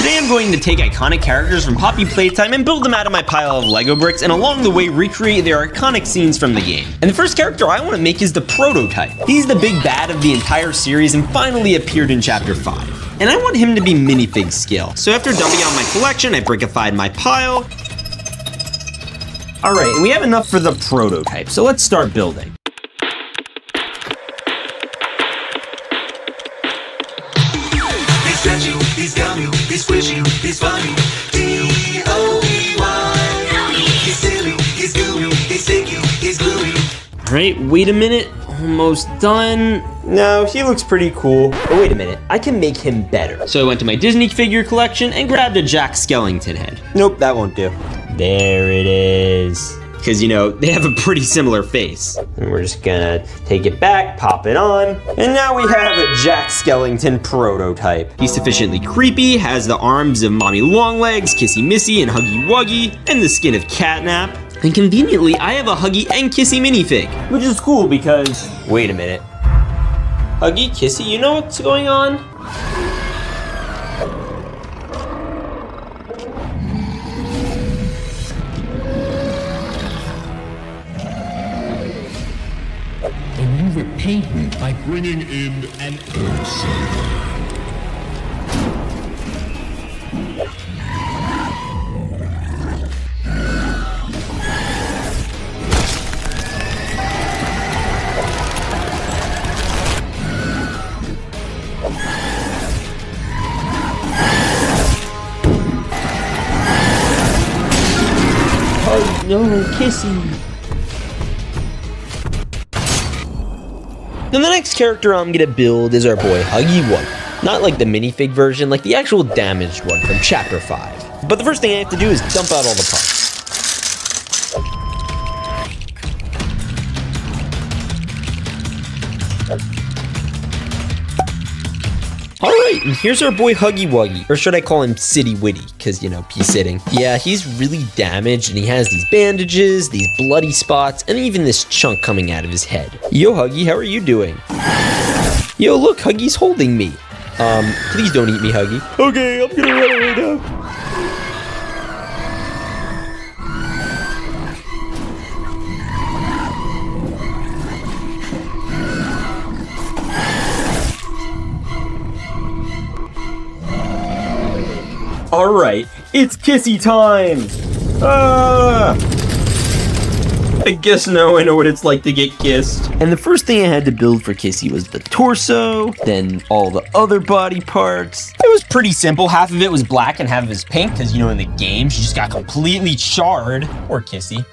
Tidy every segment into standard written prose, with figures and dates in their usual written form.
Today I'm going to take iconic characters from Poppy Playtime and build them out of my pile of Lego bricks, and along the way recreate their iconic scenes from the game. And the first character I want to make is the prototype. He's the big bad of the entire series and finally appeared in Chapter 5. And I want him to be minifig scale. So after dumping out my collection, I brickified my pile. Alright, and we have enough for the prototype, so let's start building. He's stretchy, he's gummy, he's squishy, he's funny. D-O-E-Y. He's silly, he's gooey, he's sticky, he's gluey. Alright, wait a minute. Almost done. No, he looks pretty cool. But wait a minute, I can make him better. So I went to my Disney figure collection and grabbed a Jack Skellington head. Nope, that won't do. There it is. Because, you know, they have a pretty similar face. And we're just gonna take it back, pop it on, and now we have a Jack Skellington prototype. He's sufficiently creepy, has the arms of Mommy Longlegs, Kissy Missy, and Huggy Wuggy, and the skin of Catnap. And conveniently, I have a Huggy and Kissy minifig, which is cool because... Wait a minute. Huggy, Kissy, you know what's going on? Remove a patent by bringing in an earth saver. Oh no, Kissy. Then the next character I'm gonna build is our boy Huggy Wuggy. Not like the minifig version, like the actual damaged one from Chapter 5. But the first thing I have to do is dump out all the parts. Alright, and here's our boy Huggy Wuggy. Or should I call him City Witty, because, you know, he's sitting. Yeah, he's really damaged, and he has these bandages, these bloody spots, and even this chunk coming out of his head. Yo, Huggy, how are you doing? Yo, look, Huggy's holding me. Please don't eat me, Huggy. Okay, I'm gonna run away now. Alright, it's Kissy time! I guess now I know what it's like to get kissed. And the first thing I had to build for Kissy was the torso, then all the other body parts. It was pretty simple. Half of it was black and half of it was pink, because, you know, in the game, she just got completely charred. Poor Kissy.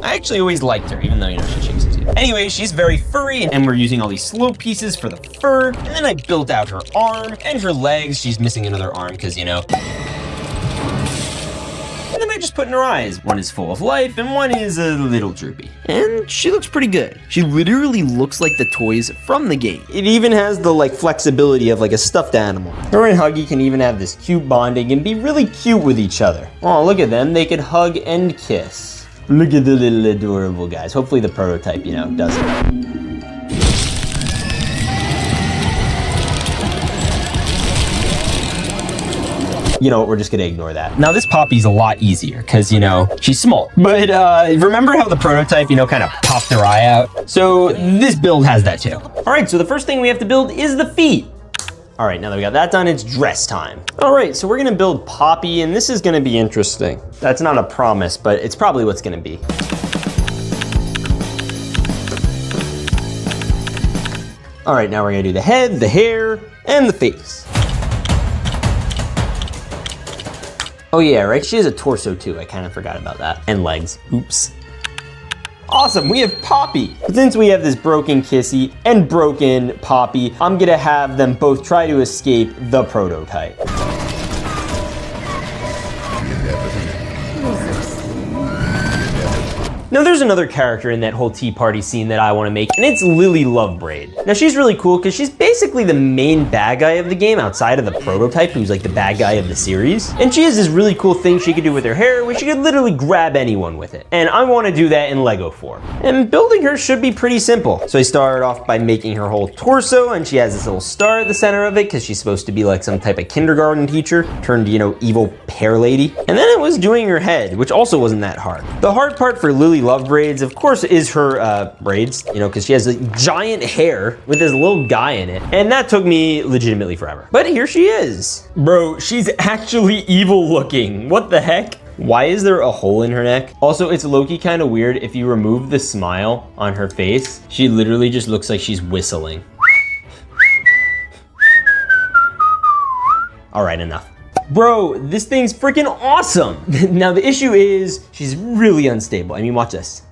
I actually always liked her, even though, you know, she shakes her teeth. Anyway, she's very furry, and we're using all these slope pieces for the fur. And then I built out her arm and her legs. She's missing another arm, because, you know. And then I just put in her eyes. One is full of life, and one is a little droopy. And she looks pretty good. She literally looks like the toys from the game. It even has the, like, flexibility of, like, a stuffed animal. Her and Huggy can even have this cute bonding and be really cute with each other. Oh, look at them. They could hug and kiss. Look at the little adorable guys. Hopefully the prototype, you know, does it. You know what, we're just gonna ignore that. Now this Poppy's a lot easier, because, you know, she's small. But remember how the prototype, you know, kind of popped her eye out? So this build has that too. All right, so the first thing we have to build is the feet. All right, now that we got that done, it's dress time. All right, so we're gonna build Poppy, and this is gonna be interesting. That's not a promise, but it's probably what's gonna be. All right, now we're gonna do the head, the hair, and the face. Oh yeah, right, she has a torso too. I kind of forgot about that. And legs, oops. Awesome, we have Poppy. But since we have this broken Kissy and broken Poppy, I'm gonna have them both try to escape the prototype. Now there's another character in that whole tea party scene that I want to make, and it's Lily Lovebraid. Now she's really cool because she's basically the main bad guy of the game outside of the prototype, who's like the bad guy of the series. And she has this really cool thing she could do with her hair, where she could literally grab anyone with it. And I want to do that in Lego form. And building her should be pretty simple. So I started off by making her whole torso, and she has this little star at the center of it because she's supposed to be like some type of kindergarten teacher turned, you know, evil pear lady. And then it was doing her head, which also wasn't that hard. The hard part for Lily Lovebraids, of course, is her braids, you know, because she has like giant hair with this little guy in it. And that took me legitimately forever. But here she is. Bro, she's actually evil looking. What the heck? Why is there a hole in her neck? Also, it's low-key kind of weird. If you remove the smile on her face, she literally just looks like she's whistling. All right, enough. Bro, this thing's freaking awesome. Now the issue is she's really unstable. I mean, watch this.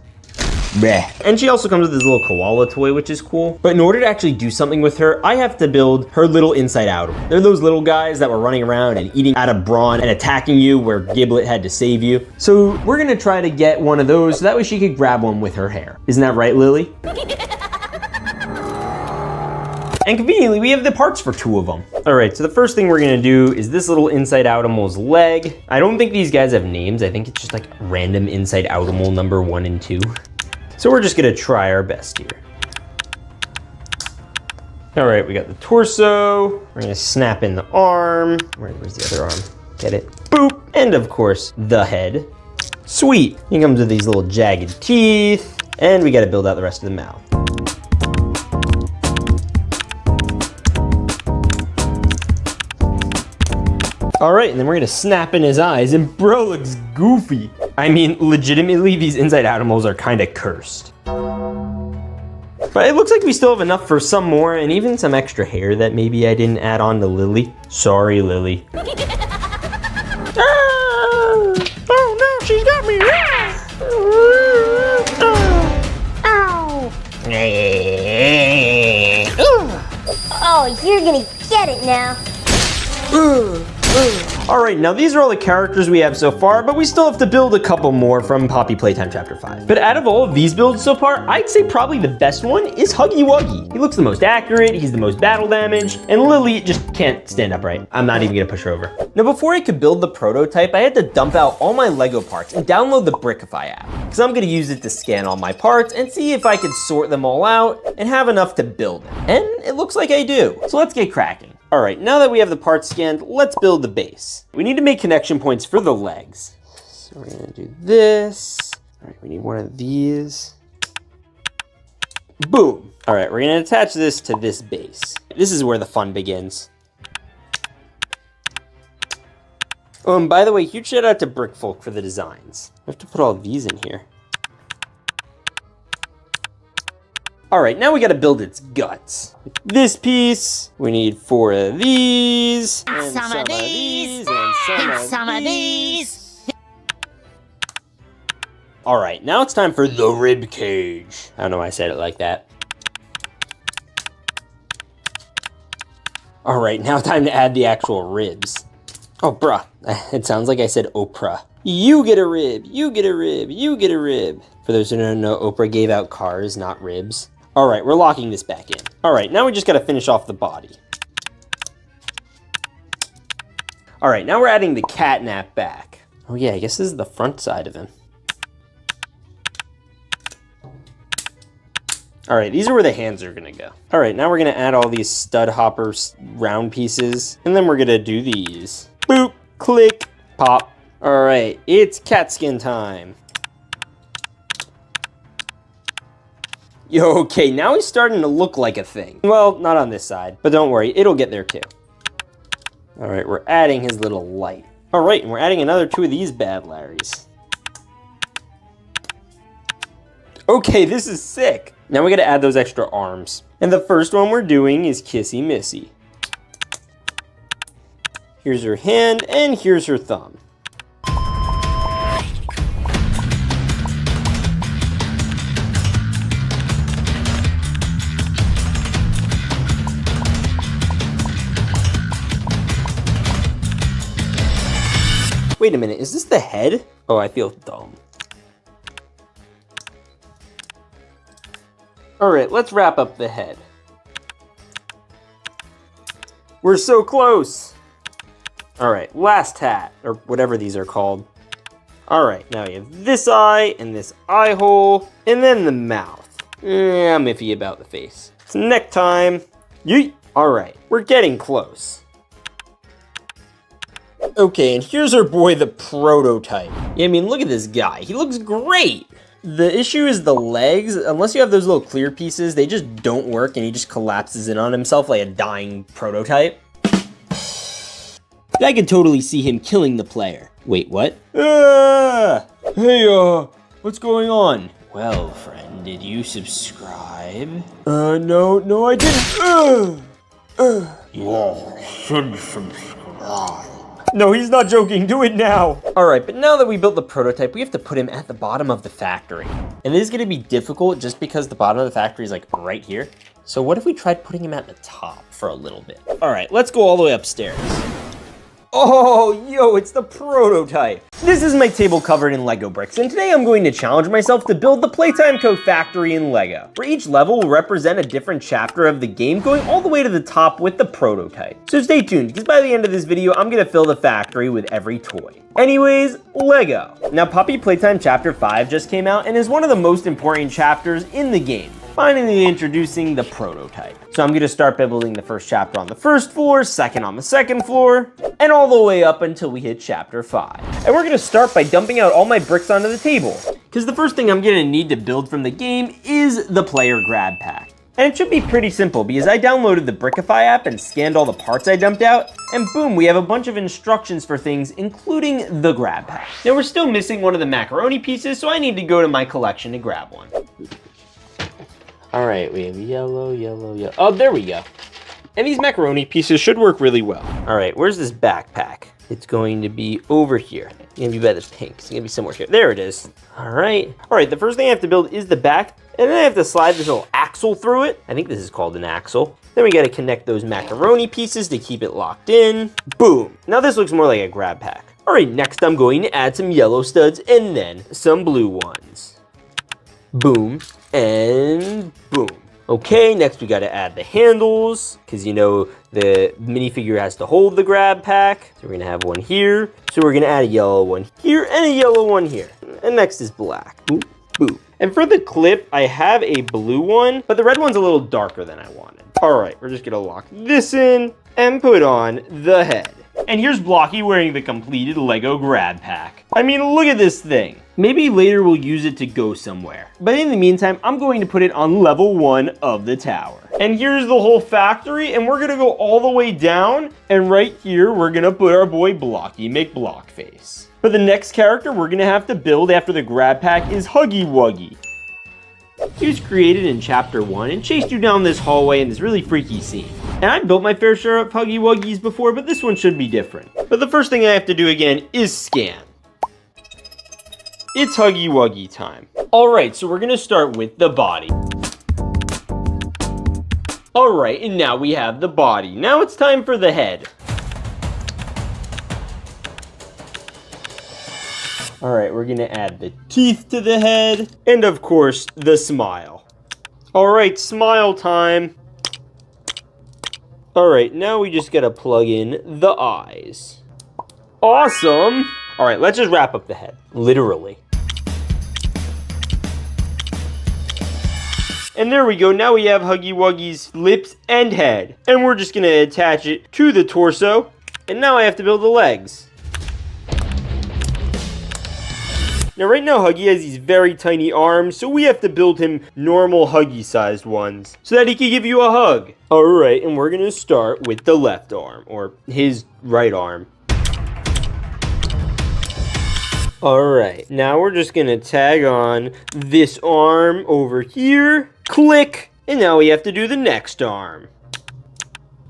Bleh. And she also comes with this little koala toy, which is cool. But in order to actually do something with her, I have to build her little inside out. They're those little guys that were running around and eating out of Bron and attacking you where Giblet had to save you. So we're gonna try to get one of those so that way she could grab one with her hair. Isn't that right, Lily? And conveniently, we have the parts for 2 of them. All right, so the first thing we're gonna do is this little inside Outimal's leg. I don't think these guys have names. I think it's just like random inside Outimal number 1 and 2. So we're just gonna try our best here. All right, we got the torso. We're gonna snap in the arm. Where's the other arm? Get it? Boop. And of course, the head. Sweet. He comes with these little jagged teeth. And we gotta build out the rest of the mouth. All right, and then we're gonna snap in his eyes, and bro looks goofy. I mean, legitimately, these inside Outimals are kind of cursed. But it looks like we still have enough for some more, and even some extra hair that maybe I didn't add on to Lily. Sorry, Lily. Ah! Oh no, she's got me! Ow! Oh, you're gonna get it now. All right, now these are all the characters we have so far, but we still have to build a couple more from Poppy Playtime Chapter 5. But out of all of these builds so far, I'd say probably the best one is Huggy Wuggy. He looks the most accurate, he's the most battle damage, and Lily just can't stand upright. I'm not even gonna push her over. Now before I could build the prototype, I had to dump out all my Lego parts and download the Brickify app, because I'm gonna use it to scan all my parts and see if I could sort them all out and have enough to build it. And it looks like I do. So let's get cracking. All right, now that we have the parts scanned, let's build the base. We need to make connection points for the legs. So we're gonna do this. All right, we need one of these. Boom. All right, we're gonna attach this to this base. This is where the fun begins. Oh, and by the way, huge shout out to Brickfolk for the designs. I have to put all these in here. All right, now we gotta build its guts. This piece, we need 4 of these, and some of these, and some of these. All right, now it's time for the rib cage. I don't know why I said it like that. All right, now time to add the actual ribs. Oh, bruh, it sounds like I said Oprah. You get a rib, you get a rib, you get a rib. For those who don't know, Oprah gave out cars, not ribs. All right, we're locking this back in. All right, now we just gotta finish off the body. All right, now we're adding the Catnap back. Oh yeah, I guess this is the front side of him. All right, these are where the hands are gonna go. All right, now we're gonna add all these stud hopper round pieces, and then we're gonna do these. Boop, click, pop. All right, it's cat skin time. Yo, okay, now he's starting to look like a thing. Well, not on this side, but don't worry, it'll get there too. All right, we're adding his little light. All right, and we're adding another 2 of these bad Larrys. Okay, this is sick. Now we gotta add those extra arms. And the first one we're doing is Kissy Missy. Here's her hand, and here's her thumb. Wait a minute, is this the head? Oh, I feel dumb. All right, let's wrap up the head. We're so close. All right, last hat, or whatever these are called. All right, now you have this eye and this eye hole, and then the mouth. I'm iffy about the face. It's neck time. Yeet. All right, we're getting close. Okay, and here's our boy, the prototype. Yeah, I mean, look at this guy. He looks great. The issue is the legs. Unless you have those little clear pieces, they just don't work, and he just collapses in on himself like a dying prototype. I can totally see him killing the player. Wait, what? Hey, what's going on? Well, friend, did you subscribe? No, I didn't. You should subscribe. No, he's not joking. Do it now. All right, but now that we built the prototype, we have to put him at the bottom of the factory. And this is gonna be difficult just because the bottom of the factory is like right here. So what if we tried putting him at the top for a little bit? All right, let's go all the way upstairs. Oh, yo, it's the prototype. This is my table covered in Lego bricks, and today I'm going to challenge myself to build the Playtime Co factory in Lego, where each level will represent a different chapter of the game going all the way to the top with the prototype. So stay tuned, because by the end of this video, I'm gonna fill the factory with every toy. Anyways, Lego. Now, Poppy Playtime Chapter 5 just came out and is one of the most important chapters in the game, finally introducing the prototype. So I'm gonna start by building the first chapter on the first floor, second on the second floor, and all the way up until we hit chapter 5. And we're gonna start by dumping out all my bricks onto the table, because the first thing I'm gonna need to build from the game is the player grab pack. And it should be pretty simple because I downloaded the Brickify app and scanned all the parts I dumped out, and boom, we have a bunch of instructions for things, including the grab pack. Now we're still missing one of the macaroni pieces, so I need to go to my collection to grab one. All right, we have yellow. Oh, there we go. And these macaroni pieces should work really well. All right, where's this backpack? It's going to be over here. It's gonna be by the pink. It's gonna be somewhere here. There it is. All right, the first thing I have to build is the back, and then I have to slide this little axle through it. I think this is called an axle. Then we gotta connect those macaroni pieces to keep it locked in. Boom. Now this looks more like a grab pack. All right, next I'm going to add some yellow studs and then some blue ones. Boom, and boom. Okay, next we gotta add the handles, because you know the minifigure has to hold the grab pack. So we're gonna have one here. So we're gonna add a yellow one here and a yellow one here. And next is black. Boop, boop. And for the clip, I have a blue one, but the red one's a little darker than I wanted. All right, we're just gonna lock this in and put on the head. And here's Blocky wearing the completed Lego grab pack. I mean, look at this thing. Maybe later we'll use it to go somewhere. But in the meantime, I'm going to put it on level 1 of the tower. And here's the whole factory, and we're gonna go all the way down, and right here, we're gonna put our boy Blocky McBlockface. But the next character we're gonna have to build after the grab pack is Huggy Wuggy. He was created in Chapter 1 and chased you down this hallway in this really freaky scene. And I've built my fair share of Huggy Wuggys before, but this one should be different. But the first thing I have to do again is scan. It's Huggy Wuggy time. All right, so we're gonna start with the body. All right, and now we have the body. Now it's time for the head. All right, we're gonna add the teeth to the head, and of course, the smile. All right, smile time. All right, now we just gotta plug in the eyes. Awesome. All right, let's just wrap up the head, literally. And there we go, now we have Huggy Wuggy's lips and head. And we're just gonna attach it to the torso. And now I have to build the legs. Now right now Huggy has these very tiny arms, so we have to build him normal Huggy-sized ones, so that he can give you a hug. Alright, and we're gonna start with the left arm, or his right arm. Alright, now we're just gonna tag on this arm over here, click, and now we have to do the next arm.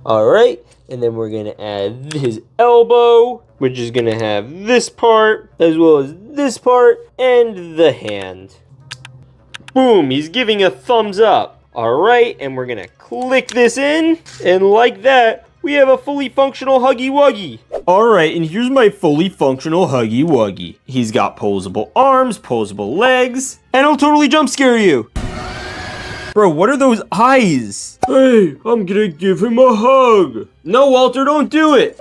Alright, and then we're gonna add his elbow, which is gonna have this part, as well as this part, and the hand. Boom, he's giving a thumbs up. Alright, and we're gonna click this in, and like that, we have a fully functional Huggy Wuggy. Alright, and here's my fully functional Huggy Wuggy. He's got posable arms, posable legs, and he'll totally jump scare you. Bro, what are those eyes? Hey, I'm gonna give him a hug. No, Walter, don't do it.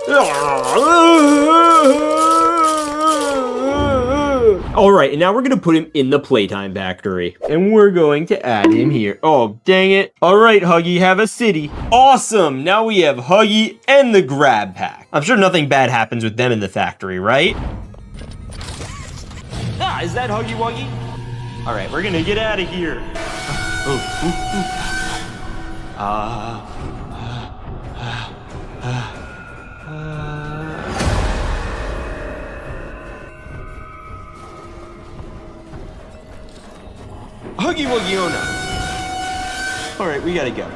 All right, and now we're gonna put him in the playtime factory. And we're going to add him here. Oh, dang it. All right, Huggy, have a city. Awesome, now we have Huggy and the grab pack. I'm sure nothing bad happens with them in the factory, right? Ah, is that Huggy Wuggy? All right, we're gonna get out of here. Huggy Wuggy, oh no. All right, we gotta go.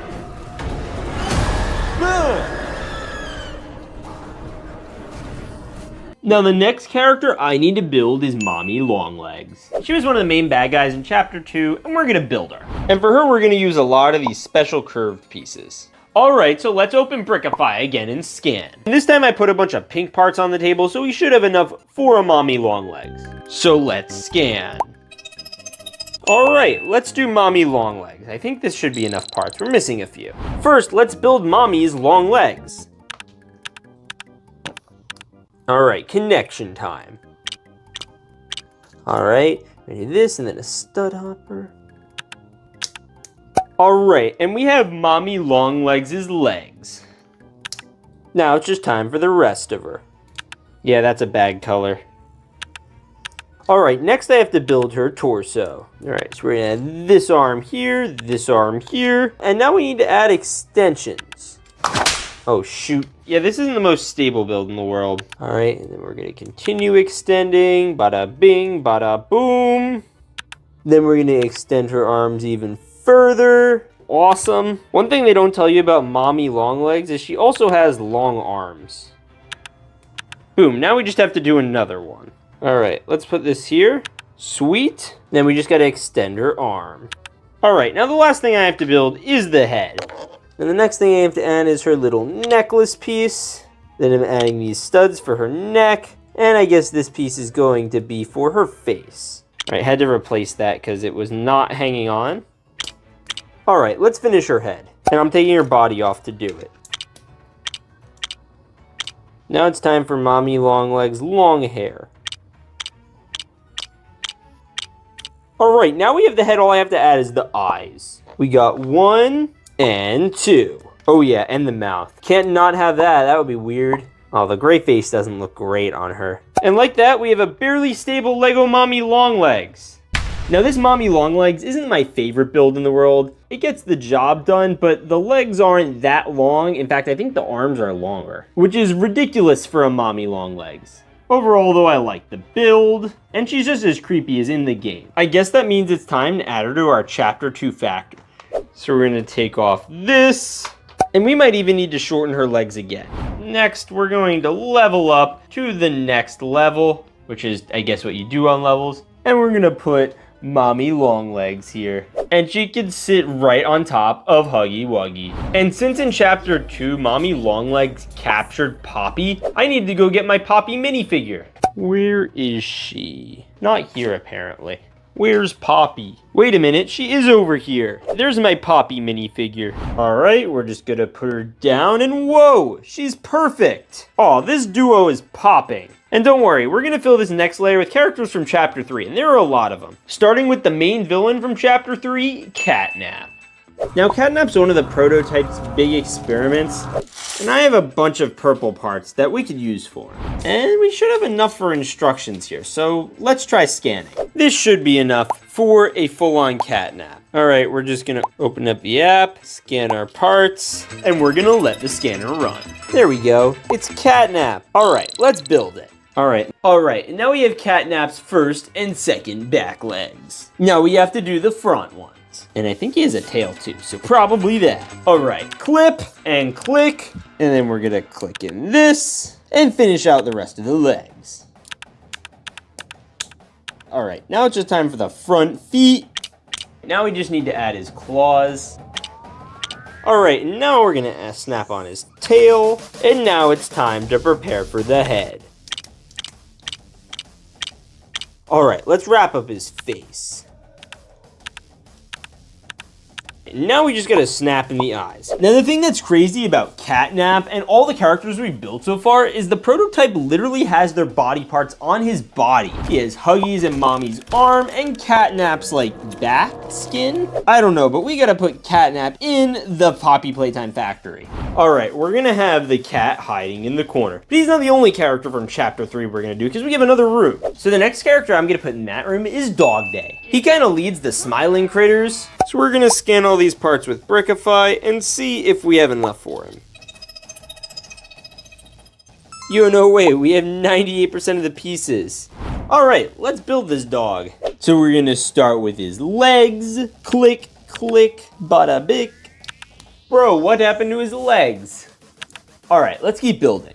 Now the next character I need to build is Mommy Longlegs. She was one of the main bad guys in chapter 2, and we're gonna build her. And for her, we're gonna use a lot of these special curved pieces. All right, so let's open Brickify again and scan. And this time I put a bunch of pink parts on the table, so we should have enough for a Mommy Longlegs. So let's scan. All right, let's do Mommy Longlegs. I think this should be enough parts. We're missing a few. First, let's build Mommy's long legs. All right, connection time. All right, we do this and then a stud hopper. All right, and we have Mommy Longlegs' legs. Now it's just time for the rest of her. Yeah, that's a bad color. All right, next I have to build her torso. All right, so we're gonna add this arm here, and now we need to add extensions. Oh shoot. Yeah, this isn't the most stable build in the world. All right, and then we're gonna continue extending. Bada bing, bada boom. Then we're gonna extend her arms even further. Awesome. One thing they don't tell you about Mommy Longlegs is she also has long arms. Boom, now we just have to do another one. All right, let's put this here. Sweet. Then we just gotta extend her arm. All right, now the last thing I have to build is the head. And the next thing I have to add is her little necklace piece. Then I'm adding these studs for her neck. And I guess this piece is going to be for her face. All right, had to replace that because it was not hanging on. All right, let's finish her head. And I'm taking her body off to do it. Now it's time for Mommy Longlegs' long hair. All right, now we have the head. All I have to add is the eyes. We got 1 and 2. Oh yeah, and the mouth. Can't not have that. That would be weird. Oh, the gray face doesn't look great on her. And like that, we have a barely stable Lego Mommy Longlegs. Now this Mommy Longlegs isn't my favorite build in the world. It gets the job done, but the legs aren't that long. In fact, I think the arms are longer, which is ridiculous for a Mommy Longlegs. Overall, though, I like the build, and she's just as creepy as in the game. I guess that means it's time to add her to our Chapter 2 factory. So we're gonna take off this, and we might even need to shorten her legs again. Next, we're going to level up to the next level, which is, I guess, what you do on levels. And we're gonna put Mommy Longlegs here. And she can sit right on top of Huggy Wuggy. And since in Chapter 2, Mommy Longlegs captured Poppy, I need to go get my Poppy minifigure. Where is she? Not here, apparently. Where's Poppy? Wait a minute, she is over here. There's my Poppy minifigure. All right, we're just gonna put her down and whoa, she's perfect. Oh, this duo is popping. And don't worry, we're gonna fill this next layer with characters from Chapter 3, and there are a lot of them. Starting with the main villain from Chapter 3, Catnap. Now, Catnap's one of the prototype's big experiments, and I have a bunch of purple parts that we could use for him. And we should have enough for instructions here, so let's try scanning. This should be enough for a full-on Catnap. All right, we're just gonna open up the app, scan our parts, and we're gonna let the scanner run. There we go, it's Catnap. All right, let's build it. All right, and now we have Catnap's first and second back legs. Now we have to do the front ones. And I think he has a tail too, so probably that. All right, clip and click, and then we're gonna click in this and finish out the rest of the legs. All right, now it's just time for the front feet. Now we just need to add his claws. All right, and now we're gonna snap on his tail, and now it's time to prepare for the head. All right, let's wrap up his face. now we just gotta snap in the eyes. Now the thing that's crazy about Catnap and all the characters we built so far is the prototype literally has their body parts on his body. He has Huggy's and Mommy's arm and Catnap's like back skin. I don't know, but we gotta put Catnap in the Poppy Playtime factory. All right, we're gonna have the cat hiding in the corner. But he's not the only character from chapter 3 we're gonna do because we have another room. So the next character I'm gonna put in that room is Dog Day. He kind of leads the smiling critters. So we're gonna scan all these parts with Brickify and see if we have enough for him. Yo, no way, we have 98% of the pieces. All right, let's build this dog. So we're gonna start with his legs. Click, click, bada bick. Bro, what happened to his legs? All right, let's keep building.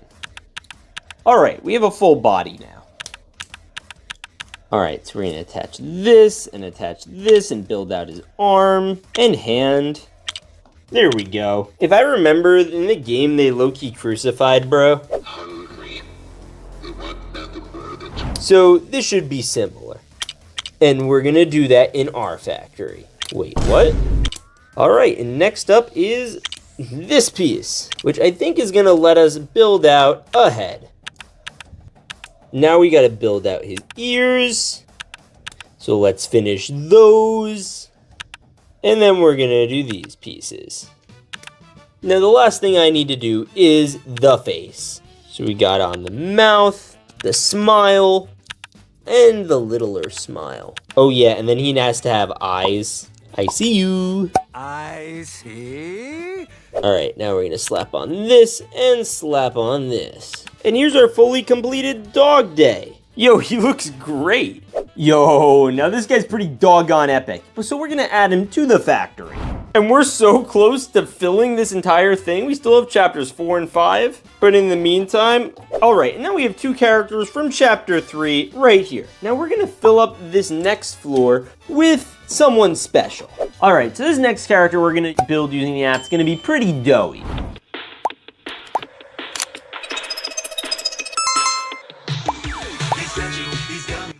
All right, we have a full body now. All right, so we're gonna attach this and build out his arm and hand. There we go. If I remember, in the game, they low-key crucified, bro. So this should be similar. And we're gonna do that in our factory. Wait, what? All right, and next up is this piece, which I think is gonna let us build out a head. Now we gotta build out his ears. So let's finish those. And then we're gonna do these pieces. Now the last thing I need to do is the face. So we got on the mouth, the smile, and the littler smile. Oh yeah, and then he has to have eyes. I see you. I see. All right, now we're gonna slap on this and slap on this. And here's our fully completed Dog Day. Yo, he looks great. Yo, now this guy's pretty doggone epic. So we're gonna add him to the factory. And we're so close to filling this entire thing. We still have chapters 4 and 5. But in the meantime, all right, now we have 2 characters from chapter 3 right here. Now we're gonna fill up this next floor with someone special. All right, so this next character we're gonna build using the app is gonna be pretty doughy.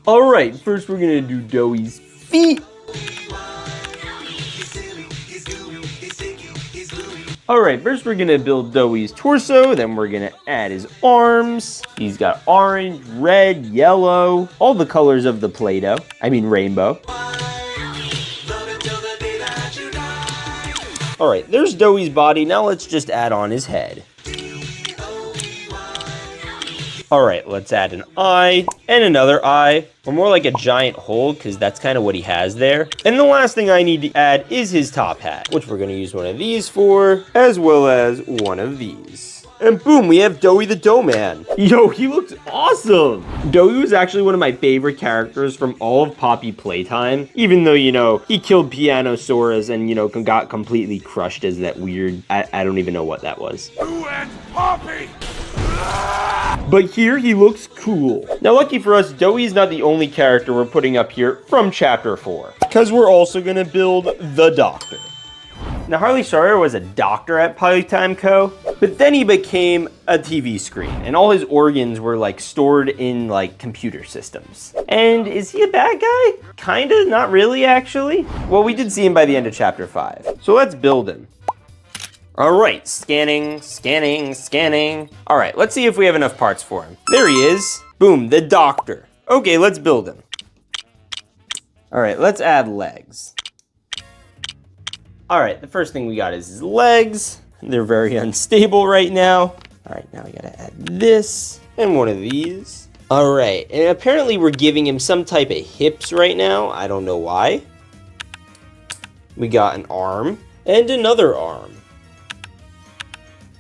All right, first we're gonna do Doughy's feet. All right, first we're gonna build Doughy's torso, then we're gonna add his arms. He's got orange, red, yellow, all the colors of the Play-Doh. I mean rainbow. All right, there's Doughy's body. Now let's just add on his head. All right, let's add an eye and another eye, or more like a giant hole, because that's kind of what he has there. And the last thing I need to add is his top hat, which we're gonna use one of these for, as well as one of these. And boom, we have Doughy the Doughman. Yo, he looks awesome. Doughy was actually one of my favorite characters from all of Poppy Playtime, even though, you know, he killed Pianosaurus and, you know, got completely crushed as that weird, I don't even know what that was. Who and Poppy? But here he looks cool. Now lucky for us, Doughy's not the only character we're putting up here from chapter 4, because we're also gonna build the Doctor. Now Harley Sawyer was a doctor at Playtime Co, but then he became a TV screen and all his organs were like stored in like computer systems. And is he a bad guy? Kinda, not really actually. Well, we did see him by the end of chapter 5. So let's build him. All right, scanning, scanning, scanning. All right, let's see if we have enough parts for him. There he is. Boom, the Doctor. Okay, let's build him. All right, let's add legs. All right, the first thing we got is his legs. They're very unstable right now. All right, now we gotta add this and one of these. All right, and apparently we're giving him some type of hips right now. I don't know why. We got an arm and another arm.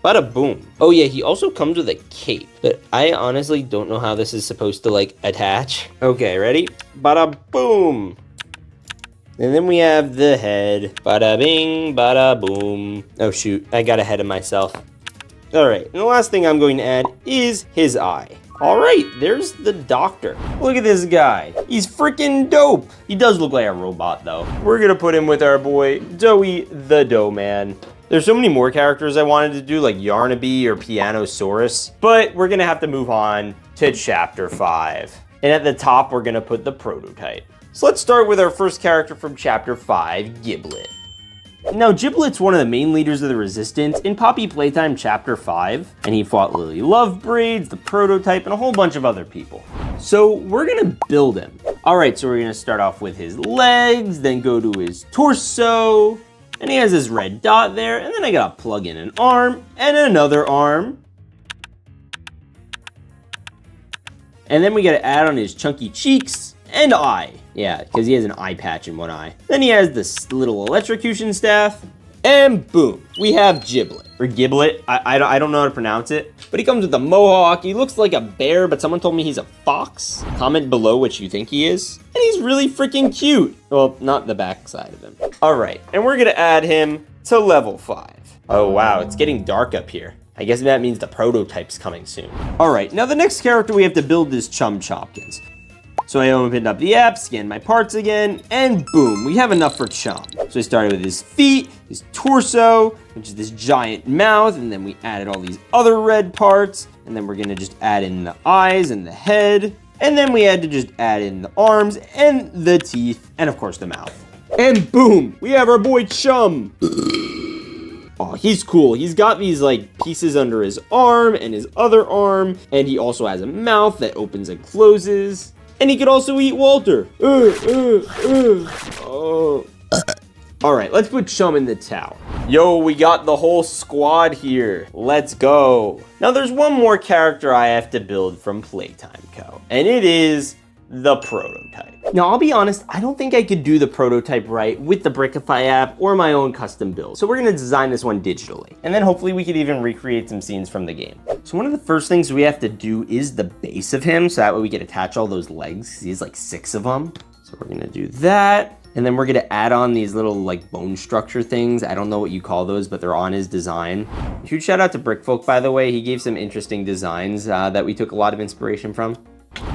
Bada boom. Oh yeah, he also comes with a cape, but I honestly don't know how this is supposed to like attach. Okay, ready? Bada boom. And then we have the head. Bada bing, bada boom. Oh shoot, I got ahead of myself. All right, and the last thing I'm going to add is his eye. All right, there's the Doctor. Look at this guy. He's freaking dope. He does look like a robot though. We're gonna put him with our boy, Doughy the Doughman. There's so many more characters I wanted to do, like Yarnaby or Pianosaurus, but we're gonna have to move on to chapter 5. And at the top, we're gonna put the prototype. So let's start with our first character from chapter 5, Giblet. Now, Giblet's one of the main leaders of the Resistance in Poppy Playtime Chapter 5, and he fought Lily Lovebraids, the prototype, and a whole bunch of other people. So we're gonna build him. All right, so we're gonna start off with his legs, then go to his torso, and he has this red dot there, and then I gotta plug in an arm and another arm. And then we gotta add on his chunky cheeks and eye. Yeah, because he has an eye patch in one eye. Then he has this little electrocution staff, and boom, we have Giblet. Or Giblet, I don't know how to pronounce it. But he comes with a mohawk, he looks like a bear, but someone told me he's a fox. Comment below what you think he is. And he's really freaking cute. Well, not the back side of him. All right, and we're gonna add him to level 5. Oh wow, it's getting dark up here. I guess that means the prototype's coming soon. All right, now the next character we have to build is Chum Chopkins. So I opened up the app, scanned my parts again, and boom, we have enough for Chum. So I started with his feet, his torso, which is this giant mouth, and then we added all these other red parts, and then we're gonna just add in the eyes and the head, and then we had to just add in the arms and the teeth, and of course the mouth. And boom, we have our boy Chum. Oh, he's cool. He's got these like pieces under his arm and his other arm, and he also has a mouth that opens and closes. And he could also eat Walter. Oh. All right, let's put Chum in the tower. Yo, we got the whole squad here. Let's go. Now there's one more character I have to build from Playtime Co, and it is the prototype. Now, I'll be honest, I don't think I could do the prototype right with the Brickify app or my own custom build. So we're gonna design this one digitally. And then hopefully we could even recreate some scenes from the game. So one of the first things we have to do is the base of him, so that way we can attach all those legs, 'cause he has like 6 of them. So we're gonna do that. And then we're gonna add on these little like bone structure things. I don't know what you call those, but they're on his design. Huge shout out to Brickfolk, by the way. He gave some interesting designs that we took a lot of inspiration from.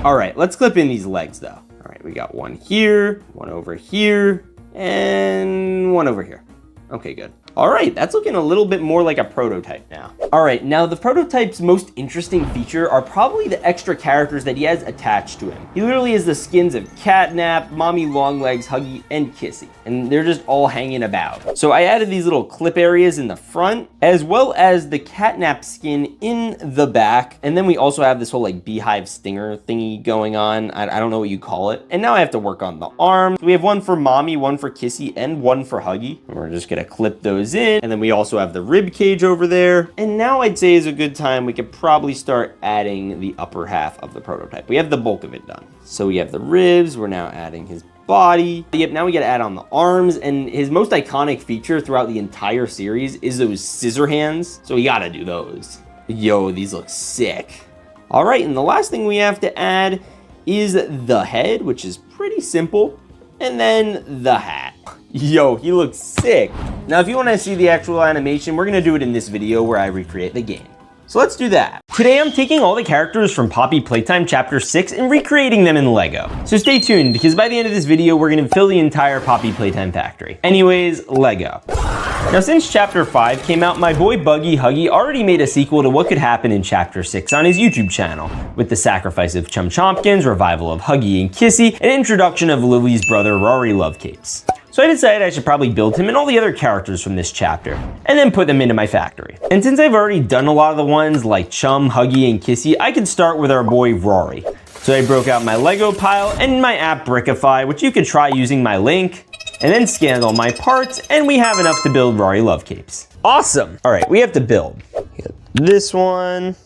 All right, let's clip in these legs though. All right, we got one here, one over here, and one over here. Okay, good. All right, that's looking a little bit more like a prototype now. All right, now the prototype's most interesting feature are probably the extra characters that he has attached to him. He literally has the skins of Catnap, Mommy Longlegs, Huggy, and Kissy, and they're just all hanging about. So I added these little clip areas in the front, as well as the Catnap skin in the back, and then we also have this whole like beehive stinger thingy going on. I don't know what you call it. And now I have to work on the arms. We have one for Mommy, one for Kissy, and one for Huggy. And we're just gonna clip those in, and then we also have the rib cage over there. And now I'd say is a good time we could probably start adding the upper half of the prototype. We have the bulk of it done. So we have the ribs, we're now adding his body. Yep, now we gotta add on the arms, and his most iconic feature throughout the entire series is those scissor hands. So we gotta do those. Yo, these look sick. All right, and the last thing we have to add is the head, which is pretty simple, and then the hat. Yo, he looks sick. Now, if you want to see the actual animation, we're going to do it in this video where I recreate the game. So let's do that. Today, I'm taking all the characters from Poppy Playtime Chapter 6 and recreating them in Lego. So stay tuned, because by the end of this video, we're going to fill the entire Poppy Playtime factory. Anyways, Lego. Now, since Chapter 5 came out, my boy Doughy Wuggy already made a sequel to what could happen in Chapter 6 on his YouTube channel, with the sacrifice of Chum Chopkins, revival of Huggy and Kissy, and introduction of Lily's brother Rory Lovecapes. So I decided I should probably build him and all the other characters from this chapter, and then put them into my factory. And since I've already done a lot of the ones like Chum, Huggy, and Kissy, I can start with our boy Rory. So I broke out my Lego pile and my app Brickify, which you could try using my link, and then scanned all my parts, and we have enough to build Rory Lovecapes. Awesome! All right, we have to build. This one.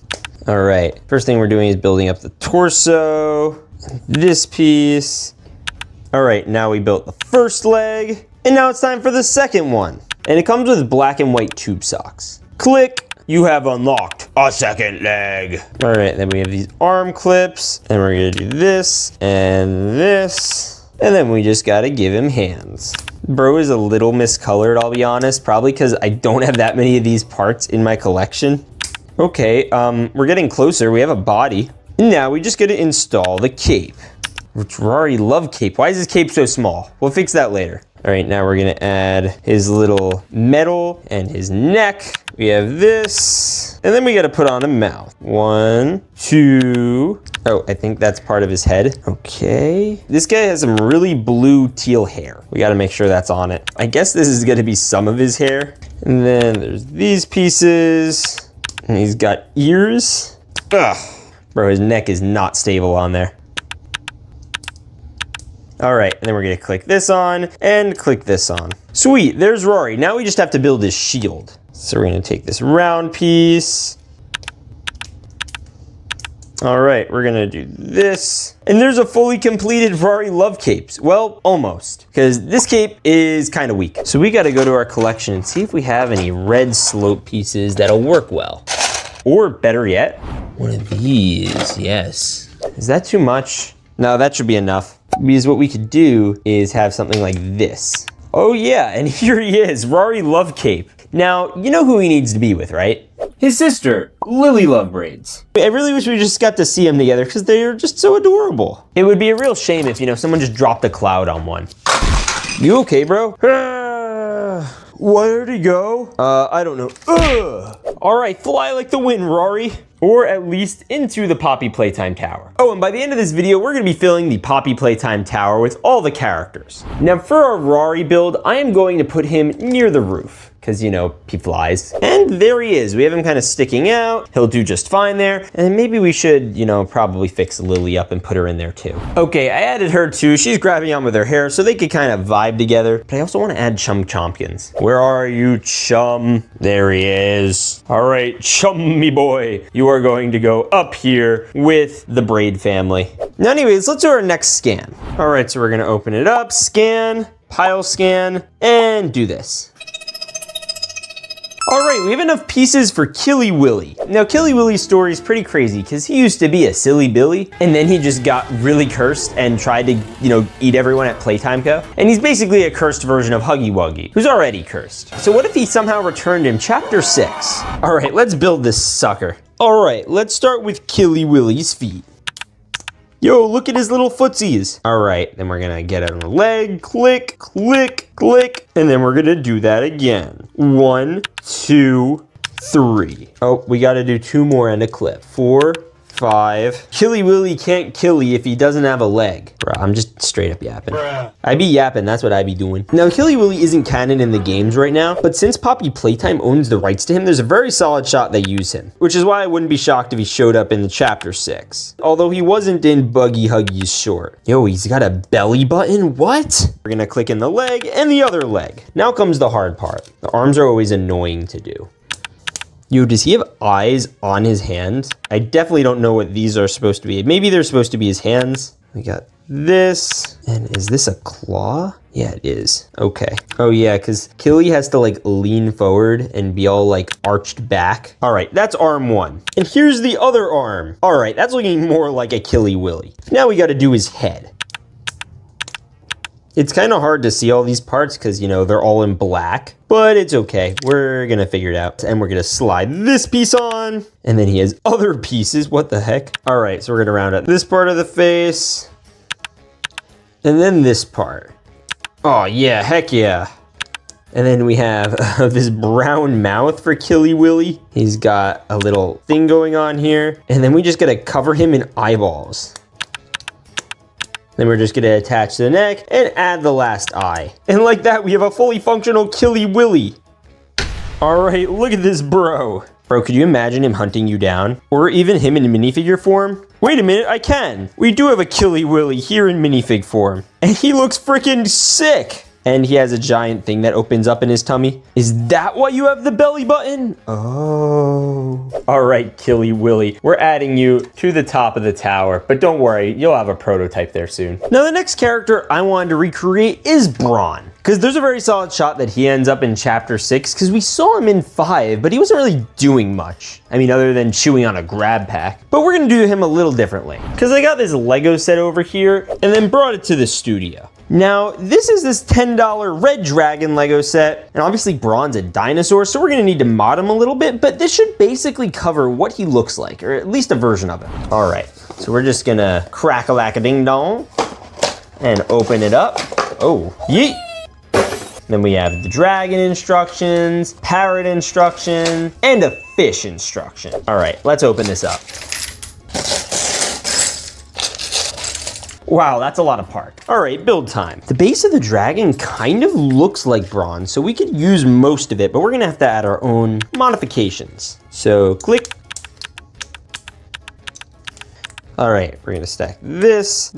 All right, first thing we're doing is building up the torso, this piece. All right, now we built the first leg, and now it's time for the second one. And it comes with black and white tube socks. Click, you have unlocked a second leg. All right, then we have these arm clips, and we're gonna do this, and then we just gotta give him hands. Bro is a little miscolored, I'll be honest, probably because I don't have that many of these parts in my collection. Okay, we're getting closer, we have a body. Now we just gotta install the cape. Rory Lovecapes. Why is his cape so small? We'll fix that later. All right, now we're gonna add his little medal and his neck. We have this, and then we gotta put on a mouth. 1, 2, Oh, I think that's part of his head. Okay. This guy has some really blue teal hair. We gotta make sure that's on it. I guess this is gonna be some of his hair. And then there's these pieces. And he's got ears. Ugh. Bro, his neck is not stable on there. All right, and then we're gonna click this on and click this on. Sweet, there's Rory. Now we just have to build his shield. So we're gonna take this round piece. All right, we're gonna do this. And there's a fully completed Rory Lovecapes. Well, almost, because this cape is kind of weak. So we gotta go to our collection and see if we have any red slope pieces that'll work well. Or better yet, one of these, yes. Is that too much? No, that should be enough. Because what we could do is have something like this. Oh yeah, and here he is, Rory Lovecape. Now, you know who he needs to be with, right? His sister, Lily Lovebraids. I really wish we just got to see them together because they are just so adorable. It would be a real shame if, someone just dropped a cloud on one. You okay, bro? Where'd he go? I don't know. All right, fly like the wind, Rory. Or at least into the Poppy Playtime Tower. Oh, and by the end of this video, we're gonna be filling the Poppy Playtime Tower with all the characters. Now for our Rory build, I am going to put him near the roof. Because, he flies. And there he is. We have him kind of sticking out. He'll do just fine there. And maybe we should, probably fix Lily up and put her in there too. Okay, I added her too. She's grabbing on with her hair so they could kind of vibe together. But I also want to add Chum Chompkins. Where are you, Chum? There he is. All right, Chum, me boy. You are going to go up here with the Braid family. Now anyways, let's do our next scan. All right, so we're going to open it up, scan, pile scan, and do this. All right, we have enough pieces for Killy Willy. Now, Killy Willy's story is pretty crazy because he used to be a silly Billy and then he just got really cursed and tried to, eat everyone at Playtime Co. And he's basically a cursed version of Huggy Wuggy, who's already cursed. So what if he somehow returned in chapter 6? All right, let's build this sucker. All right, let's start with Killy Willy's feet. Yo, look at his little footsies. All right, then we're gonna get on a leg, click, click, click, and then we're gonna do that again. 1, 2, 3. Oh, we gotta do 2 more and a clip. 4, 5. Killy Willy can't killy if he doesn't have a leg. Bruh, I'm just straight up yapping. Bruh. I be yapping, that's what I be doing. Now, Killy Willy isn't canon in the games right now, but since Poppy Playtime owns the rights to him, there's a very solid shot they use him, which is why I wouldn't be shocked if he showed up in the chapter 6. Although he wasn't in Buggy Huggy's short. Yo, he's got a belly button, what? We're gonna click in the leg and the other leg. Now comes the hard part. The arms are always annoying to do. Yo, does he have eyes on his hands? I definitely don't know what these are supposed to be. Maybe they're supposed to be his hands. We got this. And is this a claw? Yeah, it is. Okay. Oh yeah, because Killy has to lean forward and be all arched back. All right, that's arm 1. And here's the other arm. All right, that's looking more like a Killy Willy. Now we got to do his head. It's kind of hard to see all these parts because, they're all in black, but it's okay. We're gonna figure it out. And we're gonna slide this piece on, and then he has other pieces. What the heck? All right, so we're gonna round out this part of the face, and then this part. Oh yeah, heck yeah. And then we have this brown mouth for Killy Willy. He's got a little thing going on here, and then we just gotta cover him in eyeballs. Then we're just gonna attach the neck and add the last eye. And like that, we have a fully functional Killy Willy. All right, look at this bro. Bro, could you imagine him hunting you down? Or even him in minifigure form? Wait a minute, I can. We do have a Killy Willy here in minifig form. And he looks freaking sick. And he has a giant thing that opens up in his tummy. Is that why you have the belly button? Oh. All right, Killy Willy. We're adding you to the top of the tower, but don't worry, you'll have a prototype there soon. Now, the next character I wanted to recreate is Bron. Because there's a very solid shot that he ends up in chapter 6, because we saw him in 5, but he wasn't really doing much. I mean, other than chewing on a grab pack. But we're gonna do him a little differently. Because I got this Lego set over here, and then brought it to the studio. Now, this is this $10 Red Dragon Lego set, and obviously Bron's a dinosaur, so we're gonna need to mod him a little bit, but this should basically cover what he looks like, or at least a version of it. All right, so we're just gonna crack-a-lack-a-ding-dong, and open it up. Oh, yeet! Then we have the dragon instructions, parrot instruction, and a fish instruction. All right, let's open this up. Wow, that's a lot of part. All right, build time. The base of the dragon kind of looks like Bron, so we could use most of it, but we're gonna have to add our own modifications. So click. All right, we're gonna stack this,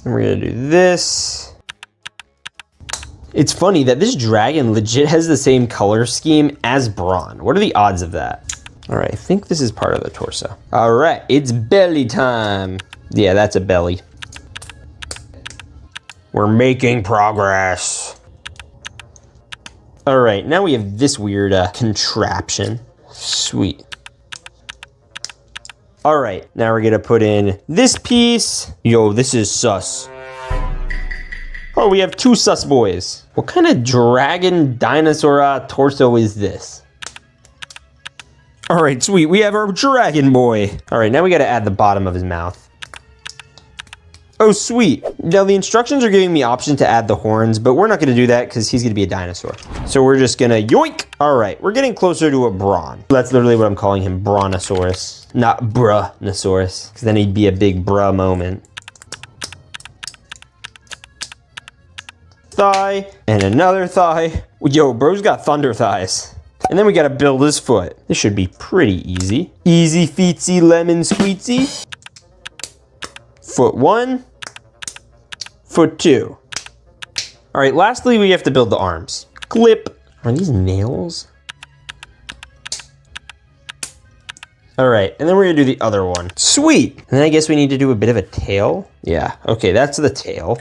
and we're gonna do this. It's funny that this dragon legit has the same color scheme as Bron. What are the odds of that? All right, I think this is part of the torso. All right, it's belly time. Yeah, that's a belly. We're making progress. All right, now we have this weird contraption. Sweet. All right, now we're gonna put in this piece. Yo, this is sus. Oh, we have two sus boys. What kind of dragon dinosaur torso is this? All right, sweet, we have our dragon boy. All right, now we gotta add the bottom of his mouth. Oh, sweet. Now the instructions are giving me option to add the horns, but we're not gonna do that because he's gonna be a dinosaur. So we're just gonna yoink. All right, we're getting closer to a Bron. That's literally what I'm calling him, Brontosaurus, not Bruhnosaurus, because then he'd be a big bruh moment. Thigh, and another thigh. Yo, bro's got thunder thighs. And then we gotta build his foot. This should be pretty easy. Easy feetsy lemon squeetsy. Foot 1. Foot 2. All right, lastly, we have to build the arms. Clip. Are these nails? All right, and then we're gonna do the other one. Sweet. And then I guess we need to do a bit of a tail. Yeah, okay, that's the tail.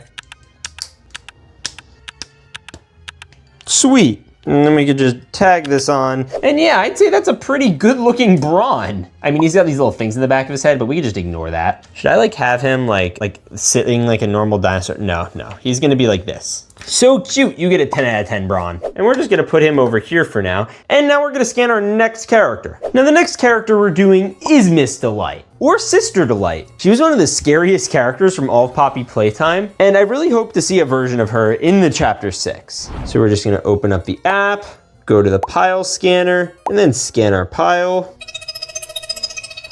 Sweet. And then we could just tag this on. And yeah, I'd say that's a pretty good looking Bron. I mean, he's got these little things in the back of his head, but we could just ignore that. Should I like have him like sitting like a normal dinosaur? No, he's gonna be like this. So cute, you get a 10 out of 10 Bron. And we're just gonna put him over here for now. And now we're gonna scan our next character. Now the next character we're doing is Miss Delight, or Sister Delight. She was one of the scariest characters from all of Poppy Playtime, and I really hope to see a version of her in the chapter 6. So we're just gonna open up the app, go to the pile scanner, and then scan our pile.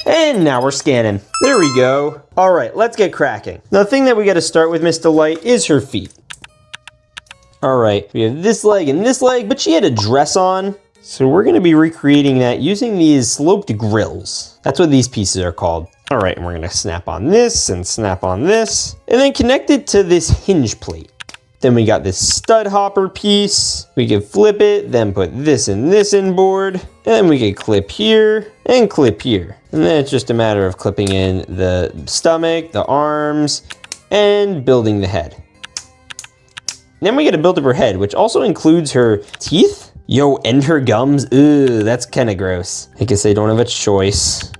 And now we're scanning. There we go. All right, let's get cracking. Now the thing that we gotta start with Miss Delight is her feet. All right, we have this leg and this leg, but she had a dress on. So we're gonna be recreating that using these sloped grills. That's what these pieces are called. All right, and we're gonna snap on this and snap on this, and then connect it to this hinge plate. Then we got this stud hopper piece. We can flip it, then put this and this inboard, and then we can clip here and clip here. And then it's just a matter of clipping in the stomach, the arms, and building the head. Then we gotta build up her head, which also includes her teeth. Yo, and her gums. Ew, that's kind of gross. I guess I don't have a choice.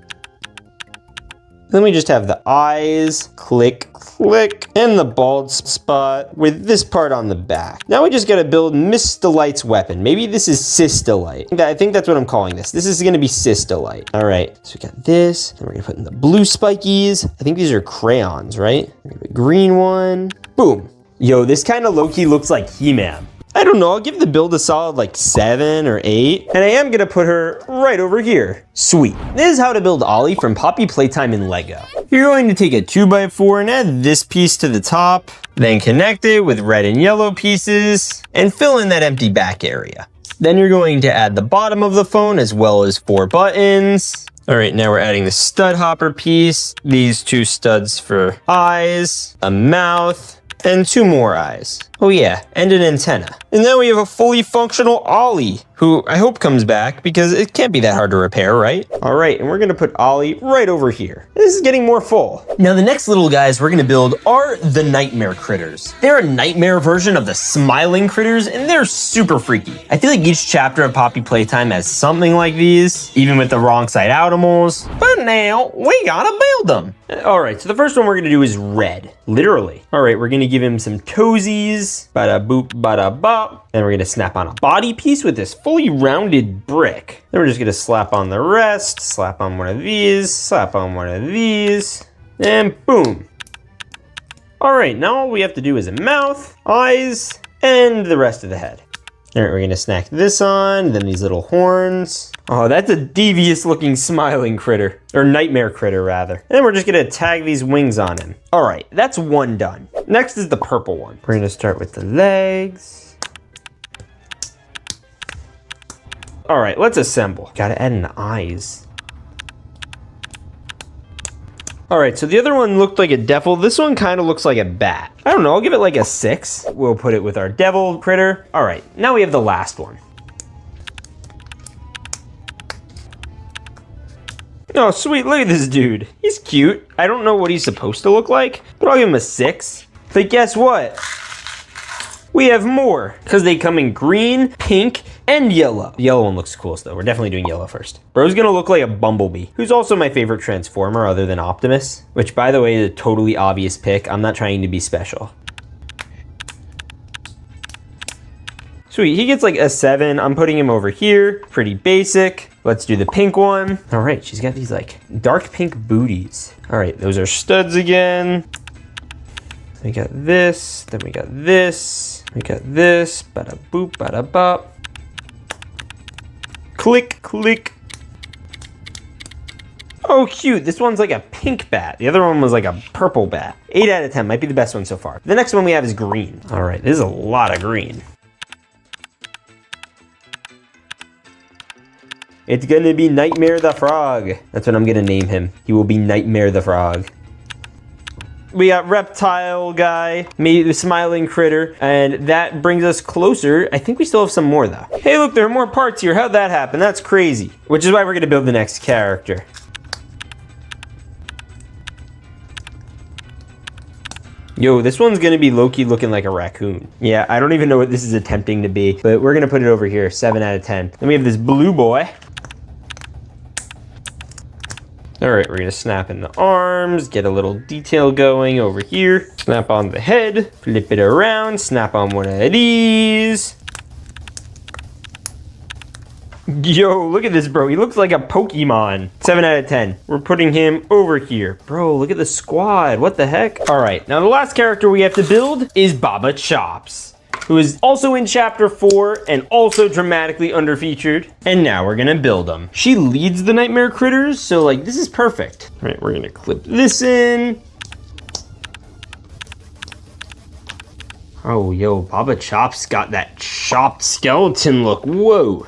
Then we just have the eyes, click, click, and the bald spot with this part on the back. Now we just gotta build Miss Delight's weapon. Maybe this is Sis Delight. I think that's what I'm calling this. This is gonna be Sis Delight. All right, so we got this, and we're gonna put in the blue spikies. I think these are crayons, right? A green one, boom. Yo, this kind of low-key looks like He-Man. I don't know, I'll give the build a solid like 7 or 8. And I am gonna put her right over here. Sweet. This is how to build Olly from Poppy Playtime in Lego. You're going to take a 2x4 and add this piece to the top, then connect it with red and yellow pieces, and fill in that empty back area. Then you're going to add the bottom of the phone as well as 4 buttons. All right, now we're adding the stud hopper piece, these 2 studs for eyes, a mouth, and 2 more eyes. Oh yeah, and an antenna. And then we have a fully functional Olly, who I hope comes back because it can't be that hard to repair, right? All right, and we're gonna put Olly right over here. This is getting more full. Now the next little guys we're gonna build are the nightmare critters. They're a nightmare version of the smiling critters, and they're super freaky. I feel like each chapter of Poppy Playtime has something like these, even with the wrong side animals. But now we gotta build them. All right, so the first one we're gonna do is red, literally. All right, we're gonna give him some toesies, bada boop, bada bop. Then we're gonna snap on a body piece with this fully rounded brick. Then we're just gonna slap on the rest, slap on one of these, slap on one of these, and boom. All right, now all we have to do is a mouth, eyes, and the rest of the head. All right, we're gonna snack this on, then these little horns. Oh, that's a devious looking smiling critter, or nightmare critter rather. And then we're just gonna tag these wings on him. All right, that's one done. Next is the purple one. We're gonna start with the legs. All right, let's assemble. Gotta add in the eyes. All right, so the other one looked like a devil. This one kind of looks like a bat. I don't know, I'll give it like a 6. We'll put it with our devil critter. All right, now we have the last one. Oh, sweet, look at this dude. He's cute. I don't know what he's supposed to look like, but I'll give him a 6. But guess what? We have more, because they come in green, pink, and yellow. The yellow one looks coolest though. We're definitely doing yellow first. Bro's gonna look like a bumblebee, who's also my favorite Transformer other than Optimus, which by the way is a totally obvious pick. I'm not trying to be special. Sweet, he gets like a 7. I'm putting him over here. Pretty basic. Let's do the pink one. All right, she's got these like dark pink booties. All right, those are studs again. We got this, then we got this, we got this, bada boop, bada bop. Click, click. Oh, cute, this one's like a pink bat. The other one was like a purple bat. 8 out of 10, might be the best one so far. The next one we have is green. All right, this is a lot of green. It's gonna be Nightmare the Frog. That's what I'm gonna name him. He will be Nightmare the Frog. We got reptile guy, maybe the smiling critter, and that brings us closer. I think we still have some more though. Hey look, there are more parts here. How'd that happen? That's crazy. Which is why we're gonna build the next character. Yo, this one's gonna be low-key looking like a raccoon. Yeah, I don't even know what this is attempting to be, but we're gonna put it over here, 7 out of 10. Then we have this blue boy. All right, we're gonna snap in the arms, get a little detail going over here. Snap on the head, flip it around, snap on one of these. Yo, look at this, bro. He looks like a Pokemon. 7 out of 10. We're putting him over here. Bro, look at the squad. What the heck? All right, now the last character we have to build is Baba Chops, who is also in chapter 4 and also dramatically underfeatured. And now we're gonna build him. She leads the nightmare critters, so like this is perfect. All right, we're gonna clip this in. Oh, yo, Baba Chops got that chopped skeleton look. Whoa.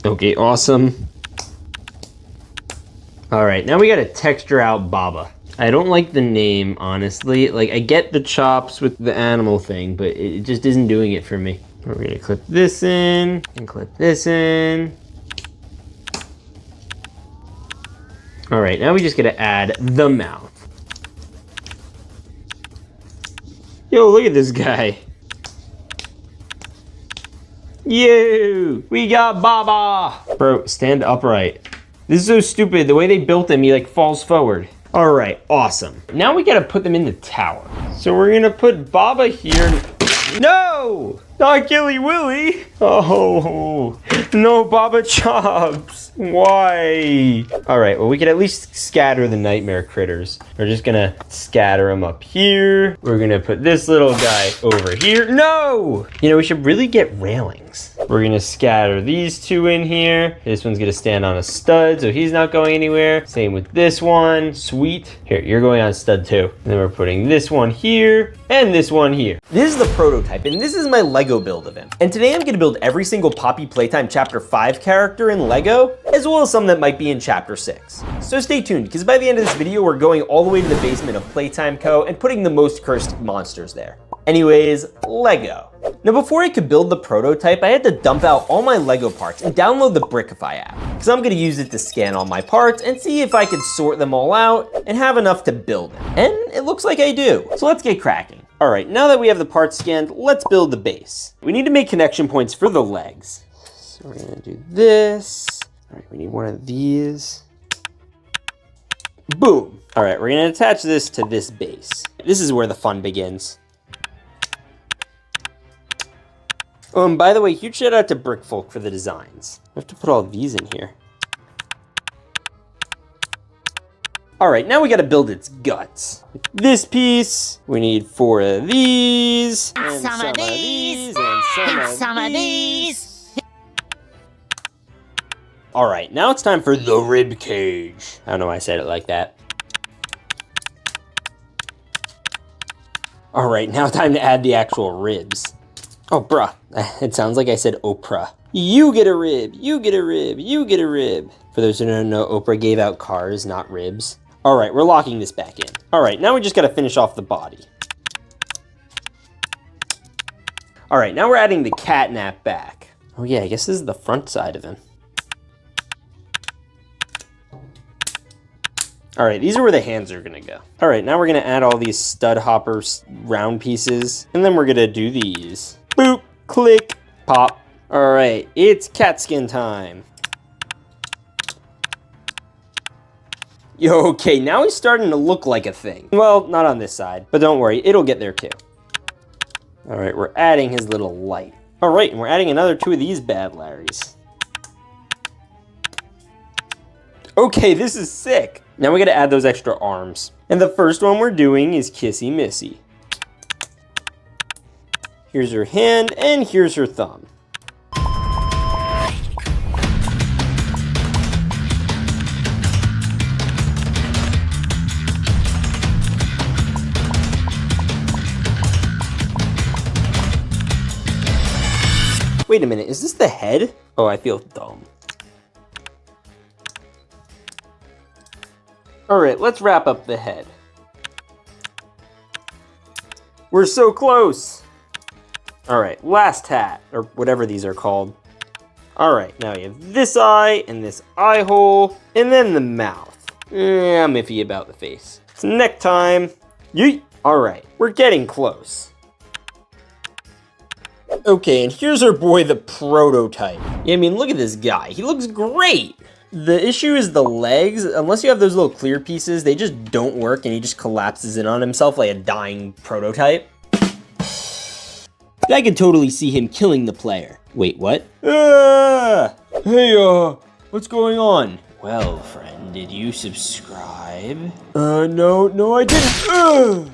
Okay, awesome. All right, now we gotta texture out Baba. I don't like the name, honestly. Like, I get the chops with the animal thing, but it just isn't doing it for me. We're gonna clip this in, and clip this in. All right, now we just gotta add the mouth. Yo, look at this guy. Yo, we got Baba. Bro, stand upright. This is so stupid. The way they built him, he like falls forward. All right, awesome. Now we gotta put them in the tower. So we're gonna put Baba here. No, not Killy Willy. Oh, no Baba Chops. Why? All right, well, we could at least scatter the nightmare critters. We're just gonna scatter them up here. We're gonna put this little guy over here. No! You know, we should really get railings. We're gonna scatter these two in here. This one's gonna stand on a stud, so he's not going anywhere. Same with this one. Sweet. Here, you're going on stud too. And then we're putting this one here and this one here. This is the prototype, and this is my Lego build of him. And today I'm gonna build every single Poppy Playtime Chapter 5 character in Lego, as well as some that might be in Chapter 6. So stay tuned, because by the end of this video, we're going all the way to the basement of Playtime Co. and putting the most cursed monsters there. Anyways, Lego. Now before I could build the prototype, I had to dump out all my Lego parts and download the Brickify app, because I'm gonna use it to scan all my parts and see if I could sort them all out and have enough to build it. And it looks like I do. So let's get cracking. All right, now that we have the parts scanned, let's build the base. We need to make connection points for the legs. So we're gonna do this. All right, we need one of these. Boom. All right, we're gonna attach this to this base. This is where the fun begins. By the way, huge shout out to Brickfolk for the designs. I have to put all these in here. All right, now we gotta build its guts. This piece, we need 4 of these, and some of these, and some of these. All right, now it's time for the rib cage. I don't know why I said it like that. All right, now time to add the actual ribs. Oh, bruh, it sounds like I said Oprah. You get a rib, you get a rib, you get a rib. For those who don't know, Oprah gave out cars, not ribs. All right, we're locking this back in. All right, now we just gotta finish off the body. All right, now we're adding the Catnap back. Oh yeah, I guess this is the front side of him. All right, these are where the hands are gonna go. All right, now we're gonna add all these stud hopper round pieces, and then we're gonna do these. Boop, click, pop. All right, it's cat skin time. Yo, okay, now he's starting to look like a thing. Well, not on this side, but don't worry, it'll get there too. All right, we're adding his little light. All right, and we're adding another 2 of these bad Larrys. Okay, this is sick. Now we gotta add those extra arms. And the first one we're doing is Kissy Missy. Here's her hand, and here's her thumb. Wait a minute, is this the head? Oh, I feel dumb. All right, let's wrap up the head. We're so close. All right, last hat, or whatever these are called. All right, now you have this eye and this eye hole, and then the mouth. I'm iffy about the face. It's neck time. Yeet. All right, we're getting close. Okay, and here's our boy, the prototype. Yeah, I mean, look at this guy. He looks great. The issue is the legs. Unless you have those little clear pieces, they just don't work, and he just collapses in on himself like a dying prototype. I can totally see him killing the player. Wait, what? Hey, what's going on? Well, friend, did you subscribe? No, I didn't.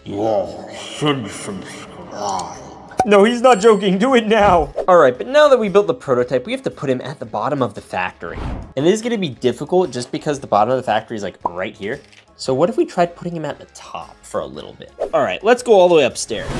You should subscribe. No, he's not joking. Do it now. All right, but now that we built the prototype, we have to put him at the bottom of the factory. And it is going to be difficult just because the bottom of the factory is like right here. So what if we tried putting him at the top for a little bit? All right, let's go all the way upstairs.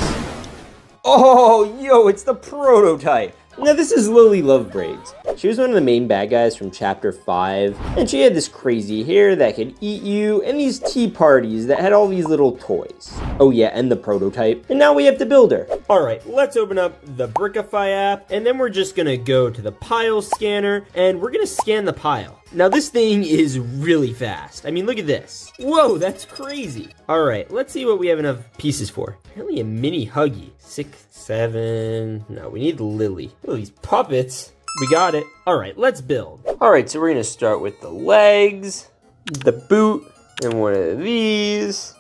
Oh, yo, it's the prototype. Now this is Lily Lovebraids. She was one of the main bad guys from chapter 5, and she had this crazy hair that could eat you, and these tea parties that had all these little toys. Oh yeah, and the prototype. And now we have to build her. All right, let's open up the Brickify app, and then we're just gonna go to the pile scanner, and we're gonna scan the pile. Now this thing is really fast. I mean, look at this. Whoa, that's crazy. All right, let's see what we have enough pieces for. Apparently a mini Huggy. 6, 7, no, we need Lily. Oh, these puppets. We got it. All right, let's build. All right, so we're gonna start with the legs, the boot, and one of these.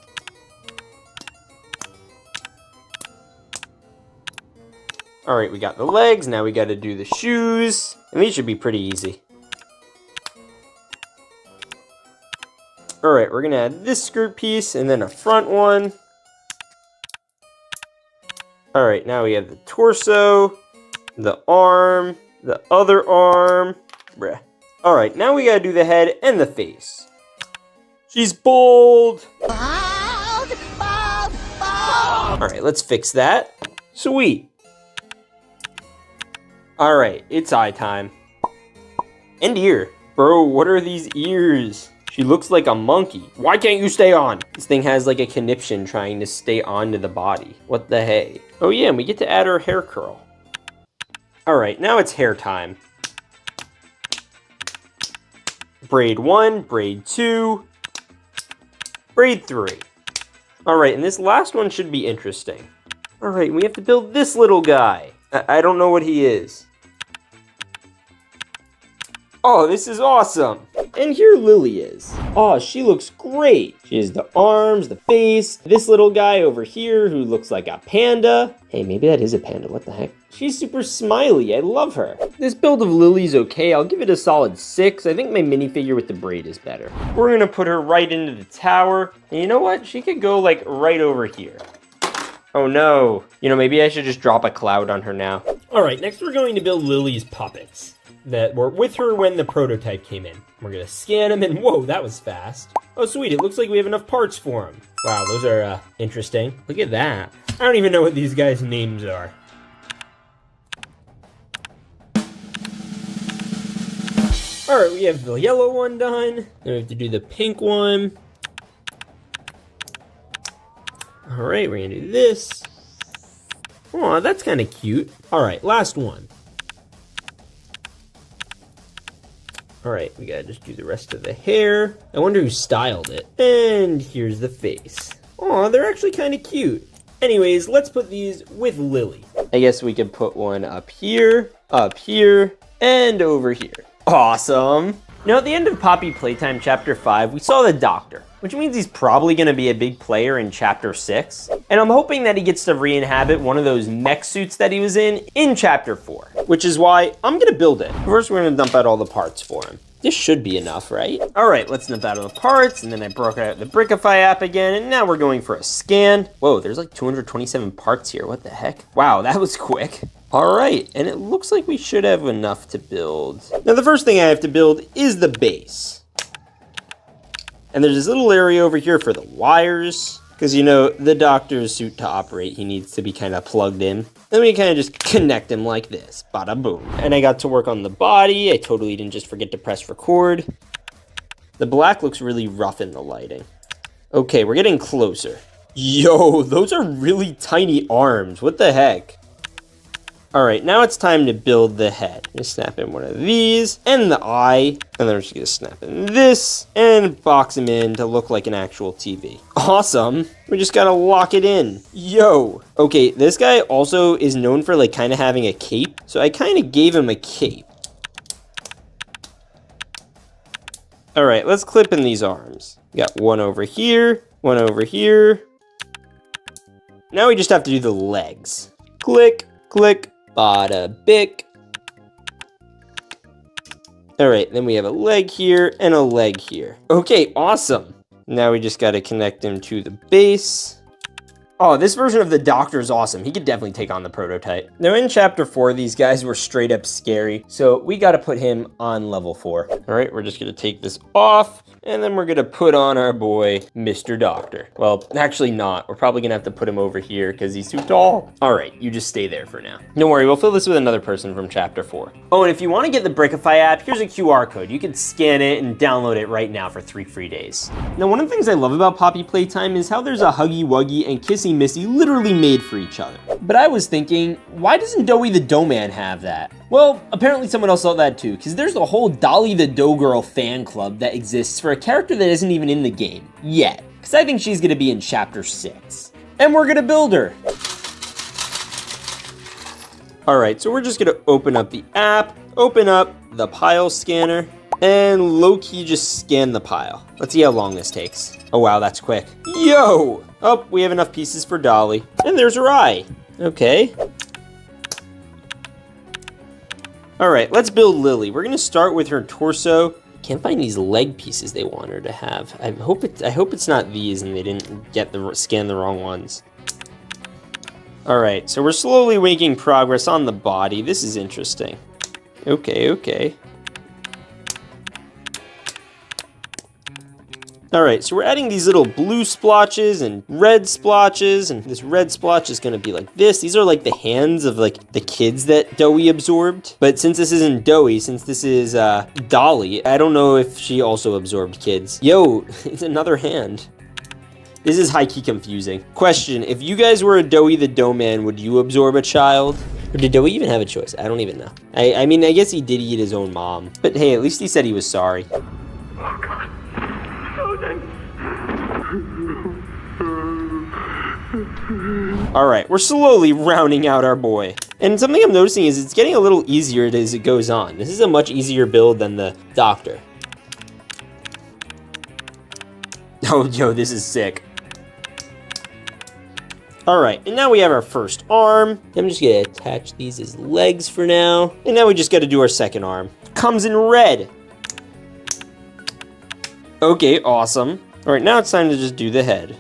All right, we got the legs. Now we gotta do the shoes, and these should be pretty easy. All right, we're gonna add this skirt piece and then a front one. All right, now we have the torso, the arm, the other arm. Bruh. All right, now we gotta do the head and the face. She's bald. Bald, bald, bald. All right, let's fix that. Sweet. All right, it's eye time. And ear. Bro, what are these ears? She looks like a monkey. Why can't you stay on? This thing has like a conniption trying to stay onto the body. What the hey? Oh yeah, and we get to add her hair curl. All right, now it's hair time. Braid 1, braid 2, braid 3. All right, and this last one should be interesting. All right, we have to build this little guy. I don't know what he is. Oh, this is awesome. And here Lily is. Oh, she looks great. She has the arms, the face, this little guy over here who looks like a panda. Hey, maybe that is a panda. What the heck? She's super smiley. I love her. This build of Lily's okay. I'll give it a solid 6. I think my minifigure with the braid is better. We're gonna put her right into the tower. And you know what? She could go like right over here. Oh no. You know, maybe I should just drop a cloud on her now. All right, next we're going to build Lily's puppets that were with her when the prototype came in. We're gonna scan them and whoa, that was fast. Oh sweet, it looks like we have enough parts for them. Wow, those are interesting. Look at that. I don't even know what these guys' names are. All right, we have the yellow one done. Then we have to do the pink one. All right, we're gonna do this. Aw, that's kind of cute. All right, last one. All right, we gotta just do the rest of the hair. I wonder who styled it. And here's the face. Aw, they're actually kind of cute. Anyways, let's put these with Lily. I guess we could put one up here, and over here. Awesome. Now, at the end of Poppy Playtime Chapter 5, we saw the Doctor, which means he's probably going to be a big player in Chapter 6. And I'm hoping that he gets to re-inhabit one of those mech suits that he was in Chapter 4, which is why I'm going to build it. First, we're going to dump out all the parts for him. This should be enough, right? All right, let's dump out all the parts, and then I broke out the Brickify app again, and now we're going for a scan. Whoa, there's like 227 parts here. What the heck? Wow, that was quick. All right, and it looks like we should have enough to build. Now, the first thing I have to build is the base. And there's this little area over here for the wires, because, you know, the Doctor's suit to operate, he needs to be kind of plugged in. Then we kind of just connect him like this, bada boom. And I got to work on the body. I totally didn't just forget to press record. The black looks really rough in the lighting. Okay, we're getting closer. Yo, those are really tiny arms. What the heck? All right, now it's time to build the head. I'm gonna snap in one of these and the eye, and then we're just gonna snap in this and box him in to look like an actual TV. Awesome. We just gotta lock it in. Yo. Okay, this guy also is known for like kind of having a cape, so I kind of gave him a cape. All right, let's clip in these arms. We got one over here, one over here. Now we just have to do the legs. Click, click. Bada bick. All right, then we have a leg here and a leg here. Okay, awesome. Now we just got to connect him to the base. Oh, this version of the Doctor is awesome. He could definitely take on the prototype. Now in Chapter 4, these guys were straight up scary, so we got to put him on level 4. All right, we're just going to take this off, and then we're going to put on our boy, Mr. Doctor. Well, actually not. We're probably going to have to put him over here because he's too tall. All right, you just stay there for now. Don't worry, we'll fill this with another person from Chapter 4. Oh, and if you want to get the Brickify app, here's a QR code. You can scan it and download it right now for 3 free days. Now, one of the things I love about Poppy Playtime is how there's a Huggy Wuggy and Kissy Missy literally made for each other. But I was thinking, why doesn't Doughy the Doughman have that? Well, apparently someone else thought that too, because there's a whole Dolly the Doughgirl fan club that exists for a character that isn't even in the game yet, because I think she's going to be in Chapter 6. And we're going to build her. All right, so we're just going to open up the app, open up the pile scanner, and low-key just scan the pile. Let's see how long this takes. Oh wow, that's quick. Yo! Oh, we have enough pieces for Dolly. And there's her eye. Okay. All right, let's build Lily. We're gonna start with her torso. Can't find these leg pieces they want her to have. I hope it's not these and they didn't get scan the wrong ones. All right, so we're slowly making progress on the body. This is interesting. Okay. All right, so we're adding these little blue splotches and red splotches, and this red splotch is gonna be like this. These are like the hands of like the kids that Doughy absorbed. But since this isn't Doughy, since this is Dolly, I don't know if she also absorbed kids. Yo, it's another hand. This is high-key confusing. Question, if you guys were a Doughy the Doughman, would you absorb a child? Or did Doughy even have a choice? I don't even know. I mean, I guess he did eat his own mom. But hey, at least he said he was sorry. Oh, God. All right, we're slowly rounding out our boy. And something I'm noticing is it's getting a little easier as it goes on. This is a much easier build than the Doctor. Oh, yo, this is sick. All right, and now we have our first arm. I'm just gonna attach these as legs for now. And now we just gotta do our second arm. Comes in red. Okay, awesome. All right, now it's time to just do the head.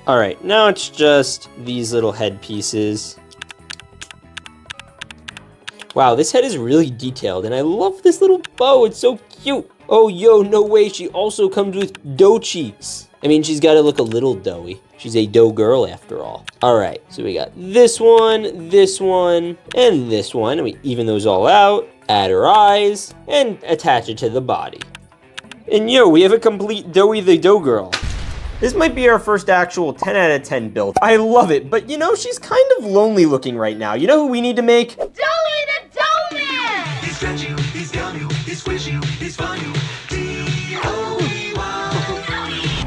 All right, now it's just these little head pieces. Wow, this head is really detailed, and I love this little bow. It's so cute. Oh, yo, no way. She also comes with dough cheeks. I mean, she's got to look a little doughy. She's a dough girl after all. All right, so we got this one, and this one. And we even those all out, add her eyes, and attach it to the body. And yo, we have a complete Doughy the Dough girl. This might be our first actual 10 out of 10 build. I love it, but you know, she's kind of lonely looking right now. You know who we need to make? Dolly the Doughman! He's stretch you, he's gum you, he's squish you, he's fun you.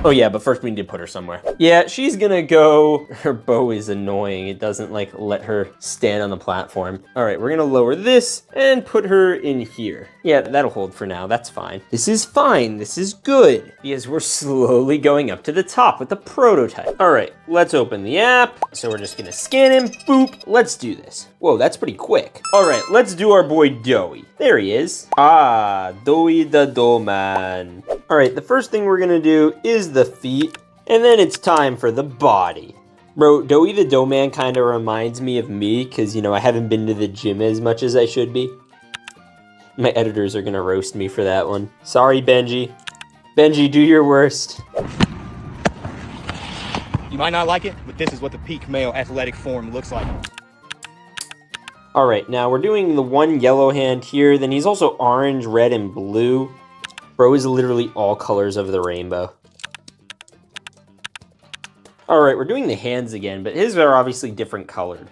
Oh yeah, but first we need to put her somewhere. Yeah, she's gonna go, her bow is annoying. It doesn't like let her stand on the platform. All right, we're gonna lower this and put her in here. Yeah, that'll hold for now, that's fine. This is fine, this is good. Because we're slowly going up to the top with the prototype. All right, let's open the app. So we're just gonna scan him, boop, let's do this. Whoa, that's pretty quick. All right, let's do our boy Doughy. There he is. Ah, Doughy the Doughman. All right, the first thing we're gonna do is the feet, and then it's time for the body. Bro, Doughy the Doughman kind of reminds me of me, because, you know, I haven't been to the gym as much as I should be. My editors are gonna roast me for that one. Sorry, Benji. Benji, do your worst. You might not like it, but this is what the peak male athletic form looks like. All right, now we're doing the one yellow hand here, then he's also orange, red, and blue. Bro is literally all colors of the rainbow. All right, we're doing the hands again, but his are obviously different colored.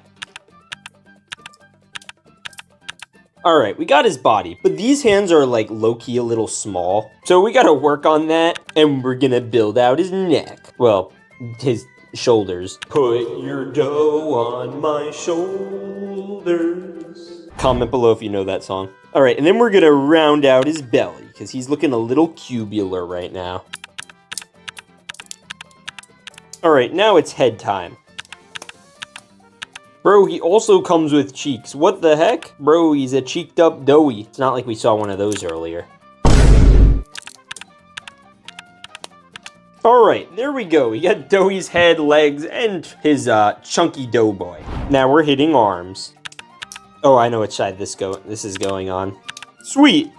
All right, we got his body, but these hands are like low-key a little small. So we gotta work on that, and we're gonna build out his neck. Well, his shoulders. Put your dough on my shoulders. Comment below if you know that song. All right, and then we're gonna round out his belly, because he's looking a little cubular right now. All right, now it's head time. Bro, he also comes with cheeks. What the heck? Bro, he's a cheeked up Doughy. It's not like we saw one of those earlier. All right, there we go. We got Doughy's head, legs, and his chunky dough boy. Now we're hitting arms. Oh, I know which side this is going on. Sweet.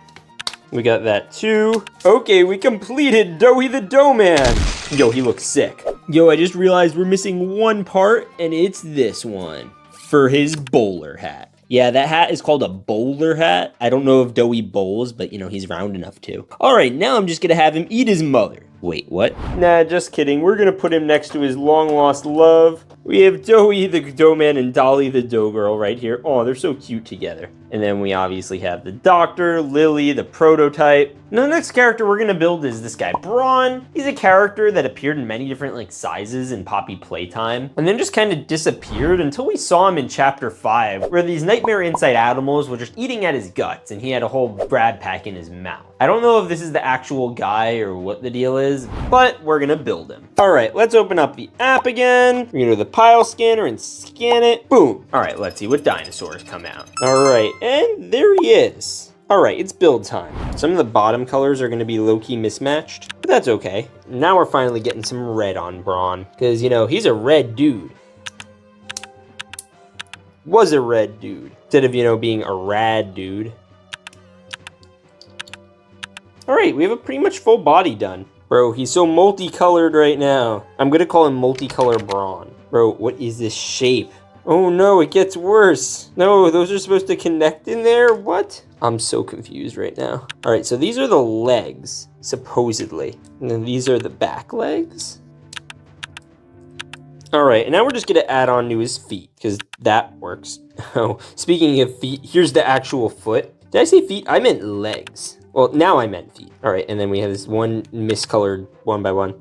We got that too. Okay, we completed Doughy the Doughman. Yo, he looks sick. Yo, I just realized we're missing one part, and it's this one. For his bowler hat. Yeah, that hat is called a bowler hat. I don't know if Doughy bowls, but you know, he's round enough to. All right, now I'm just gonna have him eat his mother. Wait, what? Nah, just kidding. We're gonna put him next to his long-lost love. We have Doughy the Doughman and Dolly the Dough Girl right here. Oh, they're so cute together. And then we obviously have the doctor, Lily, the prototype. Now, the next character we're gonna build is this guy, Bron. He's a character that appeared in many different like sizes in Poppy Playtime, and then just kind of disappeared until we saw him in Chapter 5, where these Nightmare Inside animals were just eating at his guts, and he had a whole Brad pack in his mouth. I don't know if this is the actual guy or what the deal is, but we're gonna build him. All right, let's open up the app again. We're gonna do the pile scanner and scan it. Boom. All right, let's see what dinosaurs come out. All right, and there he is. All right, it's build time. Some of the bottom colors are gonna be low-key mismatched, but that's okay. Now we're finally getting some red on Bron, because, you know, he's a red dude. Was a red dude, instead of, you know, being a rad dude. All right, we have a pretty much full body done. Bro, he's so multicolored right now. I'm gonna call him multicolor Bron. Bro, what is this shape? Oh no, it gets worse. No, those are supposed to connect in there? What? I'm so confused right now. All right, so these are the legs, supposedly. And then these are the back legs. All right, and now we're just gonna add on to his feet, because that works. Oh, speaking of feet, here's the actual foot. Did I say feet? I meant legs. Well, now I meant feet. All right, and then we have this one miscolored one by one.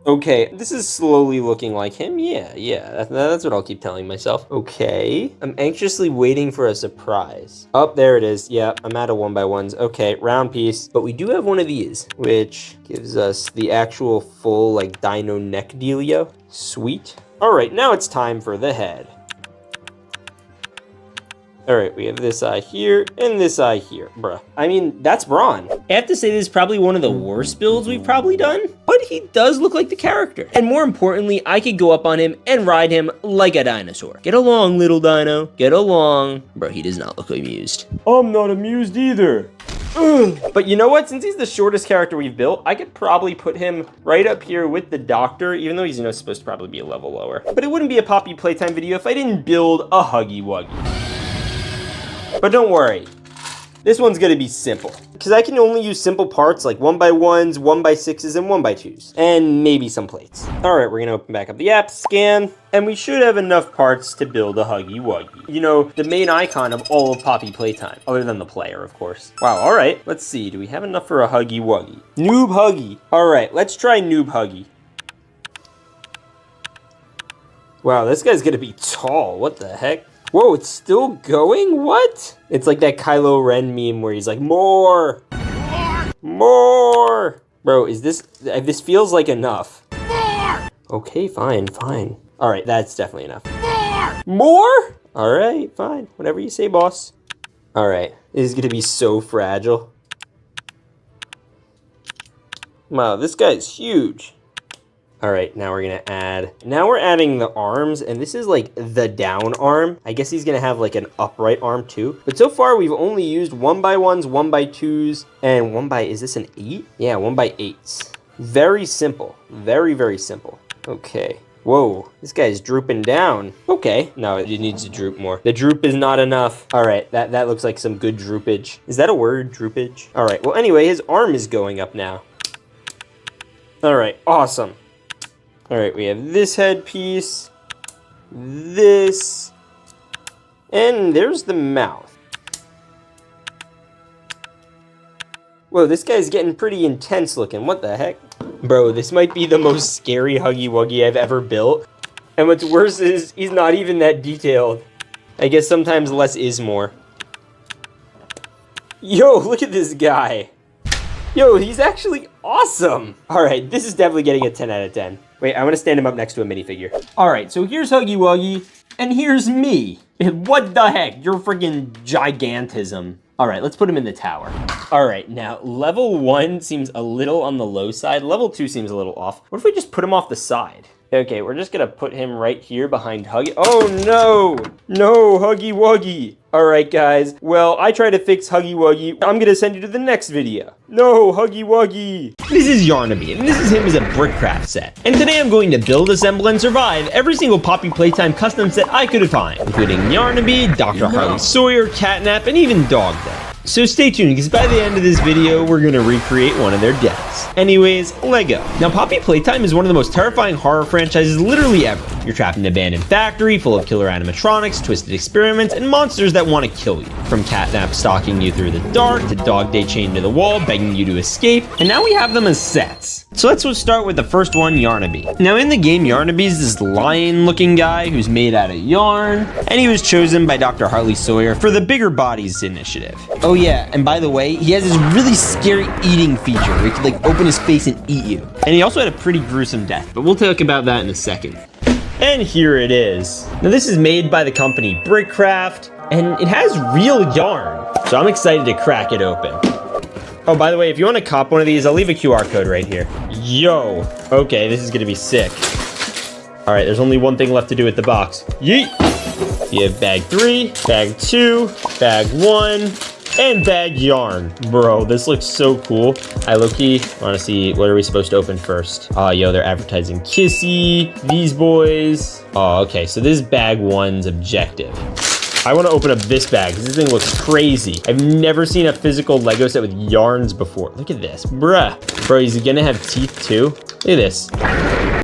Okay, this is slowly looking like him. Yeah, that's what I'll keep telling myself. Okay, I'm anxiously waiting for a surprise. Oh, there it is. Yeah, I'm out of 1x1s. Okay, round piece. But we do have one of these, which gives us the actual full, like, dino neck dealio. Sweet. All right, now it's time for the head. All right, we have this eye here and this eye here, bruh. I mean, that's Bron. I have to say this is probably one of the worst builds we've probably done, but he does look like the character. And more importantly, I could go up on him and ride him like a dinosaur. Get along, little dino, get along. Bro, he does not look amused. I'm not amused either. Ugh. But you know what? Since he's the shortest character we've built, I could probably put him right up here with the doctor, even though he's, you know, supposed to probably be a level lower. But it wouldn't be a Poppy Playtime video if I didn't build a Huggy Wuggy. But don't worry, this one's gonna be simple. Because I can only use simple parts like 1x1s, 1x6s, and 1x2s. And maybe some plates. All right, we're gonna open back up the app, scan, and we should have enough parts to build a Huggy Wuggy. You know, the main icon of all of Poppy Playtime, other than the player, of course. Wow, all right, let's see, do we have enough for a Huggy Wuggy? Noob Huggy. All right, let's try Noob Huggy. Wow, this guy's gonna be tall, what the heck? Whoa, it's still going? What? It's like that Kylo Ren meme where he's like, more! More! Bro, this feels like enough. More! Okay, fine. All right, that's definitely enough. More? All right, fine. Whatever you say, boss. All right, this is gonna be so fragile. Wow, this guy's huge. All right, now we're adding the arms, and this is like the down arm. I guess he's gonna have like an upright arm too. But so far we've only used 1x1s, 1x2s, and is this an 8? Yeah, 1x8s. Very simple, very, very simple. Okay, whoa, this guy's drooping down. Okay, no, it needs to droop more. The droop is not enough. All right, that looks like some good droopage. Is that a word, droopage? All right, well anyway, his arm is going up now. All right, awesome. All right, we have this headpiece, this, and there's the mouth. Whoa, this guy's getting pretty intense looking. What the heck? Bro, this might be the most scary Huggy Wuggy I've ever built. And what's worse is he's not even that detailed. I guess sometimes less is more. Yo, look at this guy. Yo, he's actually awesome. All right, this is definitely getting a 10 out of 10. Wait, I want to stand him up next to a minifigure. All right, so here's Huggy Wuggy, and here's me. What the heck? You're friggin' gigantism. All right, let's put him in the tower. All right, now level 1 seems a little on the low side. Level 2 seems a little off. What if we just put him off the side? Okay, we're just gonna put him right here behind Huggy. Oh no, no, Huggy Wuggy. All right, guys, well, I tried to fix Huggy Wuggy. I'm gonna send you to the next video. No, Huggy Wuggy. This is Yarnaby, and this is him as a Brickcraft set. And today I'm going to build, assemble, and survive every single Poppy Playtime custom set I could find, including Yarnaby, Dr. Harley Sawyer, Catnap, and even Dogday. So stay tuned, because by the end of this video, we're gonna recreate one of their deaths. Anyways, Lego. Now, Poppy Playtime is one of the most terrifying horror franchises literally ever. You're trapped in an abandoned factory full of killer animatronics, twisted experiments, and monsters that want to kill you. From Catnap stalking you through the dark, to Dogday chained to the wall, begging you to escape, and now we have them as sets. So let's start with the first one, Yarnaby. Now in the game, Yarnaby is this lion-looking guy who's made out of yarn, and he was chosen by Dr. Harley Sawyer for the Bigger Bodies initiative. Oh yeah, and by the way, he has this really scary eating feature where he could like open his face and eat you. And he also had a pretty gruesome death, but we'll talk about that in a second. And here it is. Now this is made by the company Brickcraft, and it has real yarn. So I'm excited to crack it open. Oh, by the way, if you want to cop one of these, I'll leave a QR code right here. Yo, okay, this is gonna be sick. All right, there's only one thing left to do with the box. Yeet. You have bag 3, bag 2, bag 1, and bag yarn. Bro, this looks so cool. I low-key want to see, what are we supposed to open first? Oh, yo, they're advertising Kissy, these boys. Oh, okay, so this is bag 1's objective. I want to open up this bag because this thing looks crazy. I've never seen a physical Lego set with yarns before. Look at this, bruh. Bro, he's gonna have teeth too. Look at this.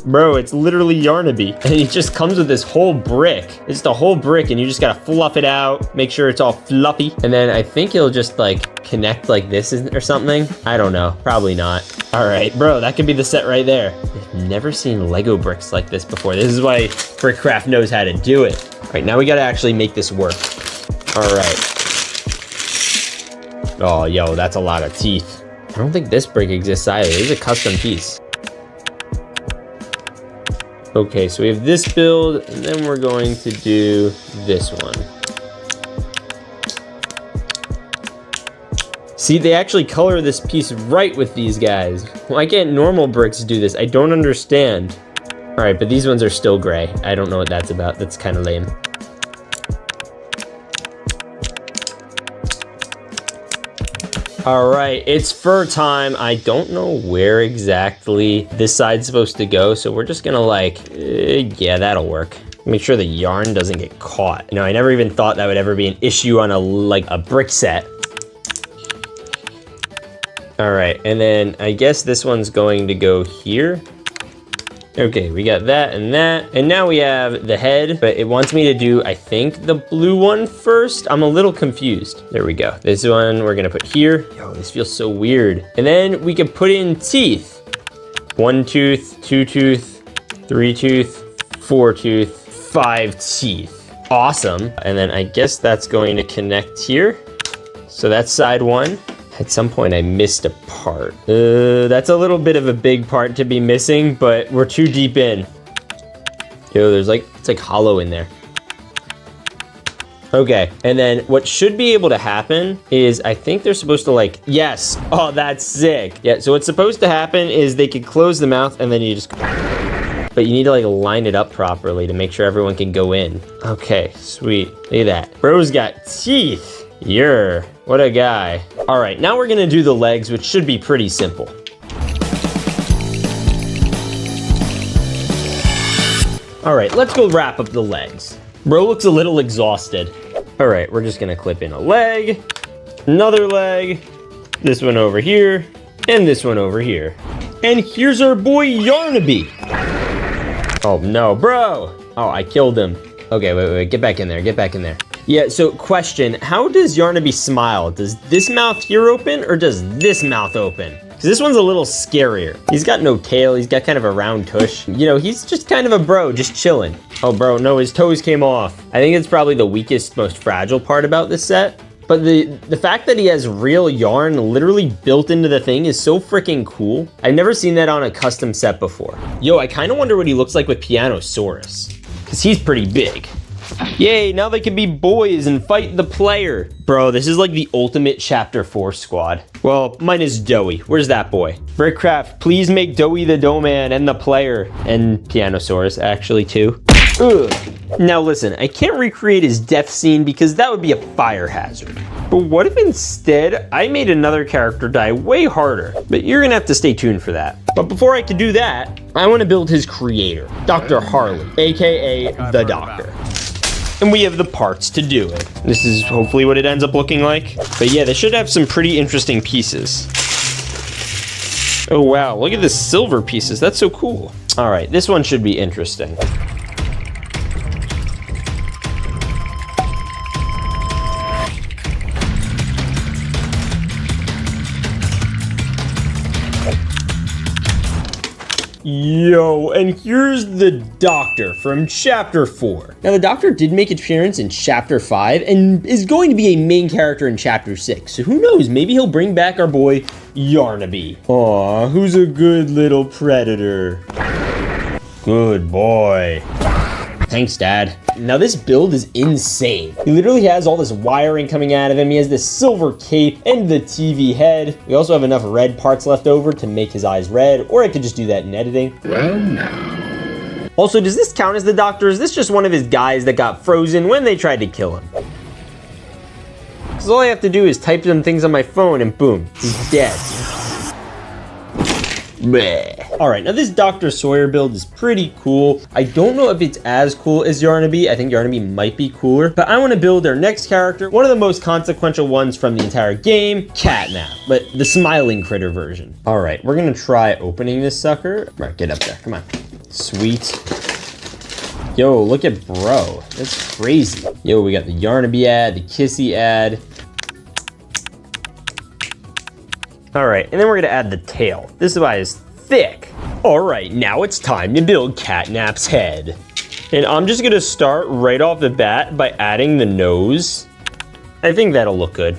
Bro, it's literally Yarnaby. And it just comes with this whole brick. It's just a whole brick and you just gotta fluff it out, make sure it's all fluffy. And then I think it'll just like connect like this or something. I don't know, probably not. All right, bro, that could be the set right there. I've never seen Lego bricks like this before. This is why Brickcraft knows how to do it. All right, now we gotta actually make this work. All right. Oh, yo, that's a lot of teeth. I don't think this brick exists either. This is a custom piece. Okay, so we have this build, and then we're going to do this one. See, they actually color this piece right with these guys. Why can't normal bricks do this? I don't understand. All right, but these ones are still gray. I don't know what that's about. That's kind of lame. All right, it's fur time. I don't know where exactly this side's supposed to go, so we're just gonna yeah, that'll work. Make sure the yarn doesn't get caught. You know, I never even thought that would ever be an issue on a brick set. All right, and then I guess this one's going to go here. Okay, we got that and that. And now we have the head, but it wants me to do, I think, the blue one first. I'm a little confused. There we go. This one we're gonna put here. Yo, this feels so weird. And then we can put in teeth. 1 tooth, 2 tooth, 3 tooth, 4 tooth, 5 teeth. Awesome. And then I guess that's going to connect here. So that's side 1. At some point I missed a part. That's a little bit of a big part to be missing, but we're too deep in. Yo, it's like hollow in there. Okay, and then what should be able to happen is I think they're supposed to yes. Oh, that's sick. Yeah, so what's supposed to happen is they could close the mouth and then you just, but you need to line it up properly to make sure everyone can go in. Okay, sweet. Look at that. Bro's got teeth. What a guy. All right, now we're gonna do the legs, which should be pretty simple. All right, let's go wrap up the legs. Bro looks a little exhausted. All right, we're just gonna clip in a leg, another leg, this one over here, and this one over here. And here's our boy Yarnaby. Oh no, bro. Oh, I killed him. Okay, wait, get back in there, get back in there. Yeah, so question, how does Yarnaby smile? Does this mouth here open or does this mouth open? Because this one's a little scarier. He's got no tail, he's got kind of a round tush. You know, he's just kind of a bro, just chilling. Oh bro, no, his toes came off. I think it's probably the weakest, most fragile part about this set. But the fact that he has real yarn literally built into the thing is so freaking cool. I've never seen that on a custom set before. Yo, I kind of wonder what he looks like with Pianosaurus, because he's pretty big. Yay, now they can be boys and fight the player. Bro, this is like the ultimate Chapter 4 squad. Well, mine is Doughy. Where's that boy? Brickcraft, please make Doughy the Doughman and the player. And Pianosaurus, actually, too. Ugh. Now listen, I can't recreate his death scene because that would be a fire hazard. But what if instead I made another character die way harder? But you're gonna have to stay tuned for that. But before I can do that, I want to build his creator, Dr. Harley, aka the Doctor. And we have the parts to do it. This is hopefully what it ends up looking like. But yeah, they should have some pretty interesting pieces. Oh wow, look at the silver pieces. That's so cool. All right, this one should be interesting. Yo, and here's the Doctor from Chapter 4. Now, the Doctor did make an appearance in Chapter 5 and is going to be a main character in Chapter 6. So who knows, maybe he'll bring back our boy Yarnaby. Aw, who's a good little predator? Good boy. Thanks, Dad. Now this build is insane. He literally has all this wiring coming out of him. He has this silver cape and the TV head. We also have enough red parts left over to make his eyes red, or I could just do that in editing. Well, now. Also, does this count as the Doctor? Is this just one of his guys that got frozen when they tried to kill him? Because all I have to do is type some things on my phone and boom, he's dead. Bleh. All right, now this Dr. Sawyer build is pretty cool. I don't know if it's as cool as Yarnaby. I think Yarnaby might be cooler, but I want to build our next character, one of the most consequential ones from the entire game, Catnap, but the smiling critter version. All right, we're gonna try opening this sucker. All right, get up there, come on. Sweet. Yo, look at bro, that's crazy. Yo, we got the Yarnaby ad, the Kissy ad. All right, and then we're gonna add the tail. This is why it's thick. All right, now it's time to build Catnap's head. And I'm just gonna start right off the bat by adding the nose. I think that'll look good.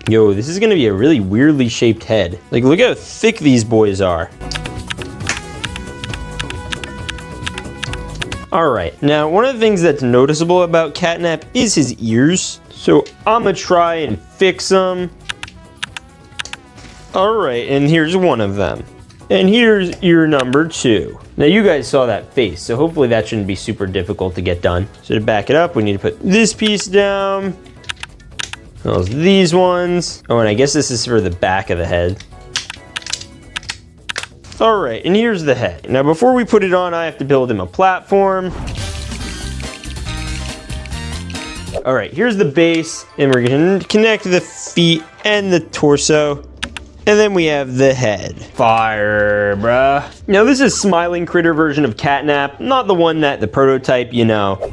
Yo, this is gonna be a really weirdly shaped head. Like, look how thick these boys are. All right, now one of the things that's noticeable about Catnap is his ears. So I'm gonna try and fix them. All right, and here's one of them. And here's ear number 2. Now you guys saw that face, so hopefully that shouldn't be super difficult to get done. So to back it up, we need to put this piece down. Those these ones. Oh, and I guess this is for the back of the head. All right, and here's the head. Now before we put it on, I have to build him a platform. All right, here's the base, and we're gonna connect the feet and the torso. And then we have the head. Fire, bruh. Now this is Smiling Critter version of Catnap, not the one that the prototype, you know.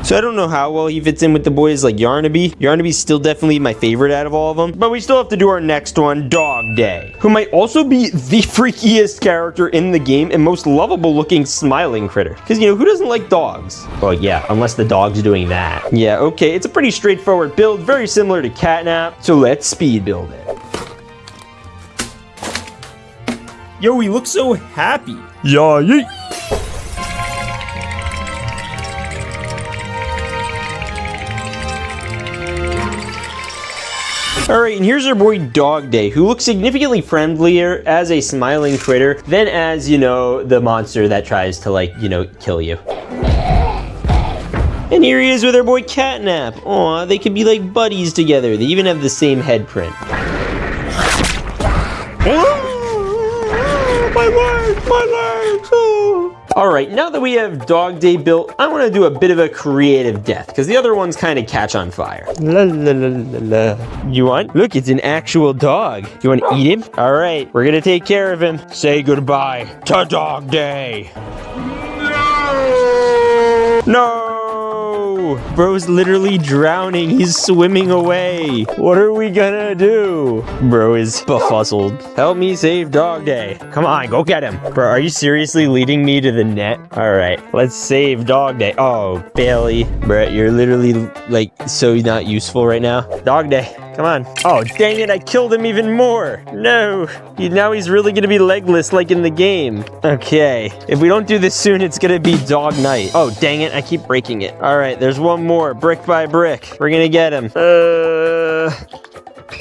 So I don't know how well he fits in with the boys like Yarnaby. Yarnaby's still definitely my favorite out of all of them. But we still have to do our next one, Dog Day, who might also be the freakiest character in the game and most lovable looking smiling critter. Because, you know, who doesn't like dogs? Well, yeah, unless the dog's doing that. Yeah, okay, it's a pretty straightforward build, very similar to Catnap. So let's speed build it. Yo, he looks so happy. Yeah, yeet. All right, and here's our boy Dog Day, who looks significantly friendlier as a smiling critter than as, you know, the monster that tries to, like, you know, kill you. And here he is with our boy Catnap. Aw, they could be like buddies together. They even have the same head print. Oh, my legs, my legs. Oh. All right, now that we have Dog Day built, I want to do a bit of a creative death because the other ones kind of catch on fire. La, la, la, la, la. You want? Look, it's an actual dog. You want to eat him? All right, we're going to take care of him. Say goodbye to Dog Day. No! Bro's literally drowning. He's swimming away. What are we gonna do? Bro is befuzzled. Help me save Dog Day. Come on, go get him. Bro, are you seriously leading me to the net? All right, let's save Dog Day. Oh, Bailey. Bro, you're literally like so not useful right now. Dog Day. Come on. Oh, dang it, I killed him even more. No. Now he's really gonna be legless like in the game. Okay. If we don't do this soon, it's gonna be Dog Night. Oh, dang it, I keep breaking it. All right, there's one more. Brick by brick. We're gonna get him.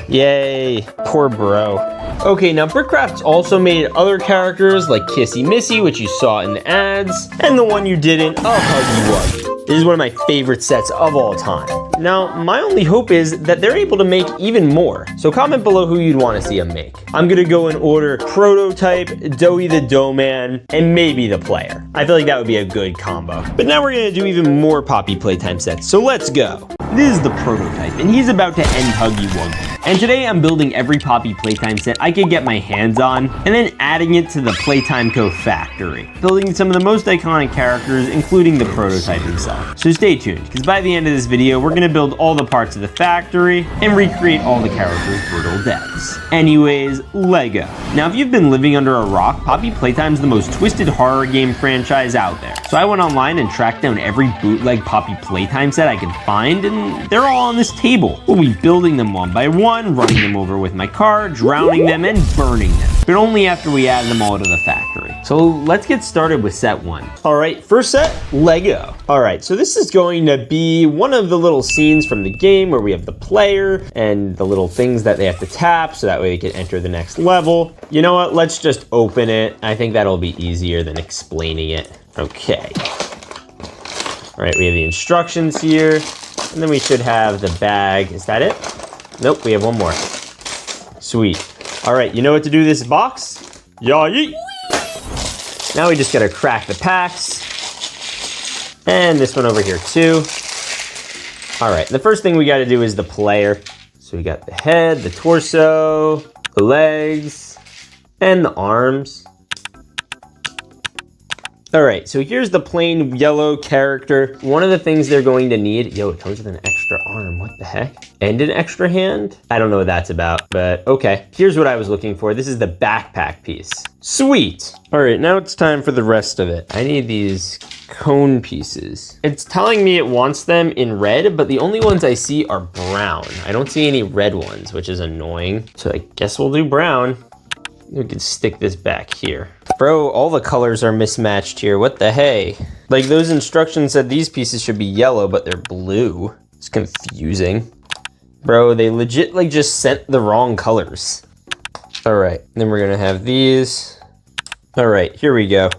Yay. Poor bro. Okay, now Brickcraft's also made other characters like Kissy Missy, which you saw in the ads, and the one you didn't, Huggy Wuggy. This is one of my favorite sets of all time. Now, my only hope is that they're able to make even more. So comment below who you'd want to see them make. I'm gonna go in order Prototype, Doughy the Doughman, and maybe the player. I feel like that would be a good combo. But now we're gonna do even more Poppy Playtime sets, so let's go. This is the Prototype, and he's about to end Huggy Wuggy. And today I'm building every Poppy Playtime set I could get my hands on, and then adding it to the Playtime Co factory. Building some of the most iconic characters, including the Prototype himself. So stay tuned, because by the end of this video, we're gonna build all the parts of the factory and recreate all the characters' brutal deaths. Anyways, Lego. Now, if you've been living under a rock, Poppy Playtime's the most twisted horror game franchise out there. So I went online and tracked down every bootleg Poppy Playtime set I could find, and they're all on this table. We'll be building them one by one, running them over with my car, drowning them, and burning them. But only after we add them all to the factory. So let's get started with set 1. All right, first set, Lego. All right, so this is going to be one of the little scenes from the game where we have the player and the little things that they have to tap so that way they can enter the next level. You know what, let's just open it. I think that'll be easier than explaining it. Okay. All right, we have the instructions here, and then we should have the bag. Is that it? Nope, we have one more. Sweet. All right, you know what to do with this box? Yeah, yeet. Now we just gotta crack the packs. And this one over here too. All right, the first thing we gotta do is the player. So we got the head, the torso, the legs, and the arms. All right, so here's the plain yellow character. One of the things they're going to need, yo, it comes with an extra arm, what the heck? And an extra hand? I don't know what that's about, but okay. Here's what I was looking for. This is the backpack piece. Sweet. All right, now it's time for the rest of it. I need these cone pieces. It's telling me it wants them in red, but the only ones I see are brown. I don't see any red ones, which is annoying. So I guess we'll do brown. We can stick this back here. Bro, all the colors are mismatched here. What the hey? Like those instructions said these pieces should be yellow, but they're blue. It's confusing. Bro, they legit like just sent the wrong colors. All right, then we're gonna have these. All right, here we go.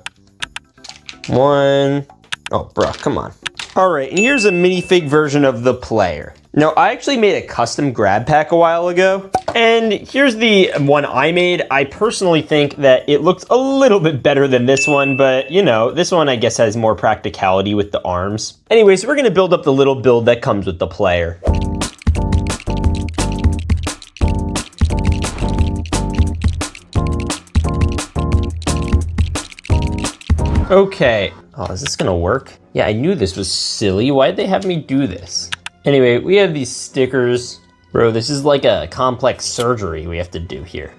One. Oh, bro, come on. All right, and here's a minifig version of the player. Now, I actually made a custom grab pack a while ago, and here's the one I made. I personally think that it looks a little bit better than this one, but you know, this one I guess has more practicality with the arms. Anyway, so we're gonna build up the little build that comes with the player. Okay. Oh, is this gonna work? Yeah, I knew this was silly. Why'd they have me do this? Anyway, we have these stickers. Bro, this is like a complex surgery we have to do here.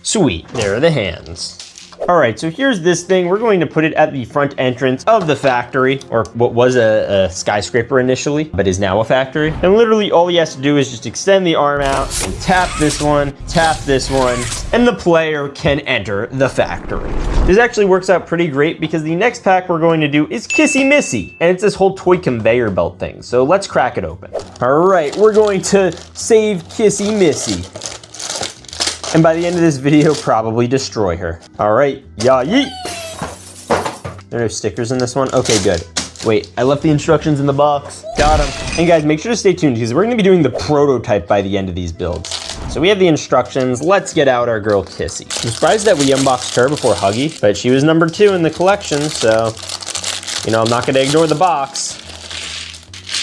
Sweet, there are the hands. All right, so here's this thing. We're going to put it at the front entrance of the factory, or what was a skyscraper initially, but is now a factory. And literally all he has to do is just extend the arm out and tap this one, and the player can enter the factory. This actually works out pretty great because the next pack we're going to do is Kissy Missy, and it's this whole toy conveyor belt thing. So let's crack it open. All right, we're going to save Kissy Missy. And by the end of this video, probably destroy her. All right, yeah, yeet. There are no stickers in this one? Okay, good. Wait, I left the instructions in the box. Got them. And guys, make sure to stay tuned because we're gonna be doing the prototype by the end of these builds. So we have the instructions. Let's get out our girl Kissy. I'm surprised that we unboxed her before Huggy, but she was number 2 in the collection, so, you know, I'm not gonna ignore the box.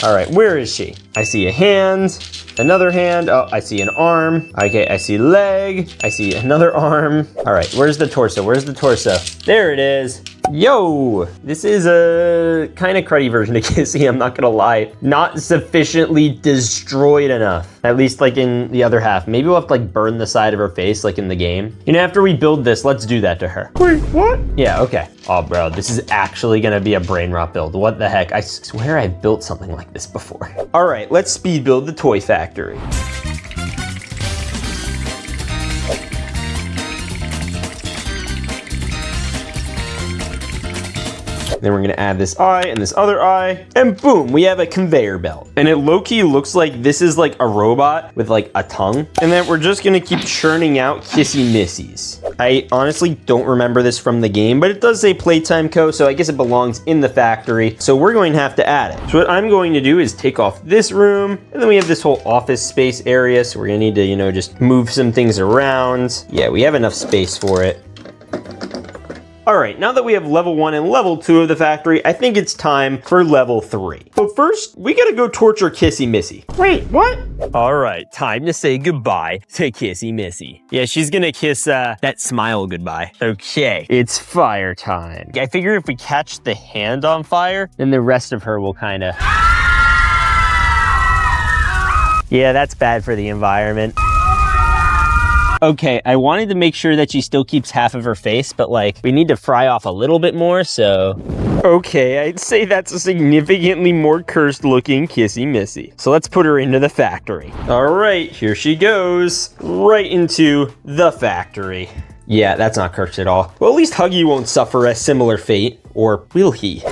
All right, where is she? I see a hand. Another hand, oh, I see an arm. Okay, I see leg, I see another arm. All right, where's the torso? Where's the torso? There it is. Yo, this is a kind of cruddy version of Kissy, I'm not gonna lie. Not sufficiently destroyed enough, at least like in the other half. Maybe we'll have to like burn the side of her face like in the game. You know, after we build this, let's do that to her. Wait, what? Yeah, okay. Oh bro, this is actually gonna be a brain rot build. What the heck? I swear I've built something like this before. All right, let's speed build the toy factory. Then we're gonna add this eye and this other eye, and boom, we have a conveyor belt. And it low-key looks like this is like a robot with like a tongue. And then we're just gonna keep churning out Kissy Missies. I honestly don't remember this from the game, but it does say Playtime Co, so I guess it belongs in the factory. So we're going to have to add it. So what I'm going to do is take off this room, and then we have this whole office space area, so we're gonna need to, you know, just move some things around. Yeah, we have enough space for it. All right, now that we have level 1 and level 2 of the factory, I think it's time for level 3. But first, we gotta go torture Kissy Missy. Wait, what? All right, time to say goodbye to Kissy Missy. Yeah, she's gonna kiss that smile goodbye. Okay, it's fire time. I figure if we catch the hand on fire, then the rest of her will kinda... Yeah, that's bad for the environment. Okay, I wanted to make sure that she still keeps half of her face, but like, we need to fry off a little bit more, so... Okay, I'd say that's a significantly more cursed looking Kissy Missy. So let's put her into the factory. All right, here she goes. Right into the factory. Yeah, that's not cursed at all. Well, at least Huggy won't suffer a similar fate, or will he?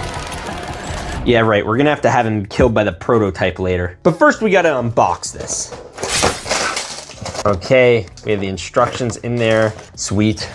Yeah, right, we're gonna have to have him killed by the prototype later. But first we gotta unbox this. Okay, we have the instructions in there. Sweet.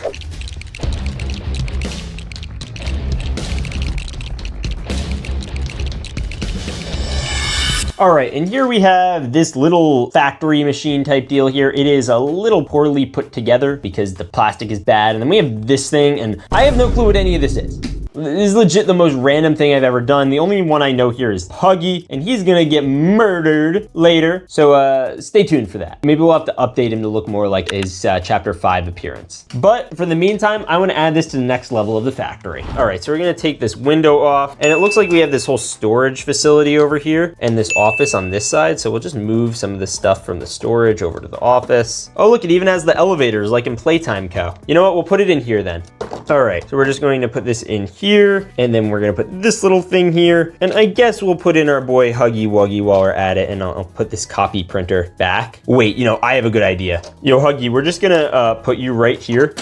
All right, and here we have this little factory machine type deal here. It is a little poorly put together because the plastic is bad. And then we have this thing, and I have no clue what any of this is. This is legit the most random thing I've ever done. The only one I know here is Huggy, and he's gonna get murdered later. So stay tuned for that. Maybe we'll have to update him to look more like his chapter 5 appearance. But for the meantime, I wanna add this to the next level of the factory. All right, so we're gonna take this window off, and it looks like we have this whole storage facility over here and this office on this side. So we'll just move some of the stuff from the storage over to the office. Oh, look, it even has the elevators like in Playtime Co. You know what, we'll put it in here then. All right, so we're just going to put this in here, and then we're gonna put this little thing here, and I guess we'll put in our boy Huggy Wuggy while we're at it, and I'll put this copy printer back. Wait, you know, I have a good idea. Yo, Huggy, we're just gonna put you right here.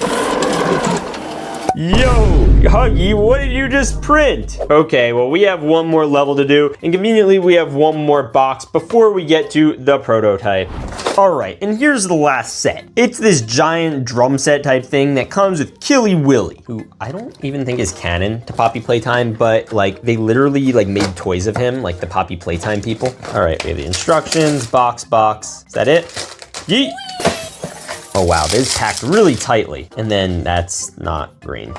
Yo, Huggy, what did you just print? Okay, well, we have one more level to do, and conveniently, we have one more box before we get to the prototype. All right, and here's the last set. It's this giant drum set type thing that comes with Killy Willy, who I don't even think is canon to Poppy Playtime, but like they literally like made toys of him, like the Poppy Playtime people. All right, we have the instructions, box. Is that it? Yeet. Oh wow, this is packed really tightly. And then that's not green.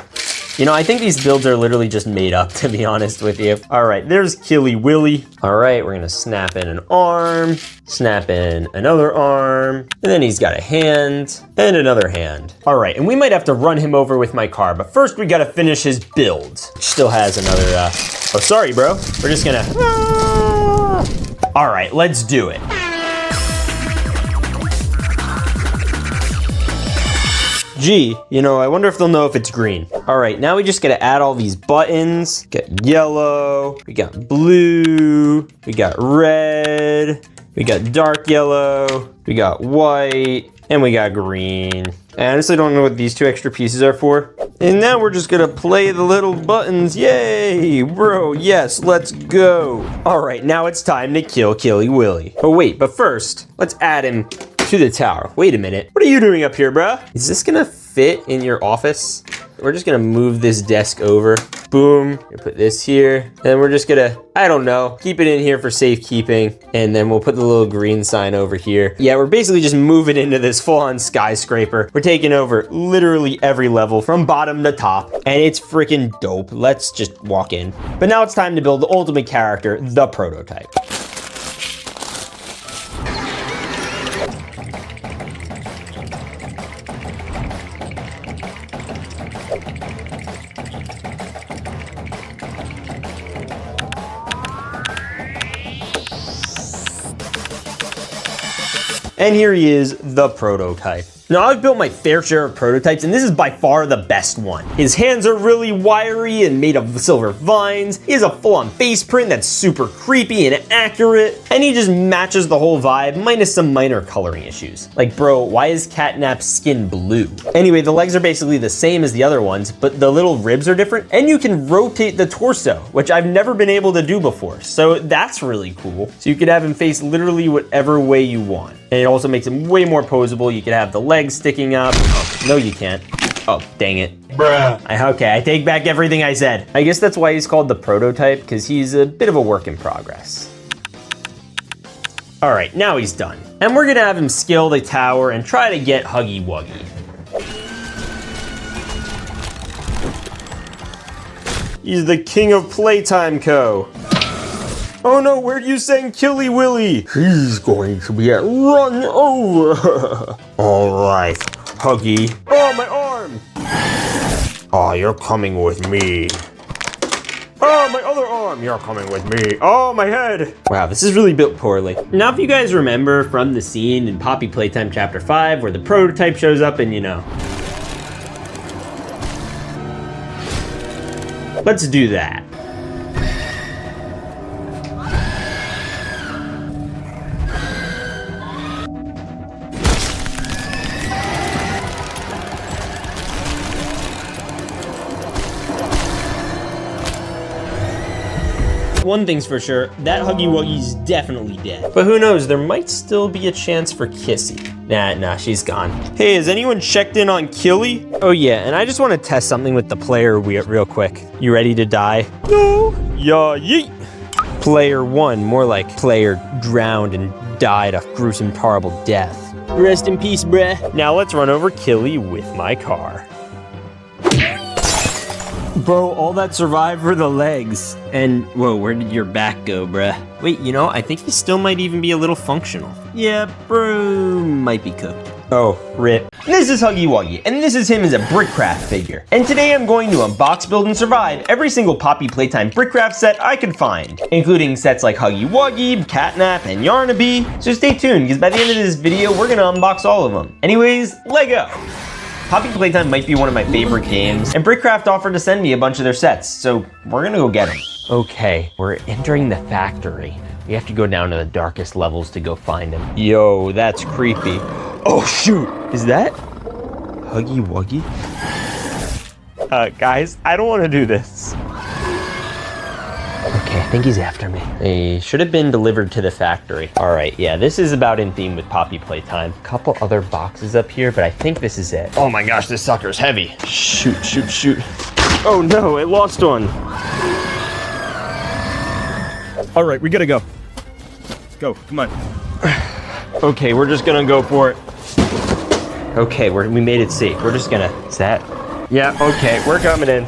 You know, I think these builds are literally just made up, to be honest with you. All right, there's Killy Willy. All right, we're gonna snap in an arm, snap in another arm, and then he's got a hand and another hand. All right, and we might have to run him over with my car, but first we gotta finish his build. Still has another, oh, sorry, bro. We're just gonna, All right, let's do it. Gee, you know, I wonder if they'll know if it's green. All right, now we just gotta add all these buttons. Got yellow, we got blue, we got red, we got dark yellow, we got white, and we got green. I honestly don't know what these two extra pieces are for. And now we're just gonna play the little buttons. Yay, bro, yes, let's go. All right, now it's time to kill Killy Willy. Oh wait, but first, let's add him to the tower. Wait a minute, what are you doing up here, bruh? Is this gonna fit in your office? We're just gonna move this desk over. Boom, we put this here. And we're just gonna, I don't know, keep it in here for safekeeping. And then we'll put the little green sign over here. Yeah, we're basically just moving into this full-on skyscraper. We're taking over literally every level from bottom to top. And it's freaking dope. Let's just walk in. But now it's time to build the ultimate character, the prototype. And here he is, the prototype. Now, I've built my fair share of prototypes, and this is by far the best one. His hands are really wiry and made of silver vines. He has a full-on face print that's super creepy and accurate, and he just matches the whole vibe, minus some minor coloring issues. Like, bro, why is Catnap's skin blue? Anyway, the legs are basically the same as the other ones, but the little ribs are different, and you can rotate the torso, which I've never been able to do before, so that's really cool. So you could have him face literally whatever way you want. And it also makes him way more posable. You could have the legs sticking up. Oh, no, you can't. Oh, dang it. Bruh. Okay, I take back everything I said. I guess that's why he's called the prototype, because he's a bit of a work in progress. All right, now he's done. And we're gonna have him scale the tower and try to get Huggy Wuggy. He's the king of Playtime Co. Oh no, where'd you send Killy Willy? He's going to be run over. All right, Huggy. Oh, my arm. Oh, you're coming with me. Oh, my other arm. You're coming with me. Oh, my head. Wow, this is really built poorly. Now, if you guys remember from the scene in Poppy Playtime Chapter 5 where the prototype shows up and, you know. Let's do that. One thing's for sure, that Huggy Wuggy's definitely dead. But who knows, there might still be a chance for Kissy. Nah, she's gone. Hey, has anyone checked in on Killy? Oh yeah, and I just want to test something with the player real quick. You ready to die? No. Yeah, yeet. Player 1, more like player drowned and died a gruesome, horrible death. Rest in peace, bruh. Now let's run over Killy with my car. Bro, all that survived for the legs. And, whoa, where did your back go, bruh? Wait, you know, I think he still might even be a little functional. Yeah, bro, might be cooked. Oh, rip. This is Huggy Wuggy, and this is him as a Brickcraft figure. And today I'm going to unbox, build, and survive every single Poppy Playtime Brickcraft set I could find, including sets like Huggy Wuggy, Catnap, and Yarnaby. So stay tuned, because by the end of this video, we're gonna unbox all of them. Anyways, Lego. Poppy Playtime might be one of my favorite games, and Brickcraft offered to send me a bunch of their sets, so we're gonna go get them. Okay, we're entering the factory. We have to go down to the darkest levels to go find him. Yo, that's creepy. Oh shoot, is that Huggy Wuggy? Guys, I don't want to do this. Okay, I think he's after me. He should have been delivered to the factory. All right, yeah, this is about in theme with Poppy Playtime. A couple other boxes up here, but I think this is it. Oh my gosh, this sucker's heavy. Shoot, shoot, shoot. Oh no, I lost one. All right, we gotta go. Go, come on. Okay, we're just gonna go for it. Okay, we made it safe. We're just gonna, is that? Yeah, okay, we're coming in.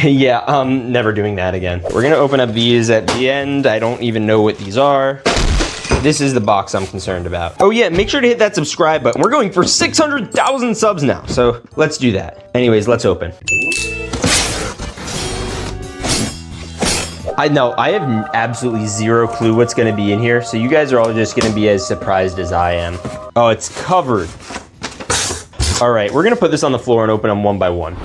Yeah, never doing that again. We're gonna open up these at the end. I don't even know what these are. This is the box I'm concerned about. Oh yeah, make sure to hit that subscribe button. We're going for 600,000 subs now, so let's do that. Anyways, let's open. I have absolutely zero clue what's gonna be in here, so you guys are all just gonna be as surprised as I am. Oh, it's covered. All right, we're gonna put this on the floor and open them one by one.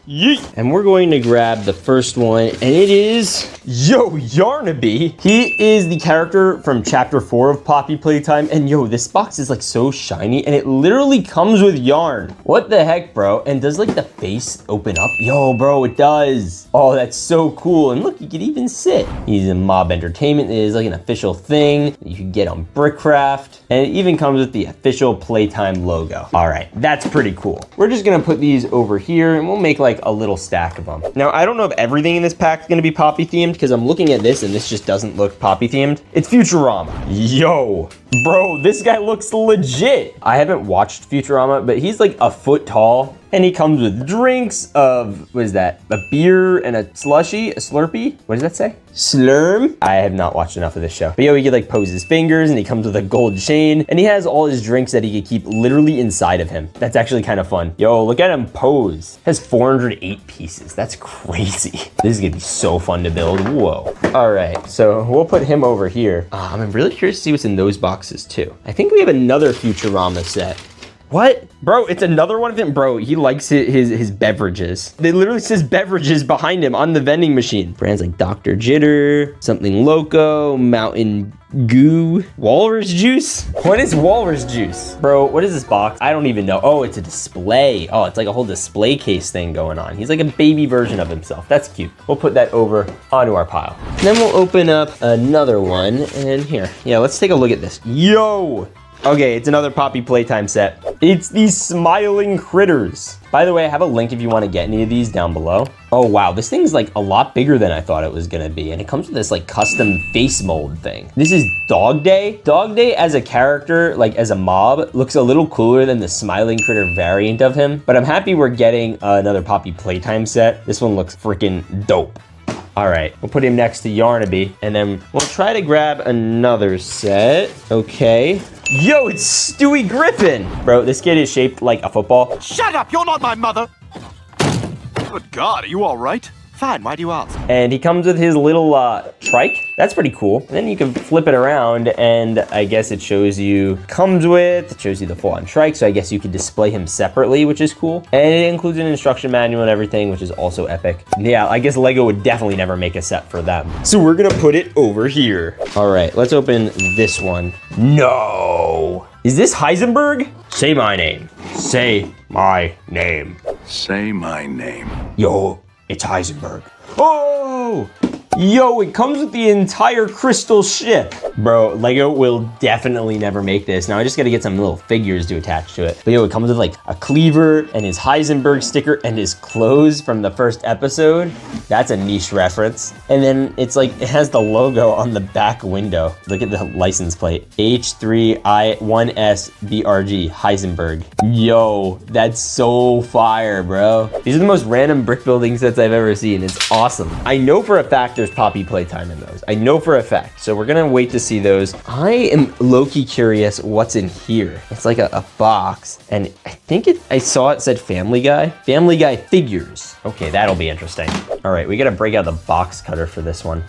Yeet. And we're going to grab the first one, and it is, yo, Yarnaby. He is the character from chapter 4 of Poppy Playtime, and yo, this box is like so shiny, and it literally comes with yarn. What the heck, bro? And does like the face open up? Yo, bro, it does. Oh, that's so cool. And look, you could even sit. He's in Mob Entertainment. It is like an official thing that you can get on Brickcraft, and it even comes with the official Playtime logo. All right, that's pretty cool. We're just gonna put these over here, and we'll make like a little stack of them. Now, I don't know if everything in this pack is gonna be Poppy themed, because I'm looking at this and this just doesn't look Poppy themed. It's Futurama. Yo, bro, this guy looks legit. I haven't watched Futurama, but he's like a foot tall, and he comes with drinks of, what is that? A beer and a slushy, a Slurpee? What does that say? Slurm? I have not watched enough of this show. But yo, he could like pose his fingers, and he comes with a gold chain, and he has all his drinks that he could keep literally inside of him. That's actually kind of fun. Yo, look at him pose. Has 408 pieces. That's crazy. This is gonna be so fun to build. Whoa. All right, so we'll put him over here. I'm really curious to see what's in those boxes too. I think we have another Futurama set. What? Bro, it's another one of them. Bro, he likes his beverages. They literally says beverages behind him on the vending machine. Brands like Dr. Jitter, Something Loco, Mountain Goo, Walrus Juice? What is Walrus Juice? Bro, what is this box? I don't even know. Oh, it's a display. Oh, it's like a whole display case thing going on. He's like a baby version of himself. That's cute. We'll put that over onto our pile. And then we'll open up another one. And here, yeah, let's take a look at this. Yo! Okay, it's another Poppy Playtime set. It's these smiling critters. By the way, I have a link if you want to get any of these down below. Oh wow, this thing's like a lot bigger than I thought it was gonna be, and it comes with this like custom face mold thing. This is Dog Day. Dog Day as a character, like as a mob, looks a little cooler than the smiling critter variant of him, but I'm happy we're getting another Poppy Playtime set. This one looks freaking dope. All right, we'll put him next to Yarnaby, and then we'll try to grab another set. Okay. Yo, it's Stewie Griffin. Bro, this kid is shaped like a football. Shut up, you're not my mother. Good God, are you all right? Fine, why do you ask? And he comes with his little trike. That's pretty cool. And then you can flip it around, and I guess it shows you, it shows you the full-on trike, so I guess you could display him separately, which is cool. And it includes an instruction manual and everything, which is also epic. Yeah, I guess Lego would definitely never make a set for them. So we're gonna put it over here. All right, let's open this one. No! Is this Heisenberg? Say my name. Say my name. Say my name. Yo, it's Heisenberg. Oh! Yo, it comes with the entire crystal ship. Bro, Lego will definitely never make this. Now I just gotta get some little figures to attach to it. But yo, it comes with like a cleaver and his Heisenberg sticker and his clothes from the first episode. That's a niche reference. And then it's like, it has the logo on the back window. Look at the license plate. H3I1SBRG Heisenberg. Yo, that's so fire, bro. These are the most random brick building sets I've ever seen. It's awesome. I know for a fact there's Poppy Playtime in those. I know for a fact. So we're gonna wait to see those. I am low-key curious what's in here. It's like a box, and I think I saw it said Family Guy. Family Guy figures. Okay, that'll be interesting. All right, we gotta break out the box cutter for this one.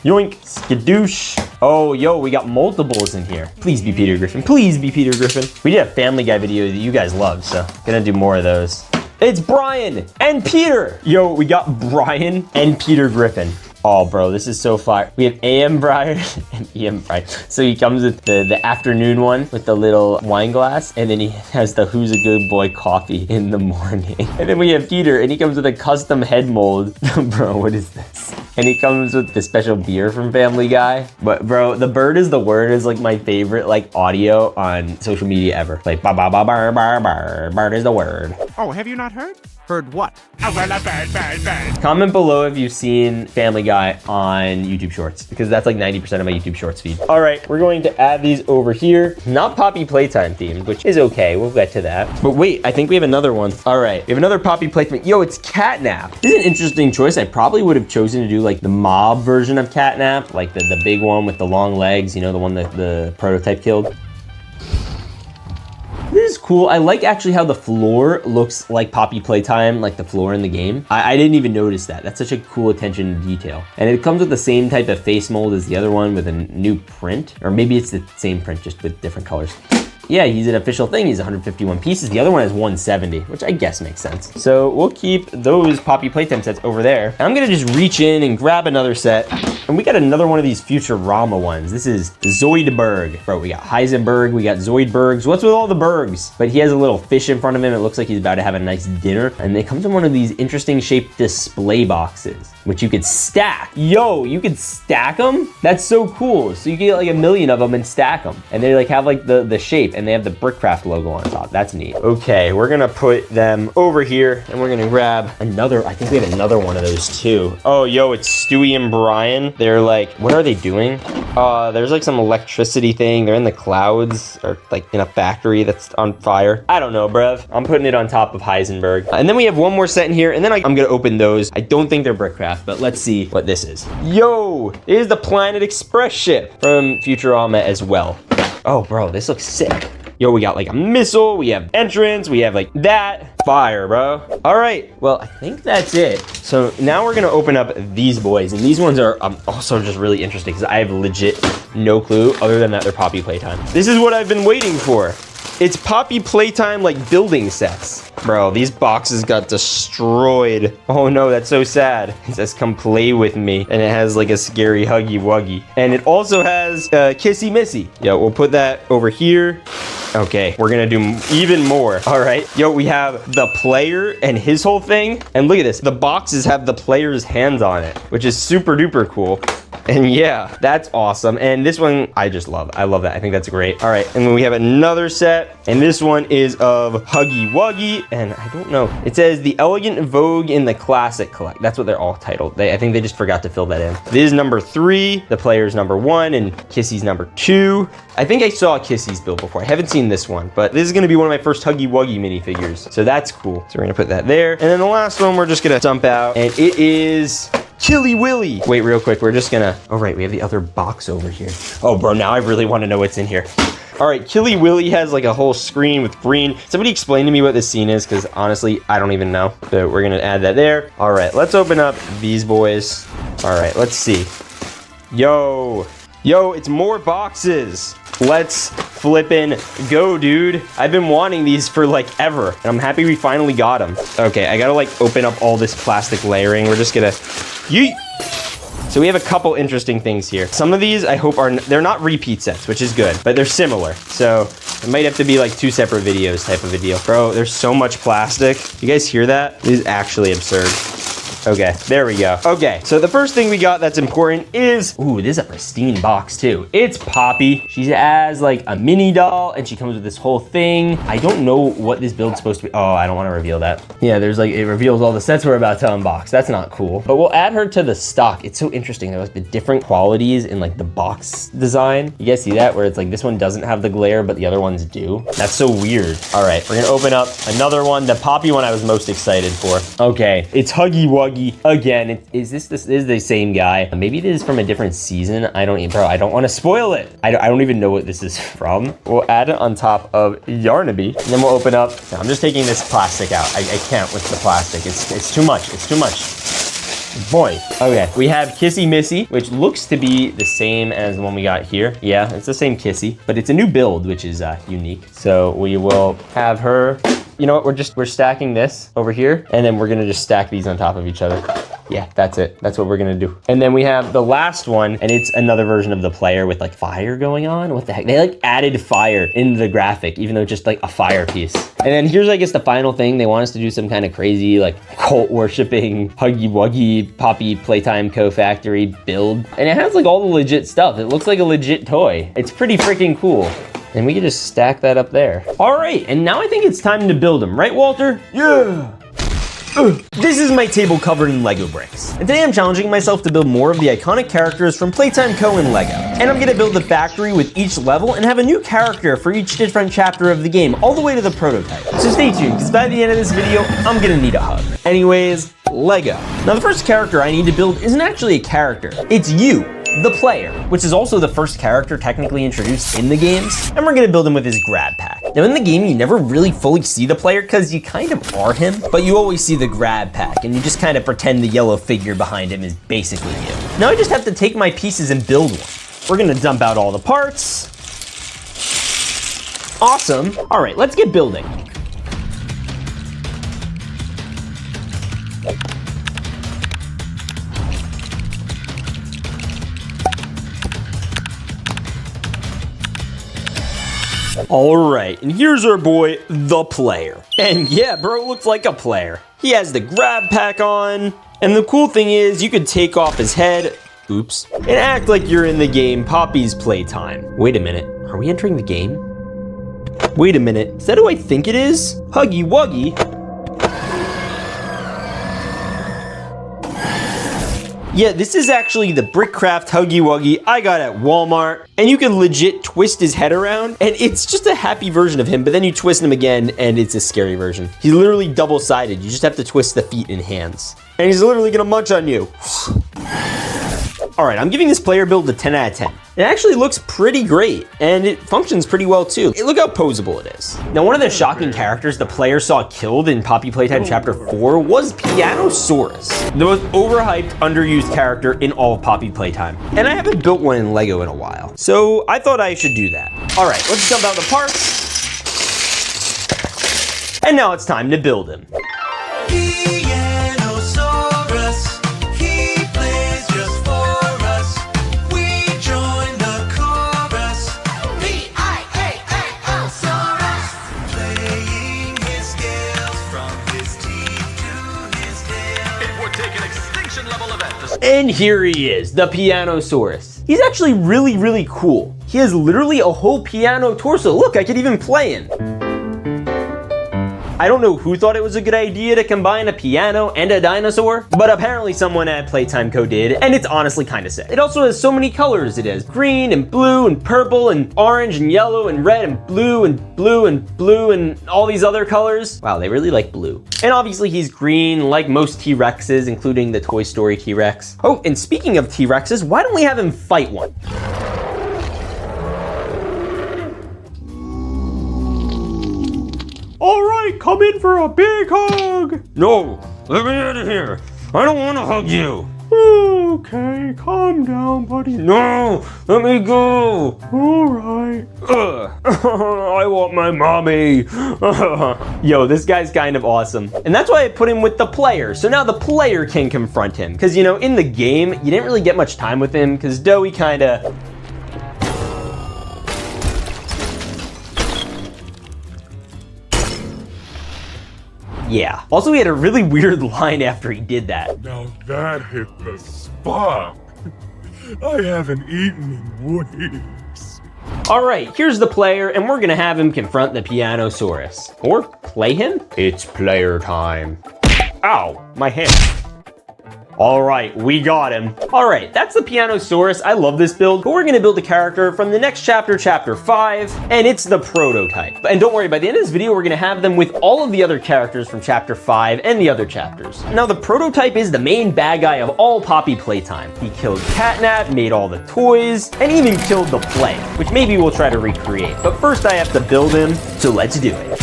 Yoink, skadoosh. Oh, yo, we got multiples in here. Please be Peter Griffin, please be Peter Griffin. We did a Family Guy video that you guys loved, so gonna do more of those. It's Brian and Peter. Yo, we got Brian and Peter Griffin. Oh, bro, this is so fire. We have AM Brian and EM Brian. So he comes with the afternoon one with the little wine glass, and then he has the Who's a Good Boy coffee in the morning. And then we have Peter, and he comes with a custom head mold. Bro, what is this? And he comes with the special beer from Family Guy. But bro, the bird is the word is like my favorite like audio on social media ever. Like ba ba ba bar bar bar, bird is the word. Oh, have you not heard? Heard what? Comment below if you've seen Family Guy on YouTube Shorts, because that's like 90% of my YouTube Shorts feed. All right, we're going to add these over here. Not Poppy Playtime themed, which is okay. We'll get to that. But wait, I think we have another one. All right, we have another Poppy Playtime. Yo, it's Catnap. This is an interesting choice. I probably would have chosen to do like the mob version of Catnap, like the big one with the long legs, you know, the one that the prototype killed. This is cool. I like actually how the floor looks like Poppy Playtime, like the floor in the game. I didn't even notice that. That's such a cool attention to detail. And it comes with the same type of face mold as the other one with a new print, or maybe it's the same print just with different colors. Yeah, he's an official thing. He's 151 pieces. The other one is 170, which I guess makes sense. So we'll keep those Poppy Playtime sets over there. And I'm gonna just reach in and grab another set. And we got another one of these Futurama ones. This is Zoidberg. Bro, we got Heisenberg, we got Zoidbergs. What's with all the bergs? But he has a little fish in front of him. It looks like he's about to have a nice dinner. And it comes in one of these interesting shaped display boxes, which you could stack. Yo, you could stack them? That's so cool. So you get like 1,000,000 of them and stack them. And they like have like the shape, and they have the Brickcraft logo on top. That's neat. Okay, we're gonna put them over here, and we're gonna grab another, I think we have another one of those too. Oh, yo, it's Stewie and Brian. They're like, what are they doing? There's like some electricity thing. They're in the clouds, or like in a factory that's on fire. I don't know, bruv. I'm putting it on top of Heisenberg. And then we have one more set in here, and then I'm gonna open those. I don't think they're Brickcraft, but let's see what this is. Yo, it is the Planet Express ship from Futurama as well. Oh, bro, this looks sick. Yo, we got like a missile, we have entrance, we have like that. Fire, bro. All right, well, I think that's it. So now we're gonna open up these boys, and these ones are also just really interesting because I have legit no clue other than that they're Poppy Playtime. This is what I've been waiting for. It's Poppy Playtime like building sets. Bro, these boxes got destroyed. Oh no, that's so sad. It says come play with me. And it has like a scary Huggy Wuggy. And it also has Kissy Missy. Yo, we'll put that over here. Okay, we're gonna do even more. All right, yo, we have the player and his whole thing. And look at this, the boxes have the player's hands on it, which is super duper cool. And yeah, that's awesome. And this one, I just love. I love that. I think that's great. All right, and then we have another set. And this one is of Huggy Wuggy. And I don't know. It says the Elegant Vogue in the Classic Collect. That's what they're all titled. I think they just forgot to fill that in. This is number 3. The player's number 1. And Kissy's number 2. I think I saw Kissy's build before. I haven't seen this one. But this is going to be one of my first Huggy Wuggy minifigures. So that's cool. So we're going to put that there. And then the last one we're just going to dump out. And it is Killy Willy. Wait, real quick. We're just gonna, oh right, we have the other box over here. Oh bro, now I really want to know what's in here. All right, Killy Willy has like a whole screen with green. Somebody explain to me what this scene is, because honestly, I don't even know. So we're gonna add that there. All right, let's open up these boys. All right, let's see. Yo, it's more boxes. Let's flippin' go, dude. I've been wanting these for like ever, and I'm happy we finally got them. Okay, I gotta like open up all this plastic layering. We're just gonna, yeet. So we have a couple interesting things here. Some of these I hope they're not repeat sets, which is good, but they're similar. So it might have to be like 2 separate videos type of a deal. Bro, there's so much plastic. You guys hear that? This is actually absurd. Okay, there we go. Okay, so the first thing we got that's important is, ooh, this is a pristine box too. It's Poppy. She has like a mini doll and she comes with this whole thing. I don't know what this build's supposed to be. Oh, I don't want to reveal that. Yeah, there's like, it reveals all the sets we're about to unbox. That's not cool. But we'll add her to the stock. It's so interesting. There's like the different qualities in like the box design. You guys see that? Where it's like this one doesn't have the glare, but the other ones do. That's so weird. All right, we're gonna open up another one. The Poppy one I was most excited for. Okay, it's Huggy Wuggy again. Is this is the same guy? Maybe this is from a different season. I don't want to spoil it. I don't even know what this is from. We'll add it on top of Yarnaby, and then we'll open up. I'm just taking this plastic out. I can't with the plastic. It's too much. It's too much. Boy. Okay, we have Kissy Missy, which looks to be the same as the one we got here. Yeah, it's the same Kissy, but it's a new build, which is unique. So we will have her. You know what, we're stacking this over here, and then we're gonna just stack these on top of each other. Yeah, that's it. That's what we're gonna do. And then we have the last one, and it's another version of the player with like fire going on. What the heck? They like added fire in the graphic, even though it's just like a fire piece. And then here's, I guess, the final thing. They want us to do some kind of crazy, like cult worshiping Huggy Wuggy Poppy Playtime Co factory build. And it has like all the legit stuff. It looks like a legit toy. It's pretty freaking cool. And we can just stack that up there. All right, and now I think it's time to build them, right, Walter? Yeah. This is my table covered in Lego bricks. And today I'm challenging myself to build more of the iconic characters from Playtime Co and Lego. And I'm gonna build the factory with each level and have a new character for each different chapter of the game, all the way to the prototype. So stay tuned, because by the end of this video, I'm gonna need a hug. Anyways, Lego. Now the first character I need to build isn't actually a character, it's you, the player, which is also the first character technically introduced in the games, and we're gonna build him with his grab pack. Now in the game, you never really fully see the player because you kind of are him, but you always see the grab pack, and you just kind of pretend the yellow figure behind him is basically you. Now I just have to take my pieces and build one. We're gonna dump out all the parts. Awesome. All right, let's get building. All right, and here's our boy, the player. And yeah, bro looks like a player. He has the grab pack on, and the cool thing is you could take off his head, oops, and act like you're in the game Poppy's Playtime. Wait a minute, are we entering the game? Wait a minute, is that who I think it is? Huggy Wuggy? Yeah, this is actually the Brickcraft Huggy Wuggy I got at Walmart. And you can legit twist his head around, and it's just a happy version of him, but then you twist him again, and it's a scary version. He's literally double-sided. You just have to twist the feet and hands. And he's literally gonna munch on you. All right, I'm giving this player build a 10 out of 10. It actually looks pretty great, and it functions pretty well too. Look how posable it is. Now, one of the shocking characters the player saw killed in Poppy Playtime Chapter 4 was Pianosaurus, the most overhyped, underused character in all of Poppy Playtime. And I haven't built one in Lego in a while, so I thought I should do that. All right, let's dump out the parts. And now it's time to build him. And here he is, the Pianosaurus. He's actually really, really cool. He has literally a whole piano torso. Look, I could even play him. I don't know who thought it was a good idea to combine a piano and a dinosaur, but apparently someone at Playtime Co did, and it's honestly kind of sick. It also has so many colors. It has green and blue and purple and orange and yellow and red and blue and blue and blue and all these other colors. Wow, they really like blue. And obviously he's green like most T-Rexes, including the Toy Story T-Rex. Oh, and speaking of T-Rexes, why don't we have him fight one? All right, come in for a big hug. No, let me out of here. I don't want to hug you. Okay, calm down, buddy. No, let me go. All right. I want my mommy. Yo, this guy's kind of awesome. And that's why I put him with the player. So now the player can confront him. Because, you know, in the game, you didn't really get much time with him because Doughy kind of... Yeah. Also, he had a really weird line after he did that. Now that hit the spot. I haven't eaten in weeks. All right, here's the player, and we're gonna have him confront the Pianosaurus. Or play him? It's player time. Ow, my hand. All right, we got him. All right, that's the Pianosaurus. I love this build, but we're gonna build a character from the next chapter, chapter 5, and it's the prototype. And don't worry, by the end of this video, we're gonna have them with all of the other characters from chapter 5 and the other chapters. Now, the prototype is the main bad guy of all Poppy Playtime. He killed Catnap, made all the toys, and even killed the play, which maybe we'll try to recreate. But first I have to build him, so let's do it.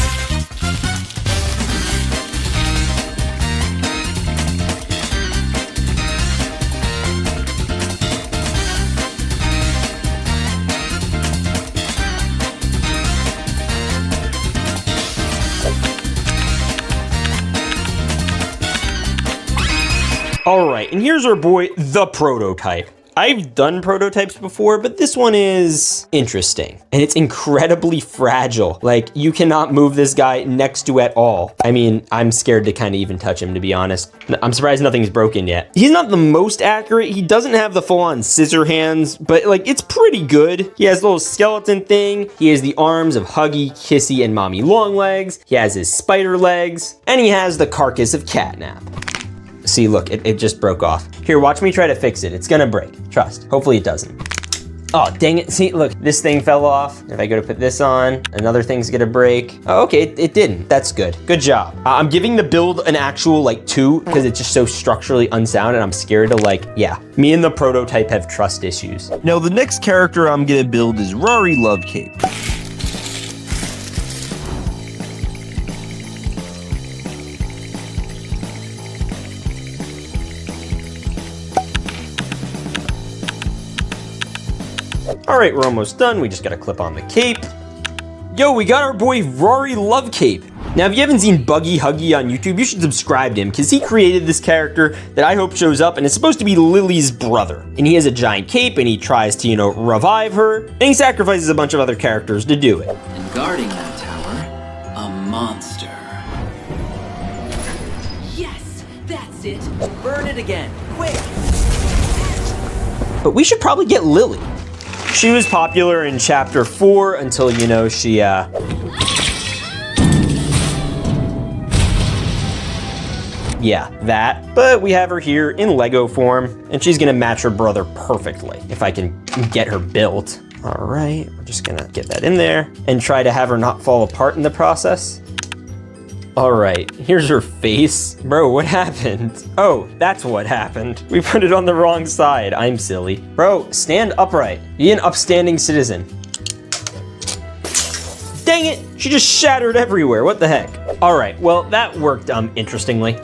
All right, and here's our boy, the prototype. I've done prototypes before, but this one is interesting. And it's incredibly fragile. Like, you cannot move this guy next to at all. I mean, I'm scared to kind of even touch him, to be honest. I'm surprised nothing's broken yet. He's not the most accurate. He doesn't have the full-on scissor hands, but like, it's pretty good. He has a little skeleton thing. He has the arms of Huggy, Kissy, and Mommy Longlegs. He has his spider legs, and he has the carcass of Catnap. See, look, it just broke off. Here, watch me try to fix it. It's gonna break, trust. Hopefully it doesn't. Oh, dang it. See, look, this thing fell off. If I go to put this on, another thing's gonna break. Oh, okay, it didn't. That's good. Good job. I'm giving the build an actual, like, 2, because it's just so structurally unsound, and I'm scared to, like, yeah. Me and the prototype have trust issues. Now, the next character I'm gonna build is Rory Lovecapes. All right, we're almost done. We just gotta clip on the cape. Yo, we got our boy Rory Lovecapes. Now, if you haven't seen Doughy Huggy on YouTube, you should subscribe to him because he created this character that I hope shows up, and it's supposed to be Lily's brother. And he has a giant cape, and he tries to, you know, revive her, and he sacrifices a bunch of other characters to do it. And guarding that tower, a monster. Yes, that's it. Burn it again, quick. But we should probably get Lily. She was popular in chapter 4 until, you know, she, yeah, that. But we have her here in Lego form, and she's gonna match her brother perfectly, if I can get her built. All right, we're just gonna get that in there and try to have her not fall apart in the process. All right, here's her face. Bro, what happened? Oh, that's what happened. We put it on the wrong side. I'm silly. Bro, stand upright. Be an upstanding citizen. Dang it, she just shattered everywhere. What the heck? All right, well, that worked interestingly.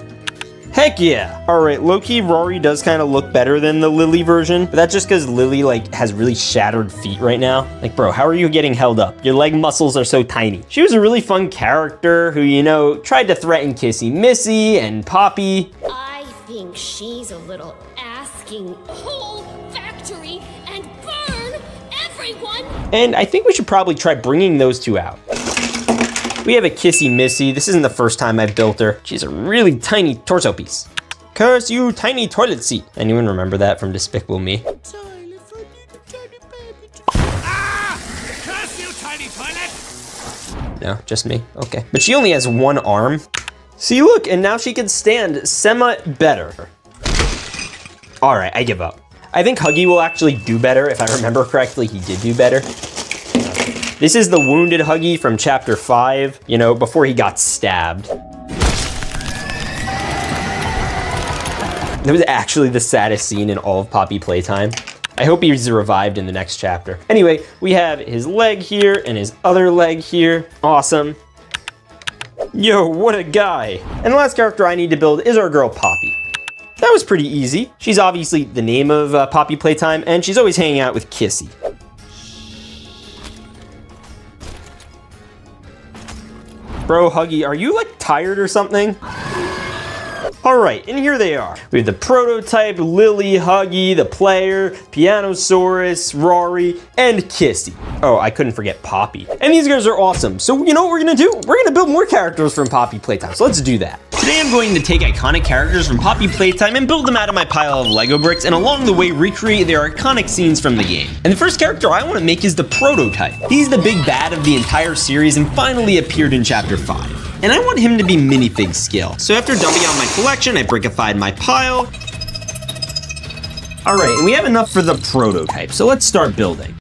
Heck yeah. All right, low-key, Rory does kind of look better than the Lily version, but that's just because Lily, like, has really shattered feet right now. Like, bro, how are you getting held up? Your leg muscles are so tiny. She was a really fun character who, you know, tried to threaten Kissy Missy and Poppy. I think she's a little asking whole factory and burn everyone. And I think we should probably try bringing those two out. We have a Kissy Missy. This isn't the first time I've built her. She's a really tiny torso piece. Curse you, tiny toilet seat. Anyone remember that from Despicable Me? Ah! Curse you, tiny toilet! No, just me? Okay. But she only has one arm. See, look, and now she can stand better. All right, I give up. I think Huggy will actually do better. If I remember correctly, he did do better. This is the wounded Huggy from chapter 5, you know, before he got stabbed. That was actually the saddest scene in all of Poppy Playtime. I hope he's revived in the next chapter. Anyway, we have his leg here and his other leg here. Awesome. Yo, what a guy. And the last character I need to build is our girl Poppy. That was pretty easy. She's obviously the name of Poppy Playtime, and she's always hanging out with Kissy. Bro, Huggy, are you like tired or something? All right, and here they are. We have the prototype, Lily, Huggy, the player, Pianosaurus, Rory, and Kissy. Oh, I couldn't forget Poppy. And these guys are awesome. So you know what we're gonna do? We're gonna build more characters from Poppy Playtime. So let's do that. Today I'm going to take iconic characters from Poppy Playtime and build them out of my pile of Lego bricks, and along the way recreate their iconic scenes from the game. And the first character I want to make is the prototype. He's the big bad of the entire series and finally appeared in chapter 5. And I want him to be minifig scale. So after dumping out my collection, I brickified my pile. All right, and we have enough for the prototype, so let's start building.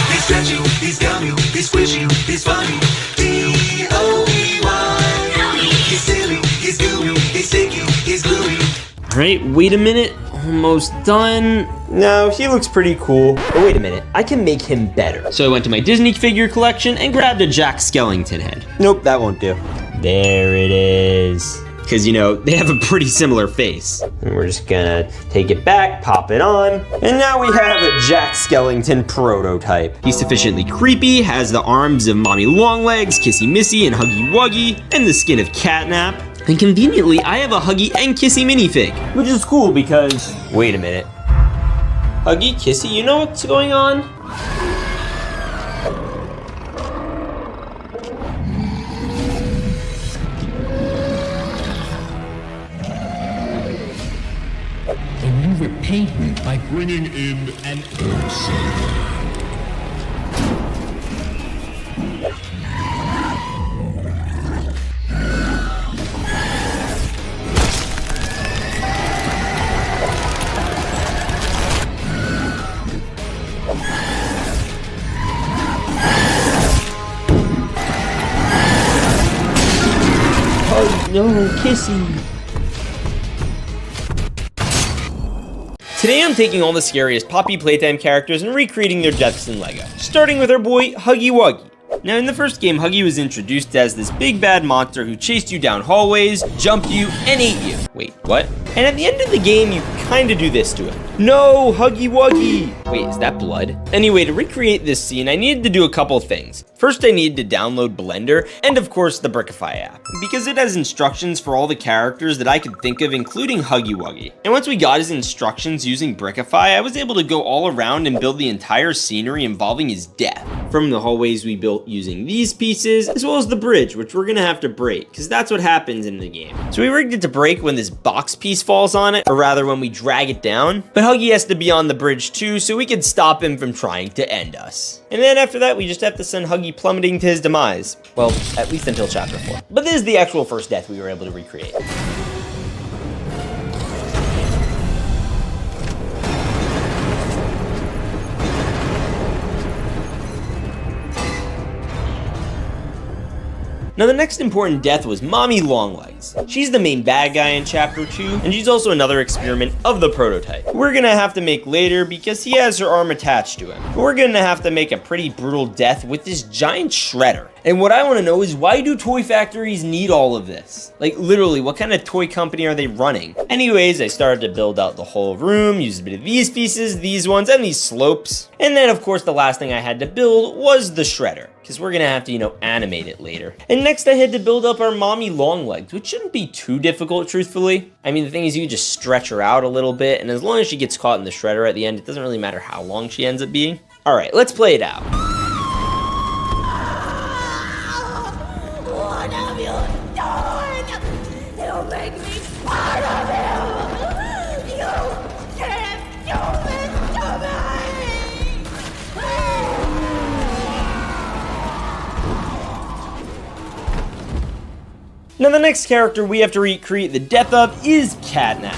He's stretch you, he's gum you, he's squish you, he's funny. D-O-E-Y. He's silly, he's goo you, he's stick you, he's glue you. All right, wait a minute. Almost done. No, he looks pretty cool. But wait a minute, I can make him better. So I went to my Disney figure collection and grabbed a Jack Skellington head. Nope, that won't do. There it is. Because, you know, they have a pretty similar face. And we're just gonna take it back, pop it on, and now we have a Jack Skellington prototype. He's sufficiently creepy, has the arms of Mommy Longlegs, Kissy Missy, and Huggy Wuggy, and the skin of Catnap. And conveniently, I have a Huggy and Kissy minifig, which is cool because, wait a minute. Huggy, Kissy, you know what's going on? And you repay me by bringing in an Elsa. No, Kissy. Today I'm taking all the scariest Poppy Playtime characters and recreating their deaths in Lego, starting with our boy, Huggy Wuggy. Now in the first game, Huggy was introduced as this big bad monster who chased you down hallways, jumped you, and ate you. Wait, what? And at the end of the game, you kinda do this to him. No, Huggy Wuggy! Wait, is that blood? Anyway, to recreate this scene, I needed to do a couple things. First, I needed to download Blender, and of course, the Brickify app, because it has instructions for all the characters that I could think of, including Huggy Wuggy. And once we got his instructions using Brickify, I was able to go all around and build the entire scenery involving his death. From the hallways we built using these pieces, as well as the bridge, which we're gonna have to break, because that's what happens in the game. So we rigged it to break when this box piece falls on it, or rather when we drag it down. But Huggy has to be on the bridge too, so we can stop him from trying to end us. And then after that, we just have to send Huggy plummeting to his demise. Well, at least until chapter 4. But this is the actual first death we were able to recreate. Now the next important death was Mommy Longlegs. She's the main bad guy in chapter 2, and she's also another experiment of the prototype. We're gonna have to make later because he has her arm attached to him. But we're gonna have to make a pretty brutal death with this giant shredder. And what I wanna know is, why do toy factories need all of this? Like literally, what kind of toy company are they running? Anyways, I started to build out the whole room, used a bit of these pieces, these ones, and these slopes. And then of course the last thing I had to build was the shredder, because we're gonna have to, you know, animate it later. And next I had to build up our Mommy Longlegs, which shouldn't be too difficult, truthfully. I mean, the thing is, you just stretch her out a little bit, and as long as she gets caught in the shredder at the end, it doesn't really matter how long she ends up being. All right, let's play it out. What have you done? You make me part of you! You can't do this to me! Now the next character we have to recreate the death of is Catnap.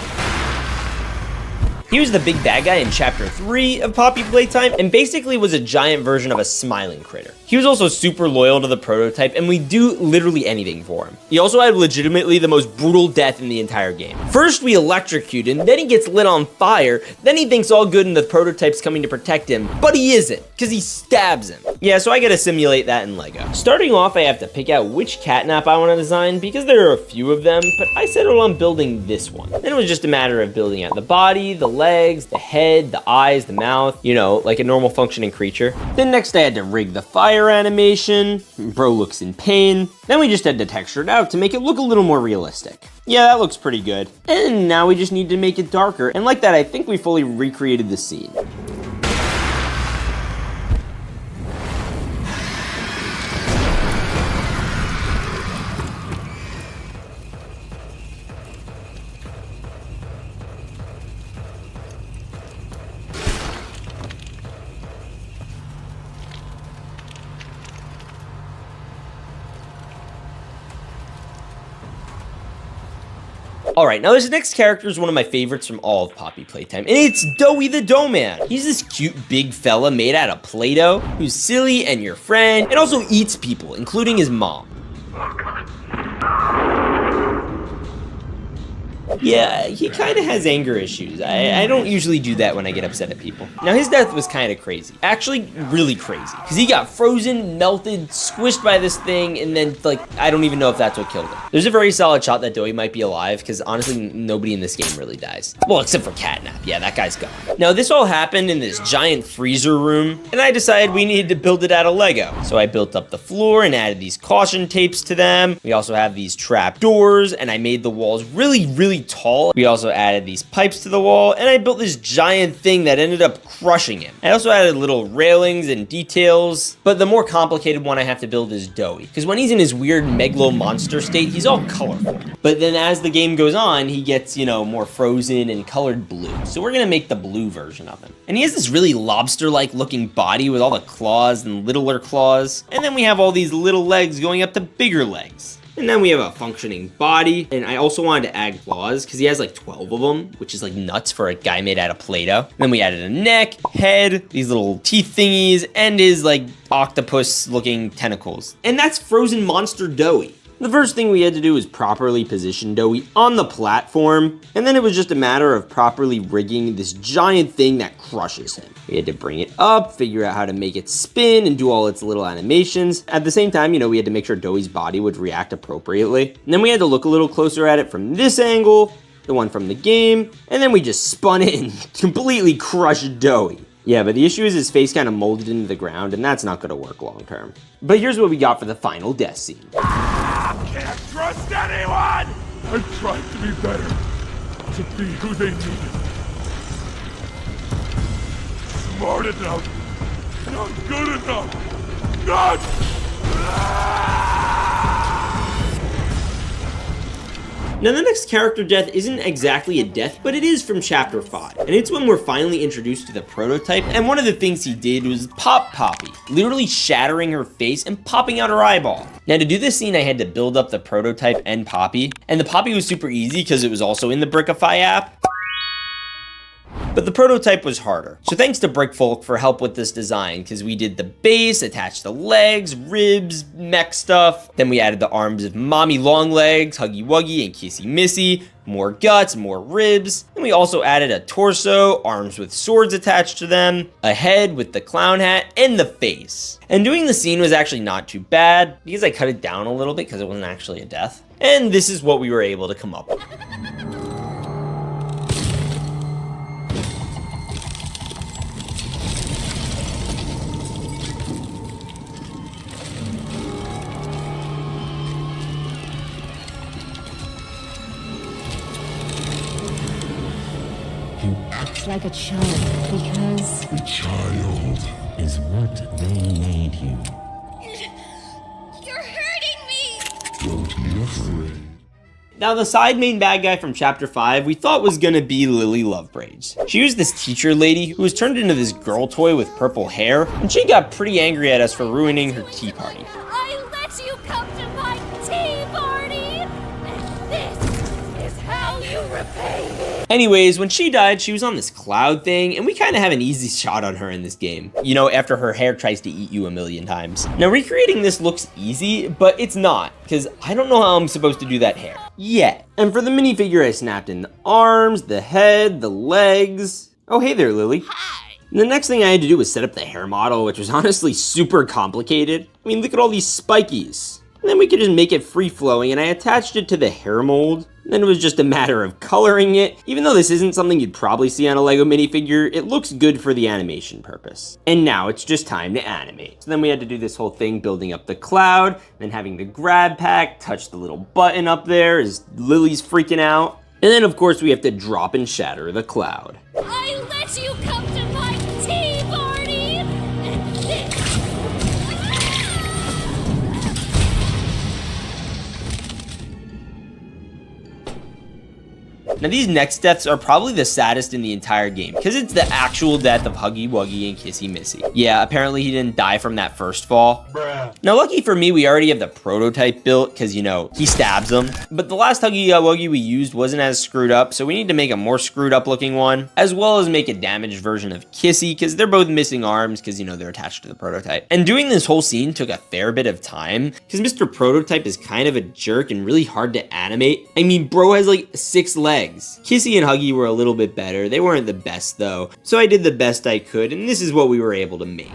He was the big bad guy in chapter 3 of Poppy Playtime, and basically was a giant version of a smiling critter. He was also super loyal to the prototype, and we do literally anything for him. He also had legitimately the most brutal death in the entire game. First we electrocute him, then he gets lit on fire, then he thinks all good and the prototype's coming to protect him, but he isn't, because he stabs him. Yeah, so I gotta simulate that in Lego. Starting off, I have to pick out which Catnap I want to design, because there are a few of them, but I settled on building this one. Then it was just a matter of building out the body, the legs, the head, the eyes, the mouth, you know, like a normal functioning creature. Then next I had to rig the fire animation. Bro looks in pain. Then we just had to texture it out to make it look a little more realistic. Yeah, that looks pretty good. And now we just need to make it darker. And like that, I think we fully recreated the scene. All right, now this next character is one of my favorites from all of Poppy Playtime, and it's Doughy the Doughman. He's this cute big fella made out of Play-Doh, who's silly and your friend, and also eats people, including his mom. Yeah, he kind of has anger issues. I don't usually do that when I get upset at people. Now, his death was kind of crazy. Actually, really crazy. Because he got frozen, melted, squished by this thing, and then, like, I don't even know if that's what killed him. There's a very solid shot that Doughy might be alive, because honestly, nobody in this game really dies. Well, except for Catnap. Yeah, that guy's gone. Now, this all happened in this giant freezer room, and I decided we needed to build it out of Lego. So I built up the floor and added these caution tapes to them. We also have these trap doors, and I made the walls really, really tall. We also added these pipes to the wall, and I built this giant thing that ended up crushing him. I also added little railings and details, but the more complicated one I have to build is Doughy, because when he's in his weird megalo monster state, he's all colorful. But then as the game goes on, he gets, you know, more frozen and colored blue. So we're gonna make the blue version of him. And he has this really lobster-like looking body with all the claws and littler claws. And then we have all these little legs going up to bigger legs. And then we have a functioning body, and I also wanted to add claws, because he has like 12 of them, which is like nuts for a guy made out of Play-Doh. Then we added a neck, head, these little teeth thingies, and his like octopus-looking tentacles. And that's frozen monster Doughy. The first thing we had to do was properly position Doughy on the platform, and then it was just a matter of properly rigging this giant thing that crushes him. We had to bring it up, figure out how to make it spin, and do all its little animations. At the same time, you know, we had to make sure Doughy's body would react appropriately. And then we had to look a little closer at it from this angle, the one from the game, and then we just spun it and completely crushed Doughy. Yeah, but the issue is his face kind of molded into the ground, and that's not gonna work long term. But here's what we got for the final death scene. Can't trust anyone! I tried to be better, to be who they needed. Smart enough, not good enough, not... Now the next character death isn't exactly a death, but it is from chapter 5. And it's when we're finally introduced to the prototype, and one of the things he did was pop Poppy, literally shattering her face and popping out her eyeball. Now to do this scene, I had to build up the prototype and Poppy, and the Poppy was super easy because it was also in the Brickify app. But the prototype was harder. So thanks to Brickfolk for help with this design, because we did the base, attached the legs, ribs, mech stuff. Then we added the arms of Mommy Longlegs, Huggy Wuggy, and Kissy Missy, more guts, more ribs. And we also added a torso, arms with swords attached to them, a head with the clown hat, and the face. And doing the scene was actually not too bad, because I cut it down a little bit because it wasn't actually a death. And this is what we were able to come up with. Like a child, because The child is what they made you. You're hurting me! Don't be afraid. Now the side main bad guy from chapter 5 we thought was gonna be Lily Lovebraids. She was this teacher lady who was turned into this girl toy with purple hair, and she got pretty angry at us for ruining her tea party. I let you come to my tea party! And this is how you repay me! Anyways, when she died, she was on this cloud thing, and we kind of have an easy shot on her in this game. You know, after her hair tries to eat you a million times. Now, recreating this looks easy, but it's not, because I don't know how I'm supposed to do that hair yet. And for the minifigure, I snapped in the arms, the head, the legs. Oh, hey there, Lily. Hi! And the next thing I had to do was set up the hair model, which was honestly super complicated. I mean, look at all these spikies. And then we could just make it free-flowing, and I attached it to the hair mold. Then it was just a matter of coloring it. Even though this isn't something you'd probably see on a Lego minifigure, it looks good for the animation purpose. And now it's just time to animate. So then we had to do this whole thing building up the cloud, then having the grab pack, touch the little button up there as Lily's freaking out. And then of course we have to drop and shatter the cloud. I let you come to my tea party! Now these next deaths are probably the saddest in the entire game, because it's the actual death of Huggy Wuggy and Kissy Missy. Yeah, apparently he didn't die from that first fall. Bruh. Now lucky for me, we already have the prototype built, because you know, he stabs them. But the last Huggy Wuggy we used wasn't as screwed up, so we need to make a more screwed up looking one, as well as make a damaged version of Kissy, because they're both missing arms, because you know, they're attached to the prototype. And doing this whole scene took a fair bit of time, because Mr. Prototype is kind of a jerk and really hard to animate. I mean, bro has like 6 legs. Kissy and Huggy were a little bit better. They weren't the best though. So I did the best I could, and this is what we were able to make.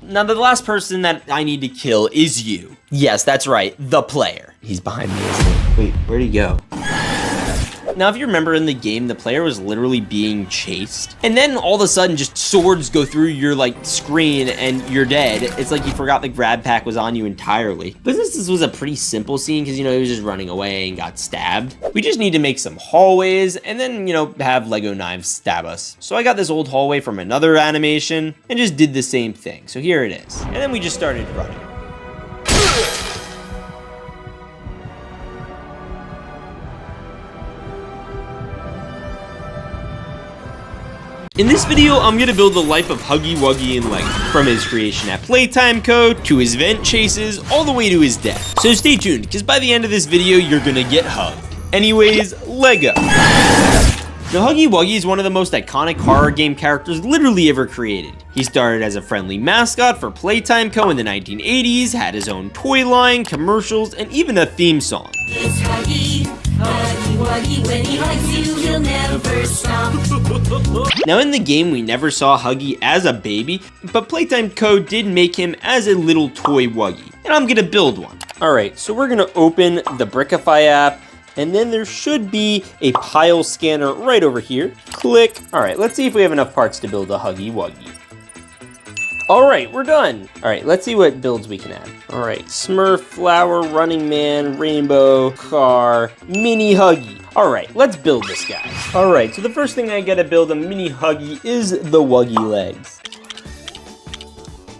Now the last person that I need to kill is you. Yes, that's right, the player. He's behind me, isn't he? Wait, where'd he go? Now, if you remember in the game, the player was literally being chased. And then all of a sudden, just swords go through your like screen and you're dead. It's like you forgot the grab pack was on you entirely. But since this was a pretty simple scene, because you know, he was just running away and got stabbed. We just need to make some hallways and then, you know, have Lego knives stab us. So I got this old hallway from another animation and just did the same thing. So here it is. And then we just started running. In this video, I'm gonna build the life of Huggy Wuggy in Lego, from his creation at Playtime Co, to his vent chases, all the way to his death. So stay tuned, because by the end of this video, you're gonna get hugged. Anyways, Lego. Now, Huggy Wuggy is one of the most iconic horror game characters literally ever created. He started as a friendly mascot for Playtime Co in the 1980s, had his own toy line, commercials, and even a theme song. It's Huggy, Huggy Wuggy, when he hugs you, he'll never stop. Now in the game, we never saw Huggy as a baby, but Playtime Co did make him as a little toy Wuggy, and I'm gonna build one. Alright, so we're gonna open the Brickify app, and then there should be a pile scanner right over here. Click. Alright, let's see if we have enough parts to build a Huggy Wuggy. Alright, we're done. Alright, let's see what builds we can add. Alright, Smurf, Flower, Running Man, Rainbow, Car, Mini Huggy. Alright, let's build this guy. Alright, so the first thing I gotta build a Mini Huggy is the Wuggy legs.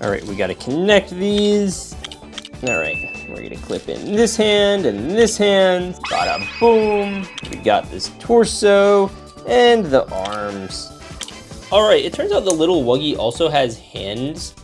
Alright, we gotta connect these. Alright, we're gonna clip in this hand and this hand. Bada boom. We got this torso and the arms. Alright, it turns out the little Wuggy also has hands.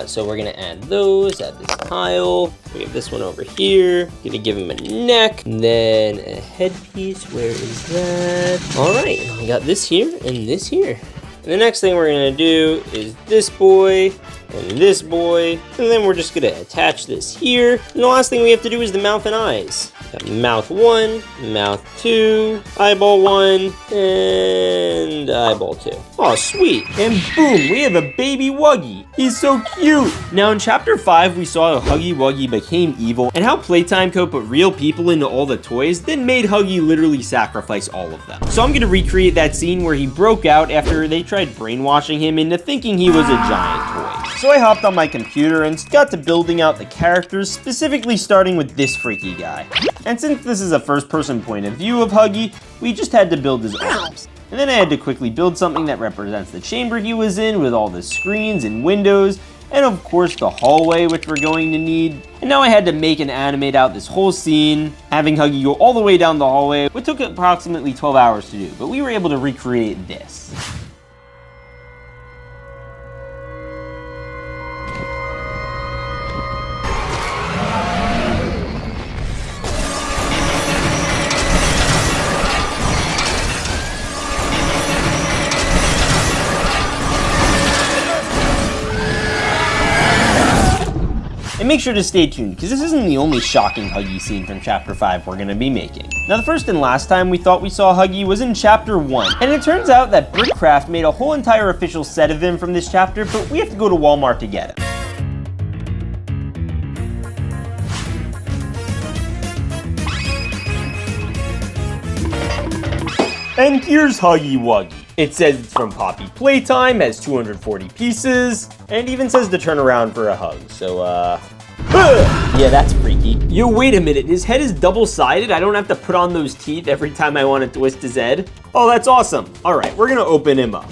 So we're gonna add those at this pile. We have this one over here. Gonna give him a neck, and then a headpiece. Where is that? Alright, we got this here and this here. And the next thing we're gonna do is this boy and this boy, and then we're just gonna attach this here. And the last thing we have to do is the mouth and eyes. Got mouth 1, mouth 2, eyeball 1, and eyeball 2. Oh, sweet. And boom, we have a baby Wuggy. He's so cute. Now in chapter 5, we saw how Huggy Wuggy became evil and how Playtime Co put real people into all the toys, then made Huggy literally sacrifice all of them. So I'm gonna recreate that scene where he broke out after they tried brainwashing him into thinking he was a giant toy. So I hopped on my computer and got to building out the characters, specifically starting with this freaky guy. And since this is a first-person point of view of Huggy, we just had to build his arms. And then I had to quickly build something that represents the chamber he was in with all the screens and windows, and of course the hallway, which we're going to need. And now I had to make and animate out this whole scene, having Huggy go all the way down the hallway, which took approximately 12 hours to do, but we were able to recreate this. And make sure to stay tuned, because this isn't the only shocking Huggy scene from Chapter 5 we're going to be making. Now, the first and last time we thought we saw Huggy was in Chapter 1, and it turns out that Brickcraft made a whole entire official set of him from this chapter, but we have to go to Walmart to get him. And here's Huggy Wuggy. It says it's from Poppy Playtime, has 240 pieces, and even says to turn around for a hug, so yeah, that's freaky. Yo, wait a minute, his head is double-sided? I don't have to put on those teeth every time I want to twist his head? Oh, that's awesome. All right, we're gonna open him up.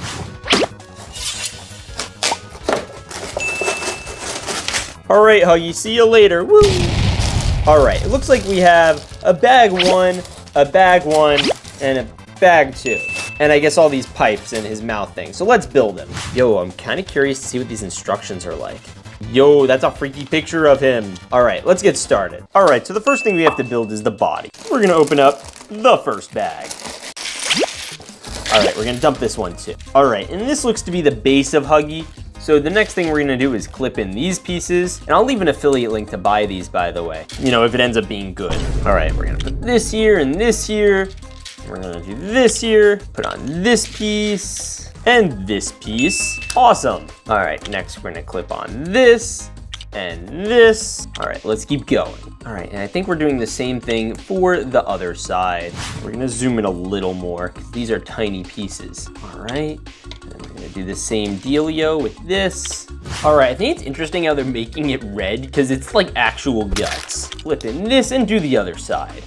All right, Huggy, see you later, woo! All right, it looks like we have a bag 1, a bag 1, and a bag 2. And I guess all these pipes in his mouth thing. So let's build him. Yo, I'm kind of curious to see what these instructions are like. Yo, that's a freaky picture of him. All right, let's get started. All right, so the first thing we have to build is the body. We're gonna open up the first bag. All right, we're gonna dump this one too. All right, and this looks to be the base of Huggy. So the next thing we're gonna do is clip in these pieces, and I'll leave an affiliate link to buy these, by the way, you know, if it ends up being good. All right, we're gonna put this here and this here. We're gonna do this here, put on this piece, and this piece. Awesome. All right, next we're gonna clip on this, and this. All right, let's keep going. All right, and I think we're doing the same thing for the other side. We're gonna zoom in a little more, because these are tiny pieces. All right, and we're gonna do the same dealio with this. All right, I think it's interesting how they're making it red, because it's like actual guts. Flip in this and do the other side.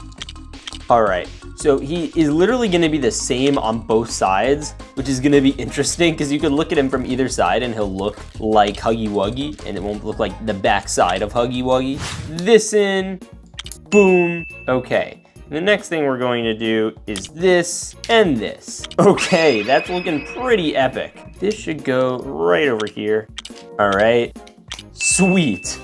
All right. So he is literally gonna be the same on both sides, which is gonna be interesting because you could look at him from either side and he'll look like Huggy Wuggy and it won't look like the back side of Huggy Wuggy. This in, boom, okay. And the next thing we're going to do is this and this. Okay, that's looking pretty epic. This should go right over here. All right, sweet.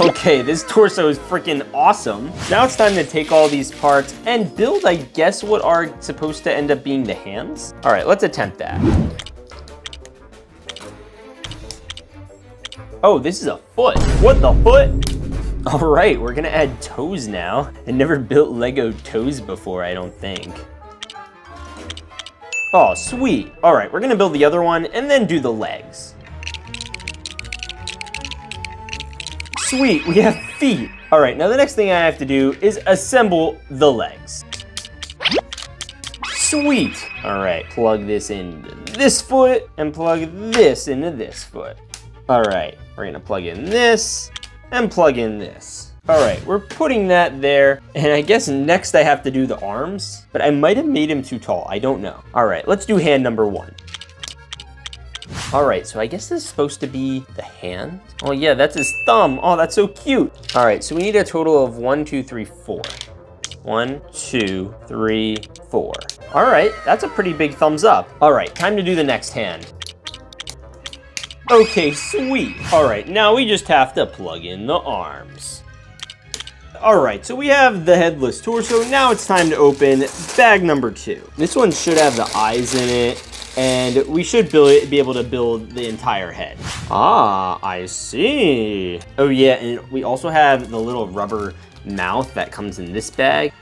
Okay, this torso is freaking awesome. Now it's time to take all these parts and build, I guess, what are supposed to end up being the hands. All right, let's attempt that. Oh, this is a foot. What the foot? All right, we're gonna add toes now. I never built Lego toes before, I don't think. Oh, sweet. All right, we're gonna build the other one and then do the legs. Sweet, we have feet. All right, now the next thing I have to do is assemble the legs. Sweet. All right, plug this into this foot and plug this into this foot. All right, we're gonna plug in this and plug in this. All right, we're putting that there. And I guess next I have to do the arms, but I might have made him too tall, I don't know. All right, let's do hand number 1. All right, so I guess this is supposed to be the hand. Oh yeah, that's his thumb. Oh, that's so cute. All right, so we need a total of 1, 2, 3, 4. 1, 2, 3, 4. All right, that's a pretty big thumbs up. All right, time to do the next hand. Okay, sweet. All right, now we just have to plug in the arms. All right, so we have the headless torso. Now it's time to open bag number 2. This one should have the eyes in it. And we should be able to build the entire head. Ah, I see. Oh yeah, and we also have the little rubber mouth that comes in this bag.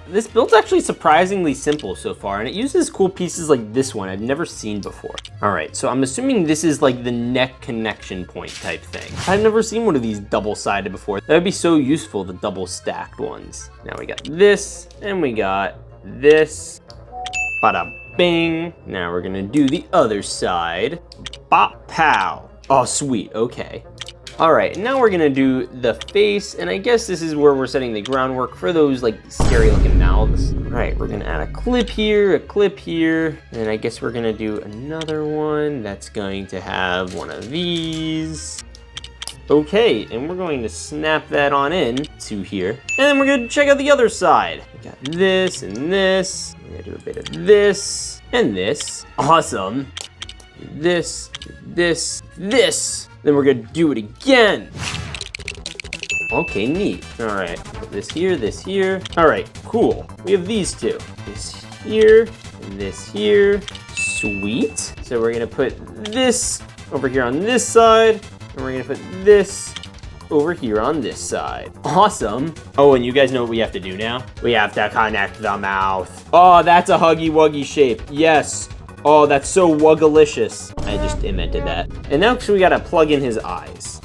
This build's actually surprisingly simple so far, and it uses cool pieces like this one I've never seen before. All right, so I'm assuming this is like the neck connection point type thing. I've never seen one of these double-sided before. That would be so useful, the double-stacked ones. Now we got this, and we got this. Bada bing. Now we're gonna do the other side. Bop, pow. Oh, sweet, okay. All right, now we're gonna do the face, and I guess this is where we're setting the groundwork for those like scary looking mouths. All right, we're gonna add a clip here, and I guess we're gonna do another one that's going to have one of these. Okay, and we're going to snap that on in to here. And then we're gonna check out the other side. We got this and this. We're gonna do a bit of this and this. Awesome. This. Then we're gonna do it again. Okay, neat. All right, put this here. All right, cool. We have these two. This here and this here. Sweet. So we're gonna put this over here on this side. And we're gonna put this over here on this side. Awesome. Oh, and you guys know what we have to do now? We have to connect the mouth. Oh, that's a Huggy Wuggy shape. Yes. Oh, that's so wuggalicious. I just invented that. And now we gotta plug in his eyes.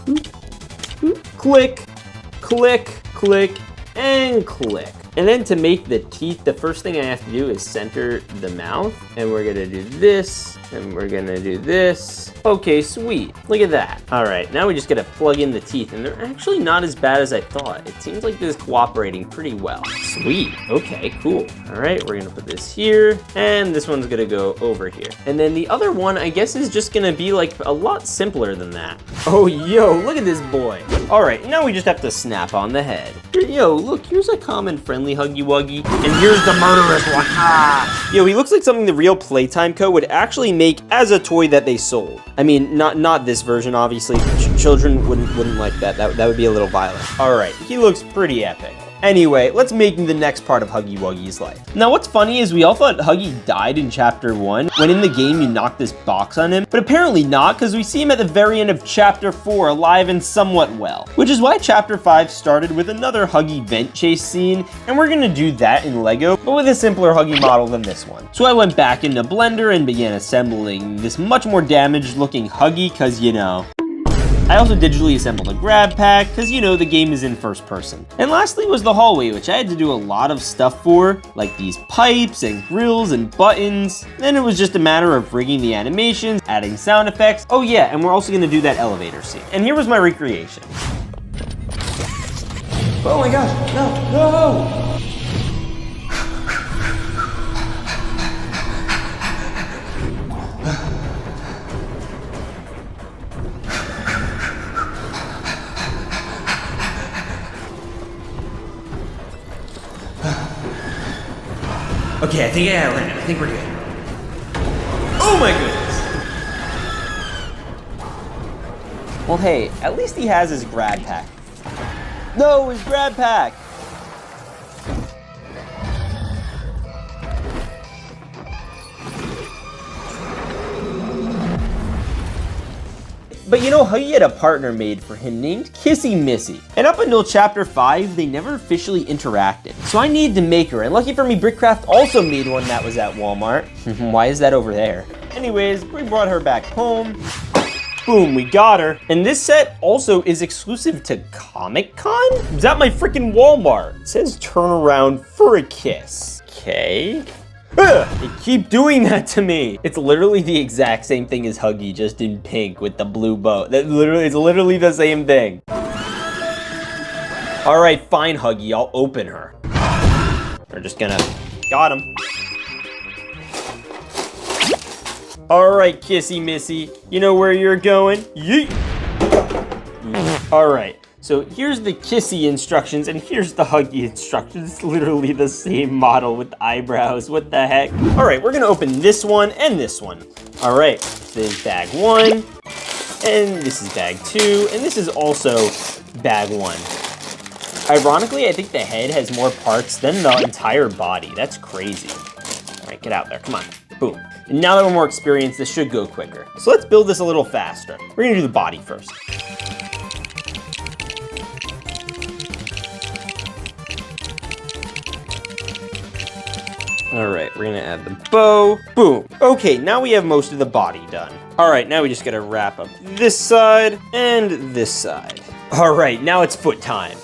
Click, click, click, and click. And then to make the teeth, the first thing I have to do is center the mouth. And we're gonna do this, and we're gonna do this. Okay, sweet. Look at that. All right, now we just gotta plug in the teeth, and they're actually not as bad as I thought. It seems like this is cooperating pretty well. Sweet, okay, cool. All right, we're gonna put this here, and this one's gonna go over here. And then the other one, I guess, is just gonna be like a lot simpler than that. Oh, yo, look at this boy. All right, now we just have to snap on the head. Yo, look, here's a common friendly Huggy Wuggy, and here's the murderous one. Ah! Yo, he looks like something the real Playtime Co would actually make as a toy that they sold. I mean, not this version, obviously. Children wouldn't like that. That would be a little violent. All right, he looks pretty epic. Anyway, let's make the next part of Huggy Wuggy's life. Now, what's funny is we all thought Huggy died in chapter 1, when in the game you knock this box on him, but apparently not, because we see him at the very end of chapter 4, alive and somewhat well. Which is why chapter 5 started with another Huggy vent chase scene, and we're gonna do that in Lego, but with a simpler Huggy model than this one. So I went back into Blender and began assembling this much more damaged looking Huggy, because you know. I also digitally assembled a grab pack, because you know the game is in first person. And lastly was the hallway, which I had to do a lot of stuff for, like these pipes and grills and buttons. Then it was just a matter of rigging the animations, adding sound effects. Oh yeah, and we're also gonna do that elevator scene. And here was my recreation. Oh my gosh, no! Okay, I think I got it landed. I think we're good. Oh my goodness! Well, hey, at least he has his grab pack. No, his grab pack! But you know, Huggy had a partner made for him named Kissy Missy. And up until chapter 5, they never officially interacted. So I needed to make her, and lucky for me, Brickcraft also made one that was at Walmart. Why is that over there? Anyways, we brought her back home. Boom, we got her. And this set also is exclusive to Comic-Con? It's at my freaking Walmart. It says turn around for a kiss. Okay. They keep doing that to me. It's literally the exact same thing as Huggy, just in pink with the blue bow. It's literally the same thing. All right, fine, Huggy, I'll open her. We're just gonna, got him. All right, Kissy Missy, you know where you're going? Yeet. All right. So here's the Kissy instructions, and here's the Huggy instructions. It's literally the same model with the eyebrows. What the heck? All right, we're gonna open this one and this one. All right, this is bag 1, and this is bag 2, and this is also bag 1. Ironically, I think the head has more parts than the entire body. That's crazy. All right, get out there, come on, boom. And now that we're more experienced, this should go quicker. So let's build this a little faster. We're gonna do the body first. All right, we're gonna add the bow. Boom. Okay, now we have most of the body done. All right, now we just gotta wrap up this side and this side. All right, now it's foot time.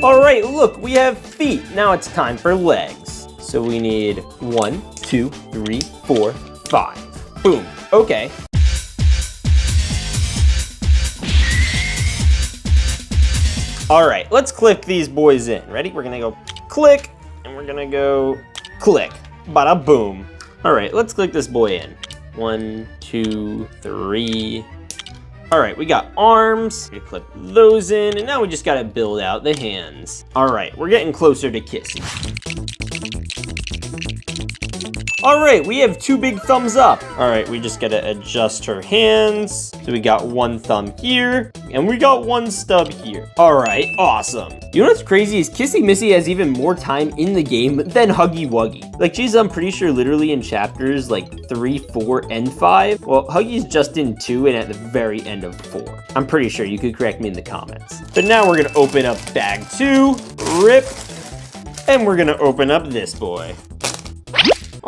All right, look, we have feet. Now it's time for legs. So we need 1, 2, 3, 4, 5. Boom. Okay. All right, let's click these boys in. Ready? We're gonna go click, and we're gonna go click. Bada boom. All right, let's click this boy in. 1, 2, 3. All right, we got arms. We clip those in, and now we just gotta build out the hands. All right, we're getting closer to Kissy. All right, we have 2 big thumbs up. All right, we just gotta adjust her hands. So we got 1 thumb here, and we got 1 stub here. All right, awesome. You know what's crazy is Kissy Missy has even more time in the game than Huggy Wuggy. Like she's, I'm pretty sure, literally in chapters like 3, 4, and 5. Well, Huggy's just in 2 and at the very end of 4. I'm pretty sure, you could correct me in the comments. But now we're gonna open up bag 2, rip, and we're gonna open up this boy.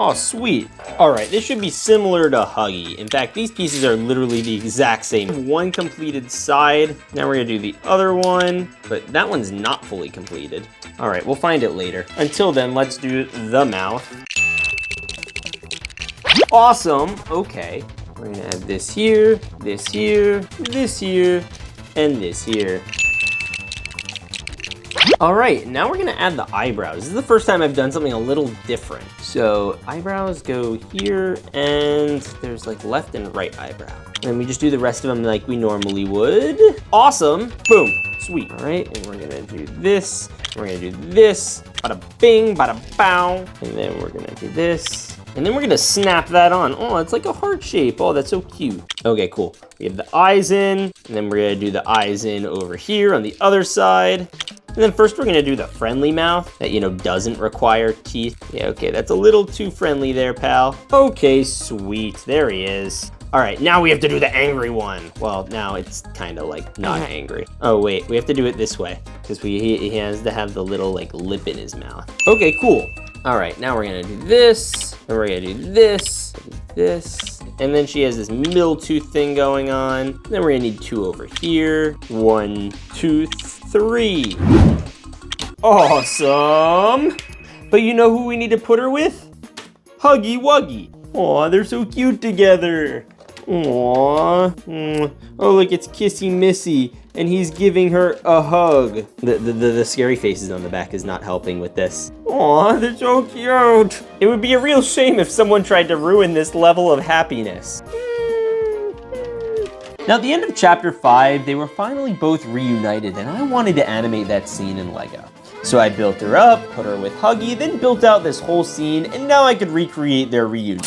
Oh, sweet. All right, this should be similar to Huggy. In fact, these pieces are literally the exact same. 1 completed side. Now we're gonna do the other one, but that one's not fully completed. All right, we'll find it later. Until then, let's do the mouth. Awesome, okay. We're gonna add this here, this here, this here, and this here. All right, now we're gonna add the eyebrows. This is the first time I've done something a little different. So eyebrows go here, and there's like left and right eyebrow. And we just do the rest of them like we normally would. Awesome, boom, sweet. All right, and we're gonna do this, we're gonna do this, bada bing, bada bow. And then we're gonna do this. And then we're gonna snap that on. Oh, it's like a heart shape. Oh, that's so cute. Okay, cool. We have the eyes in, and then we're gonna do the eyes in over here on the other side. And then first we're gonna do the friendly mouth that, you know, doesn't require teeth. Yeah, okay, that's a little too friendly there, pal. Okay, sweet, there he is. All right, now we have to do the angry one. Well, now it's kind of like not angry. Oh wait, we have to do it this way because he has to have the little like lip in his mouth. Okay, cool. All right, now we're gonna do this, and we're gonna do this, this, and then she has this middle tooth thing going on. Then we're gonna need 2 over here. 1, 2, 3. Awesome. But you know who we need to put her with? Huggy Wuggy. Aw, they're so cute together. Aw. Oh, look, it's Kissy Missy, and he's giving her a hug. The scary faces on the back is not helping with this. Aw, they're so cute. It would be a real shame if someone tried to ruin this level of happiness. Now, at the end of chapter 5, they were finally both reunited, and I wanted to animate that scene in Lego. So I built her up, put her with Huggy, then built out this whole scene, and now I could recreate their reunion.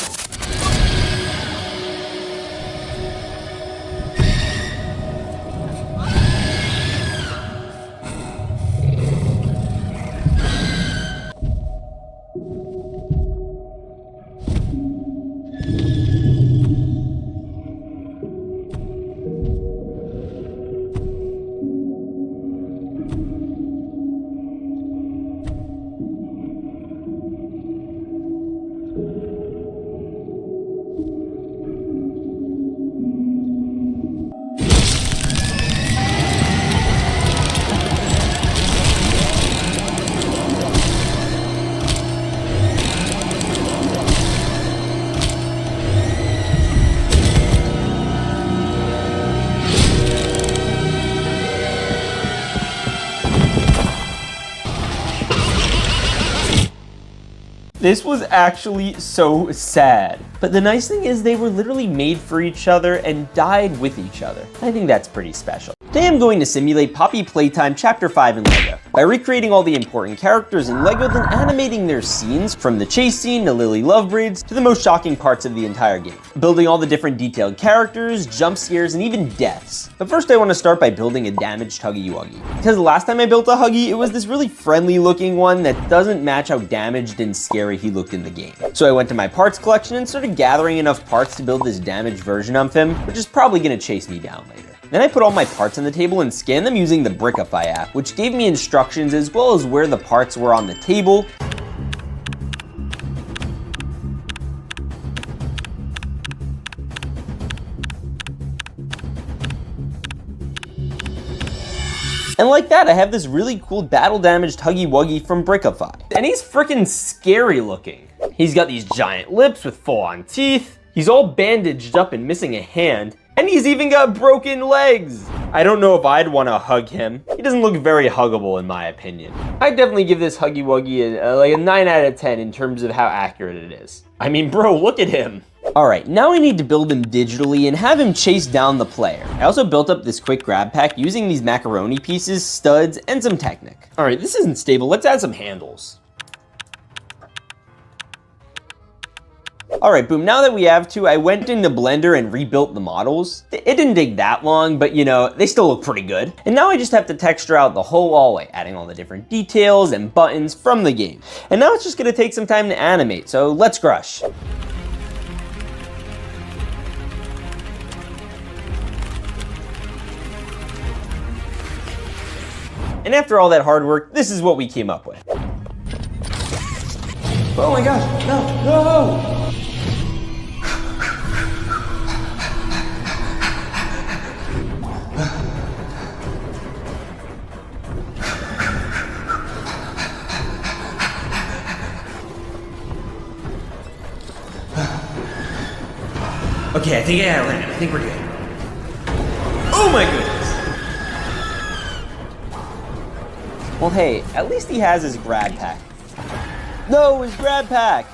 This was actually so sad. But the nice thing is they were literally made for each other and died with each other. I think that's pretty special. Today I'm going to simulate Poppy Playtime Chapter 5 in Lego by recreating all the important characters in Lego, then animating their scenes from the chase scene to Lily Lovebraids to the most shocking parts of the entire game. Building all the different detailed characters, jump scares, and even deaths. But first I want to start by building a damaged Huggy Wuggy. Because the last time I built a Huggy, it was this really friendly looking one that doesn't match how damaged and scary he looked in the game. So I went to my parts collection and started gathering enough parts to build this damaged version of him, which is probably going to chase me down later. Then I put all my parts on the table and scanned them using the Brickify app, which gave me instructions as well as where the parts were on the table. And like that, I have this really cool battle-damaged Huggy Wuggy from Brickify. And he's freaking scary looking. He's got these giant lips with full-on teeth. He's all bandaged up and missing a hand, and he's even got broken legs. I don't know if I'd want to hug him. He doesn't look very huggable in my opinion. I'd definitely give this Huggy Wuggy like a 9 out of 10 in terms of how accurate it is. I mean, bro, look at him. All right, now I need to build him digitally and have him chase down the player. I also built up this quick grab pack using these macaroni pieces, studs, and some Technic. All right, this isn't stable. Let's add some handles. All right, boom, now that we have to, I went into Blender and rebuilt the models. It didn't take that long, but you know, they still look pretty good. And now I just have to texture out the whole hallway, adding all the different details and buttons from the game. And now it's just gonna take some time to animate, so let's crush. And after all that hard work, this is what we came up with. Oh my gosh, no! Okay, I think I got it landed. I think we're good. Oh my goodness! Well, hey, at least he has his grab pack. No, his grab pack!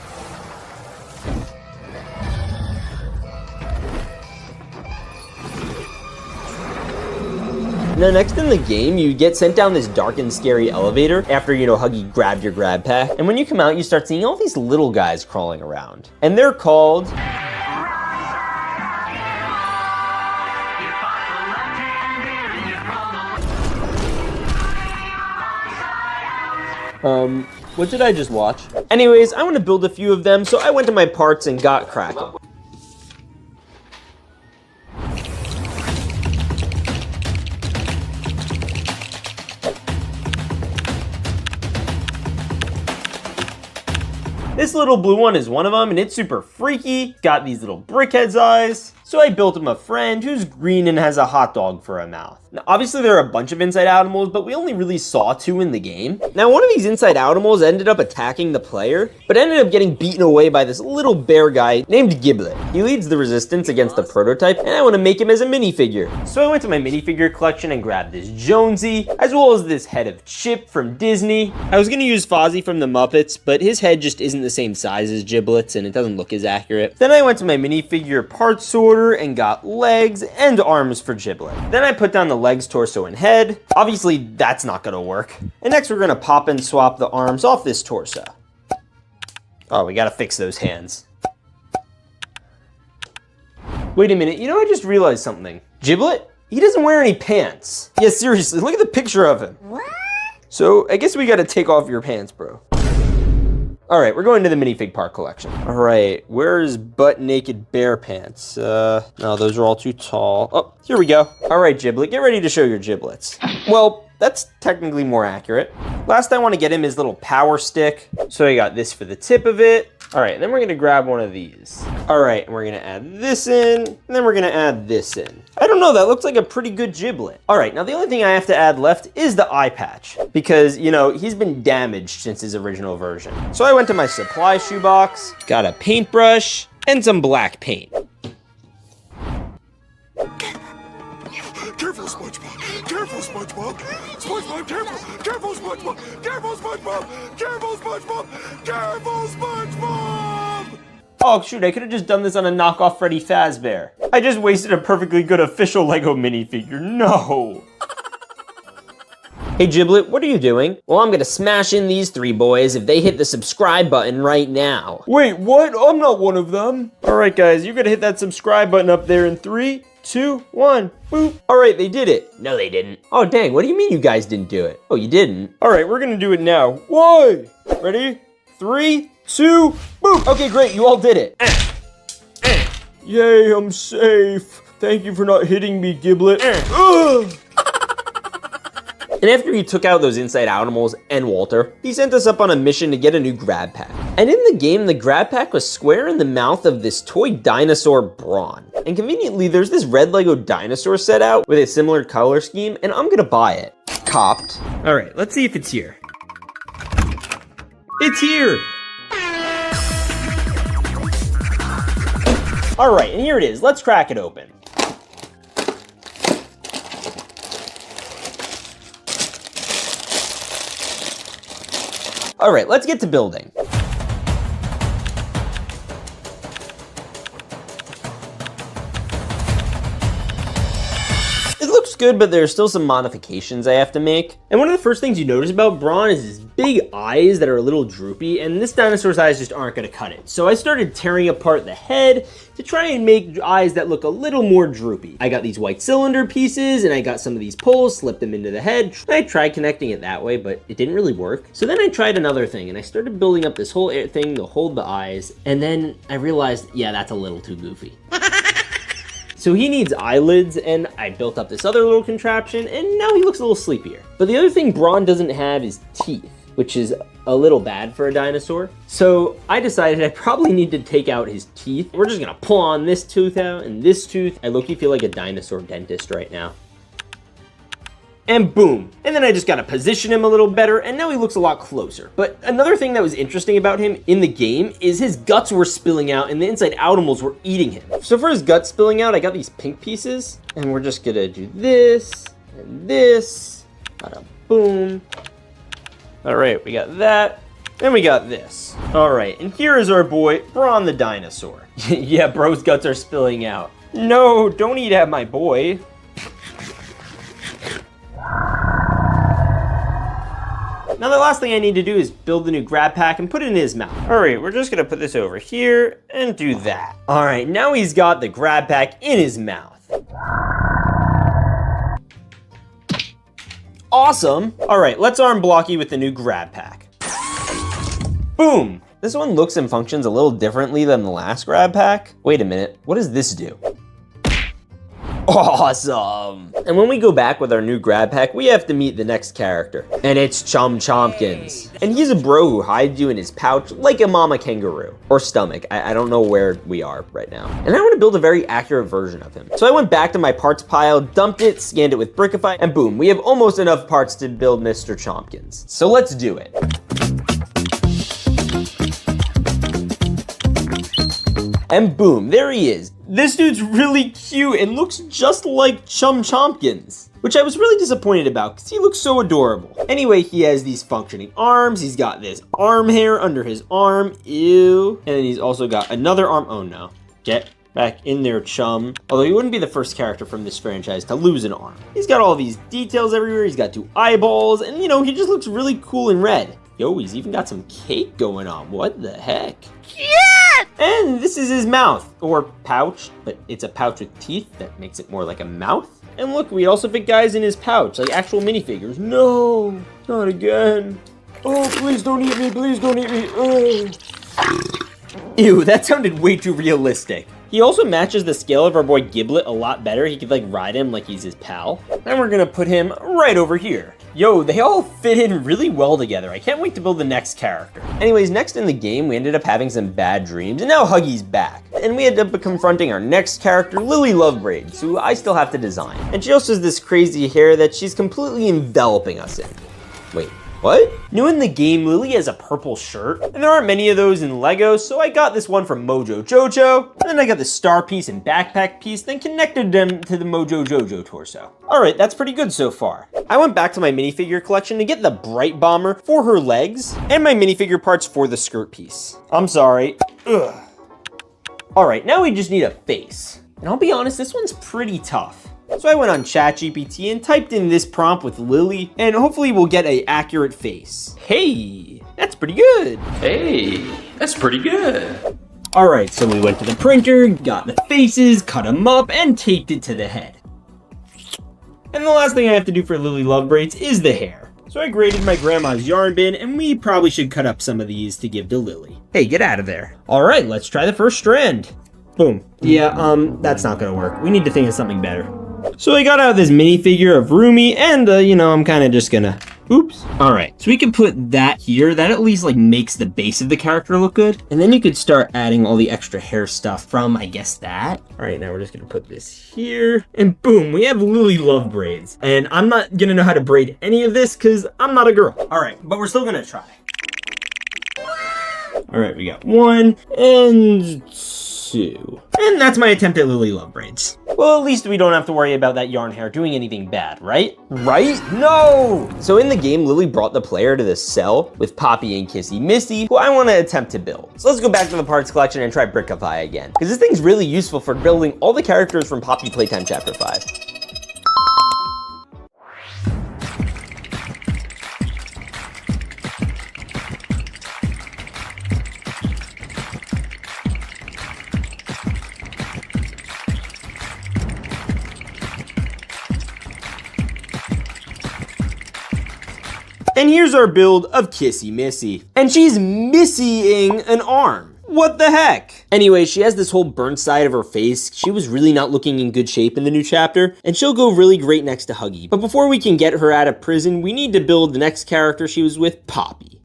Now, next in the game, you get sent down this dark and scary elevator after, you know, Huggy grabbed your grab pack. And when you come out, you start seeing all these little guys crawling around. And they're called... what did I just watch? Anyways, I want to build a few of them, so I went to my parts and got cracking. This little blue one is one of them, and it's super freaky. Got these little brickhead's eyes. So I built him a friend who's green and has a hot dog for a mouth. Now, obviously there are a bunch of inside animals, but we only really saw 2 in the game. Now, one of these inside animals ended up attacking the player, but ended up getting beaten away by this little bear guy named Giblet. He leads the resistance against the prototype, and I want to make him as a minifigure. So I went to my minifigure collection and grabbed this Jonesy, as well as this head of Chip from Disney. I was going to use Fozzie from the Muppets, but his head just isn't the same size as Giblet's, and it doesn't look as accurate. Then I went to my minifigure parts sorter and got legs and arms for Giblet. Then I put down the legs, torso, and head. Obviously, that's not gonna work. And next we're gonna pop and swap the arms off this torso. Oh, we gotta fix those hands. Wait a minute, you know, I just realized something. Giblet? He doesn't wear any pants. Yeah, seriously, look at the picture of him. What? So, I guess we gotta take off your pants, bro. All right, we're going to the minifig part collection. All right, where's butt naked bear pants? No, those are all too tall. Oh, here we go. All right, Giblet, get ready to show your giblets. Well, that's technically more accurate. Last I want to get him his little power stick. So I got this for the tip of it. All right, and then we're gonna grab one of these. All right, and we're gonna add this in, and then we're gonna add this in. I don't know, that looks like a pretty good Giblet. All right, now the only thing I have to add left is the eye patch, because, you know, he's been damaged since his original version. So I went to my supply shoebox, got a paintbrush, and some black paint. Careful, SpongeBob! Careful, SpongeBob! SpongeBob, careful! Careful, SpongeBob! Careful, SpongeBob! Careful, SpongeBob! Careful, SpongeBob! Oh shoot, I could have just done this on a knockoff Freddy Fazbear. I just wasted a perfectly good official Lego minifigure, no! Hey Giblet, what are you doing? Well, I'm gonna smash in these 3 boys if they hit the subscribe button right now. Wait, what? I'm not one of them. All right guys, you're gonna hit that subscribe button up there in 3, 2, 1, boop. All right, they did it. No, they didn't. Oh dang, what do you mean you guys didn't do it? Oh, you didn't? All right, we're gonna do it now. Why? Ready? 3, 2, boop. Okay, great, you all did it. Yay, I'm safe. Thank you for not hitting me, Giblet. And after he took out those inside animals and Walter, he sent us up on a mission to get a new grab pack. And in the game, the grab pack was square in the mouth of this toy dinosaur Bron. And conveniently, there's this red Lego dinosaur set out with a similar color scheme, and I'm gonna buy it. Copped. All right, let's see if it's here. It's here! All right, and here it is. Let's crack it open. All right, let's get to building. It looks good, but there's still some modifications I have to make. And one of the first things you notice about Bron is his big eyes that are a little droopy, and this dinosaur's eyes just aren't gonna cut it. So I started tearing apart the head to try and make eyes that look a little more droopy. I got these white cylinder pieces, and I got some of these poles, slipped them into the head. I tried connecting it that way, but it didn't really work. So then I tried another thing, and I started building up this whole thing to hold the eyes, and then I realized, yeah, that's a little too goofy. So he needs eyelids, and I built up this other little contraption, and now he looks a little sleepier. But the other thing Bron doesn't have is teeth, which is a little bad for a dinosaur. So I decided I probably need to take out his teeth. We're just gonna pull on this tooth out and this tooth. I low-key feel like a dinosaur dentist right now. And boom. And then I just gotta position him a little better, and now he looks a lot closer. But another thing that was interesting about him in the game is his guts were spilling out and the inside outimals were eating him. So for his guts spilling out, I got these pink pieces, and we're just gonna do this and this. Bada boom. All right, we got that, and we got this. All right, and here is our boy, Bron the dinosaur. Yeah, bro's guts are spilling out. No, don't eat at my boy. Now the last thing I need to do is build the new grab pack and put it in his mouth. All right, we're just gonna put this over here and do that. All right, now he's got the grab pack in his mouth. Awesome. All right, let's arm Blocky with the new grab pack. Boom. This one looks and functions a little differently than the last grab pack. Wait a minute, what does this do? Awesome. And when we go back with our new grab pack, we have to meet the next character. And it's Chum Chompkins. And he's a bro who hides you in his pouch like a mama kangaroo. Or stomach, I don't know where we are right now. And I want to build a very accurate version of him. So I went back to my parts pile, dumped it, scanned it with Brickify, and boom, we have almost enough parts to build Mr. Chompkins. So let's do it. And boom, there he is. This dude's really cute and looks just like Chum Chompkins, which I was really disappointed about because he looks so adorable. Anyway, he has these functioning arms. He's got this arm hair under his arm. Ew. And then he's also got another arm. Oh no. Get back in there, Chum. Although he wouldn't be the first character from this franchise to lose an arm. He's got all these details everywhere. He's got 2 eyeballs, and you know, he just looks really cool in red. Yo, he's even got some cake going on. What the heck? Yeah! And this is his mouth, or pouch, but it's a pouch with teeth that makes it more like a mouth. And look, we also fit guys in his pouch, like actual minifigures. No, not again. Oh, please don't eat me, please don't eat me. Oh. Ew, that sounded way too realistic. He also matches the scale of our boy Giblet a lot better. He could like ride him like he's his pal. And we're gonna put him right over here. Yo, they all fit in really well together. I can't wait to build the next character. Anyways, next in the game, we ended up having some bad dreams, and now Huggy's back. And we ended up confronting our next character, Lovebraids, who I still have to design. And she also has this crazy hair that she's completely enveloping us in. Wait. What? New in the game, Lily has a purple shirt, and there aren't many of those in Lego, so I got this one from Mojo Jojo, and then I got the star piece and backpack piece, then connected them to the Mojo Jojo torso. All right, that's pretty good so far. I went back to my minifigure collection to get the Bright Bomber for her legs, and my minifigure parts for the skirt piece. I'm sorry. Ugh. All right, now we just need a face. And I'll be honest, this one's pretty tough. So I went on ChatGPT and typed in this prompt with Lily, and hopefully we'll get an accurate face. Hey, that's pretty good. Hey, that's pretty good. All right, so we went to the printer, got the faces, cut them up, and taped it to the head. And the last thing I have to do for Lily Lovebraids is the hair. So I graded my grandma's yarn bin, and we probably should cut up some of these to give to Lily. Hey, get out of there. All right, let's try the first strand. Boom. Yeah, that's not gonna work. We need to think of something better. So I got out this minifigure of Roomy, and you know, I'm kind of just gonna, oops. All right, so we can put that here. That at least like makes the base of the character look good. And then you could start adding all the extra hair stuff from, I guess, that. All right, now we're just gonna put this here, and boom, we have Lily Lovebraids. And I'm not gonna know how to braid any of this because I'm not a girl. All right, but we're still gonna try. All right, we got 1 and 2. And that's my attempt at Lily Lovebraids. Well, at least we don't have to worry about that yarn hair doing anything bad, right? Right? No! So in the game, Lily brought the player to this cell with Poppy and Kissy Missy, who I want to attempt to build. So let's go back to the parts collection and try Brickify again, because this thing's really useful for building all the characters from Poppy Playtime Chapter 5. And here's our build of Kissy Missy. And she's missying an arm. What the heck? Anyway, she has this whole burnt side of her face. She was really not looking in good shape in the new chapter, and she'll go really great next to Huggy. But before we can get her out of prison, we need to build the next character she was with, Poppy.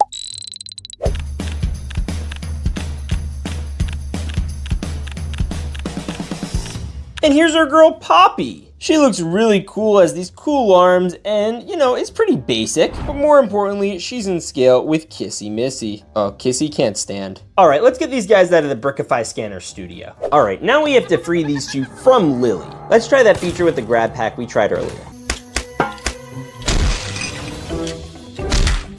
And here's our girl, Poppy. She looks really cool, has these cool arms, and, you know, it's pretty basic. But more importantly, she's in scale with Kissy Missy. Oh, Kissy can't stand. All right, let's get these guys out of the Brickify Scanner studio. All right, now we have to free these two from Lily. Let's try that feature with the grab pack we tried earlier.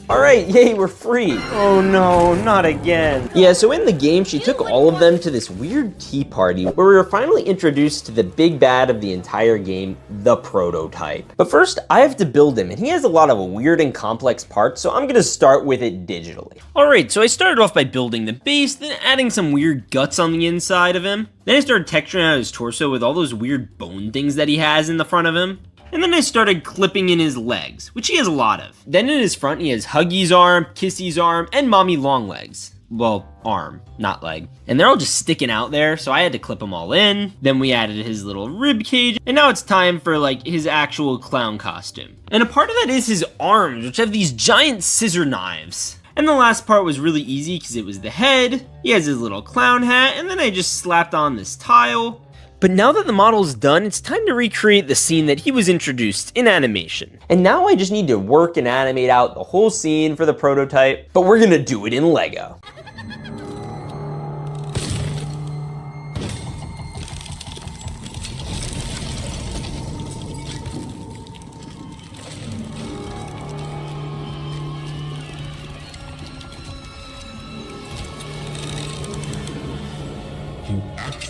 All right, yay, we're free. Oh no, not again. Yeah, so in the game, she took all of them to this weird tea party where we were finally introduced to the big bad of the entire game, the prototype. But first, I have to build him, and he has a lot of weird and complex parts, so I'm gonna start with it digitally. All right, so I started off by building the base, then adding some weird guts on the inside of him. Then I started texturing out his torso with all those weird bone things that he has in the front of him. And then I started clipping in his legs, which he has a lot of. Then in his front, he has Huggy's arm, Kissy's arm, and Mommy Longlegs. Well, arm, not leg. And they're all just sticking out there, so I had to clip them all in. Then we added his little rib cage, and now it's time for like his actual clown costume. And a part of that is his arms, which have these giant scissor knives. And the last part was really easy because it was the head. He has his little clown hat, and then I just slapped on this tile. But now that the model's done, it's time to recreate the scene that he was introduced in animation. And now I just need to work and animate out the whole scene for the prototype, but we're gonna do it in Lego.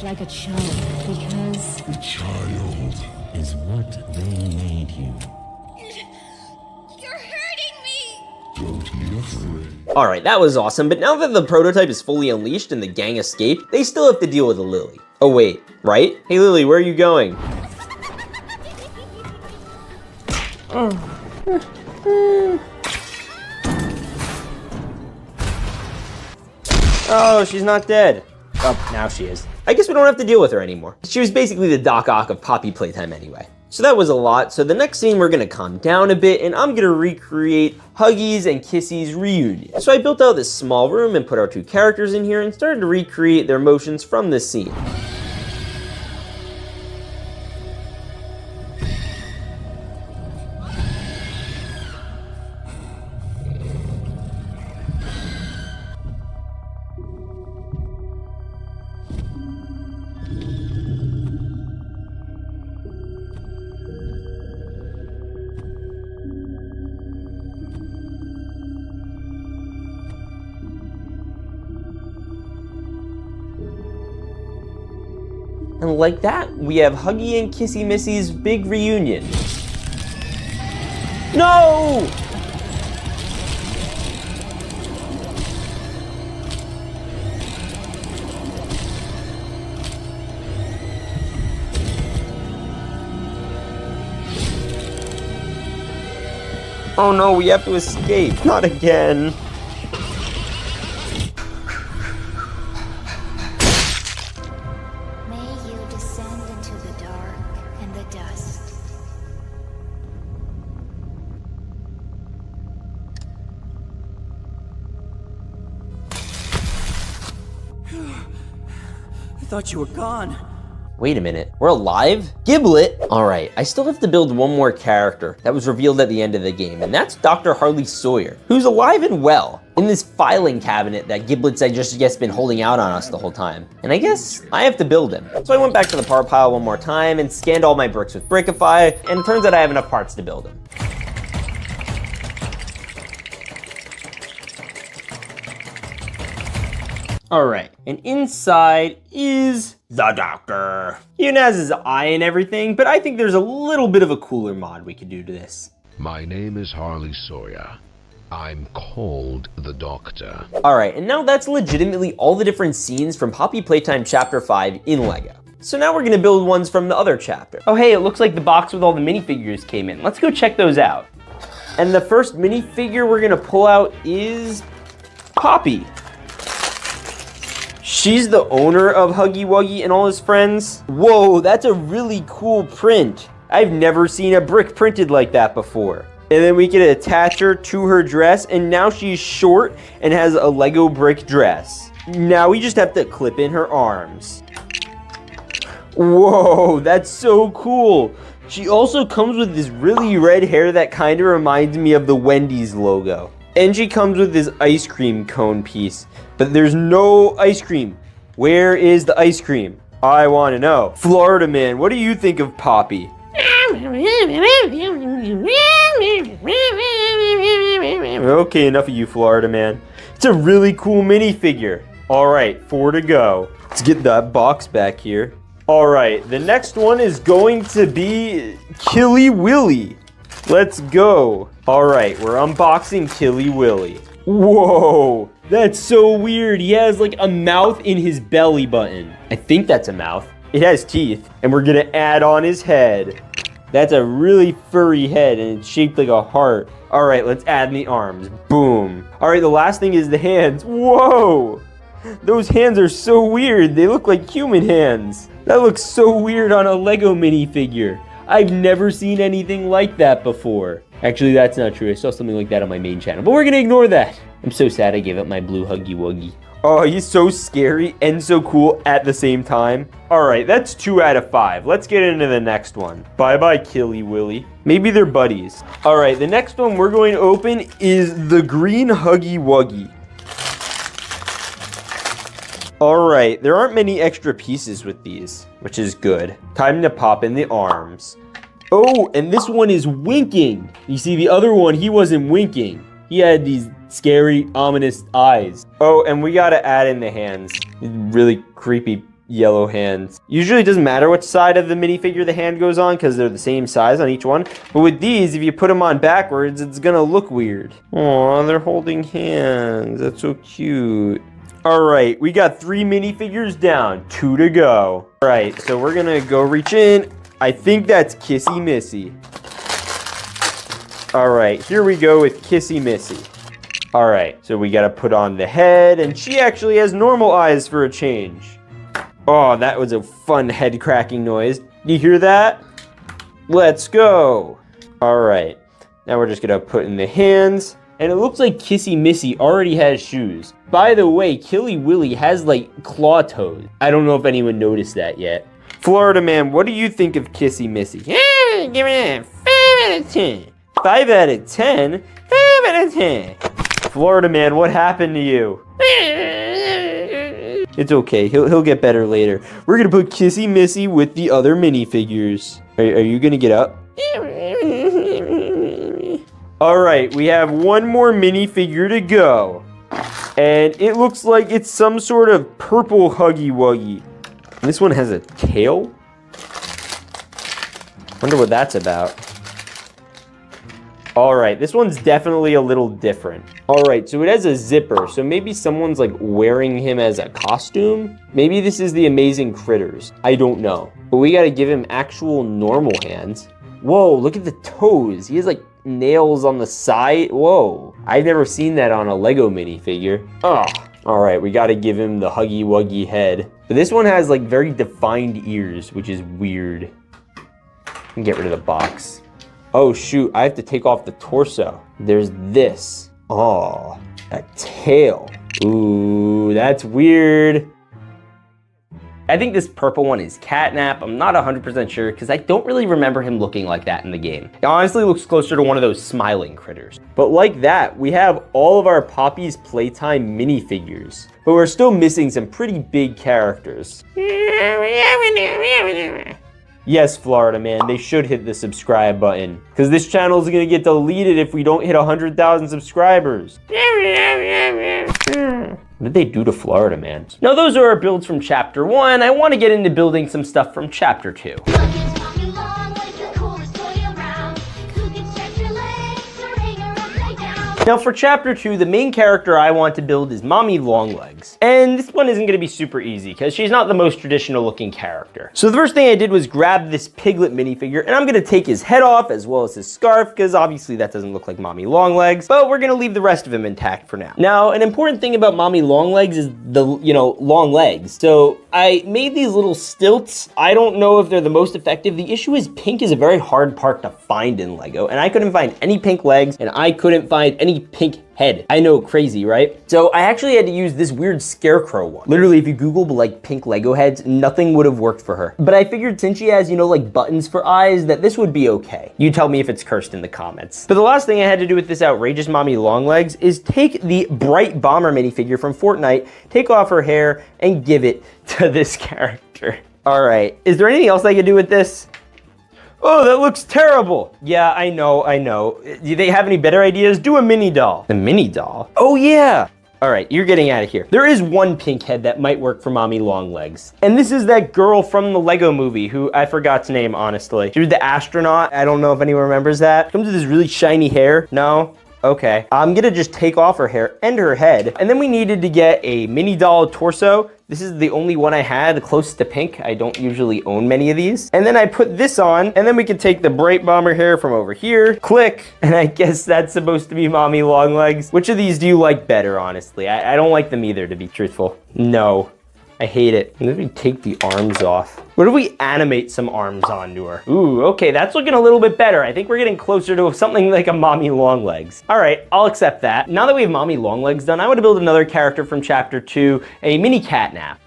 Like a child, because a child is what they made you. You're hurting me! Don't be afraid. All right, that was awesome, but now that the prototype is fully unleashed and the gang escaped, they still have to deal with a Lily. Oh wait, right? Hey Lily, where are you going? Oh, she's not dead. Oh, now she is. I guess we don't have to deal with her anymore. She was basically the Doc Ock of Poppy Playtime anyway. So that was a lot. So the next scene, we're gonna calm down a bit and I'm gonna recreate Huggy's and Kissy's reunion. So I built out this small room and put our two characters in here and started to recreate their motions from this scene. And like that, we have Huggy and Kissy Missy's big reunion. No! Oh no, we have to escape. Not again. I thought you were gone. Wait a minute, we're alive? Giblet? All right, I still have to build one more character that was revealed at the end of the game, and that's Dr. Harley Sawyer, who's alive and well. in this filing cabinet that Giblet's I guess been holding out on us the whole time. And I guess I have to build him. So I went back to the part pile one more time and scanned all my bricks with Brickify, and it turns out I have enough parts to build him. All right, and inside is the doctor. He even has his eye and everything, but I think there's a little bit of a cooler mod we could do to this. My name is Harley Sawyer. I'm called the Doctor. All right, and now that's legitimately all the different scenes from Poppy Playtime Chapter 5 in LEGO. So now we're gonna build ones from the other chapter. Oh hey, it looks like the box with all the minifigures came in. Let's go check those out. And the first minifigure we're gonna pull out is Poppy. She's the owner of Huggy Wuggy and all his friends. Whoa, that's a really cool print. I've never seen a brick printed like that before. And then we can attach her to her dress, and now she's short and has a Lego brick dress. Now we just have to clip in her arms. Whoa, that's so cool. She also comes with this really red hair that kind of reminds me of the Wendy's logo. And she comes with this ice cream cone piece, but there's no ice cream. Where is the ice cream? I want to know. Florida Man, what do you think of Poppy? Okay, enough of you, Florida Man. It's a really cool minifigure. All right, 4 to go. Let's get that box back here. All right, the next one is going to be Killy Willy. Let's go. All right, we're unboxing Killy Willy. Whoa, that's so weird. He has like a mouth in his belly button. I think that's a mouth. It has teeth, and we're gonna add on his head. That's a really furry head, and it's shaped like a heart. All right, let's add in the arms. Boom. All right, the last thing is the hands. Whoa, those hands are so weird. They look like human hands. That looks so weird on a Lego minifigure. I've never seen anything like that before. Actually, that's not true. I saw something like that on my main channel, but we're gonna ignore that. I'm so sad I gave up my blue Huggy Wuggy. Oh, he's so scary and so cool at the same time. All right, that's 2 out of 5. Let's get into the next one. Bye-bye, Killy Willy. Maybe they're buddies. All right, the next one we're going to open is the green Huggy Wuggy. All right, there aren't many extra pieces with these, which is good. Time to pop in the arms. Oh, and this one is winking. You see, the other one, he wasn't winking. He had these scary, ominous eyes. Oh, and we gotta add in the hands. Really creepy yellow hands. Usually it doesn't matter which side of the minifigure the hand goes on because they're the same size on each one. But with these, if you put them on backwards, it's gonna look weird. Aw, they're holding hands. That's so cute. All right, we got 3 minifigures down, 2 to go. All right, so we're gonna go reach in. I think that's Kissy Missy. All right, here we go with Kissy Missy. All right, so we gotta put on the head, and she actually has normal eyes for a change. Oh, that was a fun head cracking noise. You hear that? Let's go. All right, now we're just gonna put in the hands, and it looks like Kissy Missy already has shoes. By the way, Killy Willy has like claw toes. I don't know if anyone noticed that yet. Florida Man, what do you think of Kissy Missy? Yeah, give it a 5 out of 10. 5 out of 10? 5 out of 10. Florida Man, what happened to you? It's okay, he'll get better later. We're gonna put Kissy Missy with the other minifigures. Are you gonna get up? All right, we have one more minifigure to go. And it looks like it's some sort of purple Huggy Wuggy. And this one has a tail? Wonder what that's about. All right, this one's definitely a little different. All right, so it has a zipper, so maybe someone's like wearing him as a costume? Maybe this is the Amazing Critters. I don't know. But we gotta give him actual normal hands. Whoa, look at the toes. He has like nails on the side. Whoa, I've never seen that on a Lego minifigure. Oh, all right, we gotta give him the Huggy Wuggy head. But this one has like very defined ears, which is weird. Get rid of the box. Oh shoot, I have to take off the torso. There's this. Oh, a tail. Ooh, that's weird. I think this purple one is Catnap. I'm not 100% sure because I don't really remember him looking like that in the game. It honestly looks closer to one of those smiling critters. But like that, we have all of our Poppy's Playtime minifigures. But we're still missing some pretty big characters. Yes, Florida man, they should hit the subscribe button because this channel is gonna get deleted if we don't hit 100,000 subscribers. What did they do to Florida man? Now those are our builds from chapter 1. I want to get into building some stuff from chapter 2. Now for chapter 2, the main character I want to build is Mommy Longlegs. And this one isn't gonna be super easy because she's not the most traditional looking character. So the first thing I did was grab this piglet minifigure and I'm gonna take his head off as well as his scarf because obviously that doesn't look like Mommy Longlegs, but we're gonna leave the rest of him intact for now. Now, an important thing about Mommy Longlegs is the, long legs. So I made these little stilts. I don't know if they're the most effective. The issue is pink is a very hard part to find in Lego and I couldn't find any pink legs and I couldn't find any pink head. I know, crazy, right? So I actually had to use this weird scarecrow one. Literally, if you Google like pink Lego heads, nothing would have worked for her. But I figured since she has, like buttons for eyes, that this would be okay. You tell me if it's cursed in the comments. But the last thing I had to do with this outrageous Mommy Longlegs is take the bright bomber minifigure from Fortnite, take off her hair, and give it to this character. All right, is there anything else I could do with this? Oh, that looks terrible. Yeah, I know. Do they have any better ideas? Do a mini doll. The mini doll? Oh yeah. All right, you're getting out of here. There is one pink head that might work for Mommy Longlegs. And this is that girl from the Lego movie who I forgot's name, honestly. She was the astronaut. I don't know if anyone remembers that. Comes with this really shiny hair. No? Okay. I'm gonna just take off her hair and her head. And then we needed to get a mini doll torso. This is the only one I had close to pink. I don't usually own many of these. And then I put this on, and then we can take the bright bomber hair from over here, click, and I guess that's supposed to be Mommy Longlegs. Which of these do you like better, honestly? I don't like them either, to be truthful. No. I hate it. Let me take the arms off. What if we animate some arms onto her? Ooh, okay, that's looking a little bit better. I think we're getting closer to something like a Mommy Longlegs. All right, I'll accept that. Now that we have Mommy Longlegs done, I want to build another character from chapter 2, a mini Catnap.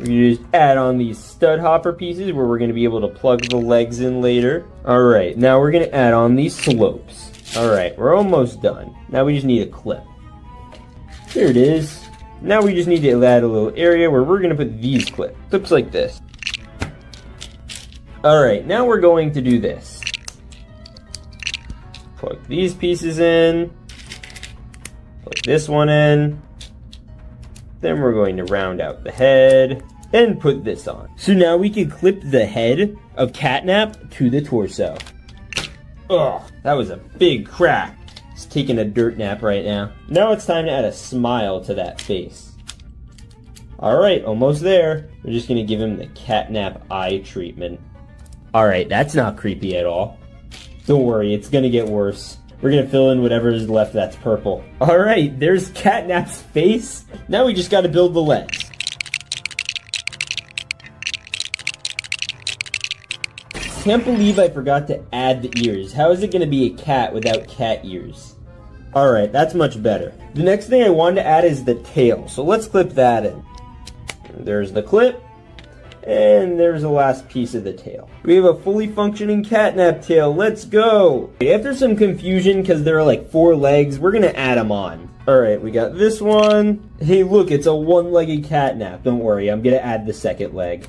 We just add on these stud hopper pieces where we're going to be able to plug the legs in later. All right, now we're going to add on these slopes. All right, we're almost done. Now we just need a clip. There it is. Now we just need to add a little area where we're gonna put these clips like this. All right, now we're going to do this. Plug these pieces in. Plug this one in. Then we're going to round out the head and put this on. So now we can clip the head of Catnap to the torso. Oh, that was a big crack. It's taking a dirt nap right now. Now it's time to add a smile to that face. All right, almost there. We're just gonna give him the Catnap eye treatment. All right, that's not creepy at all. Don't worry, it's gonna get worse. We're gonna fill in whatever is left that's purple. All right, there's Catnap's face. Now we just gotta build the legs. Can't believe I forgot to add the ears. How is it gonna be a cat without cat ears? All right, that's much better. The next thing I wanted to add is the tail. So let's clip that in. There's the clip, and there's the last piece of the tail. We have a fully functioning Catnap tail. Let's go. After some confusion, because there are like 4 legs, we're gonna add them on. All right, we got this one. Hey, look, it's a one-legged Catnap. Don't worry, I'm gonna add the second leg.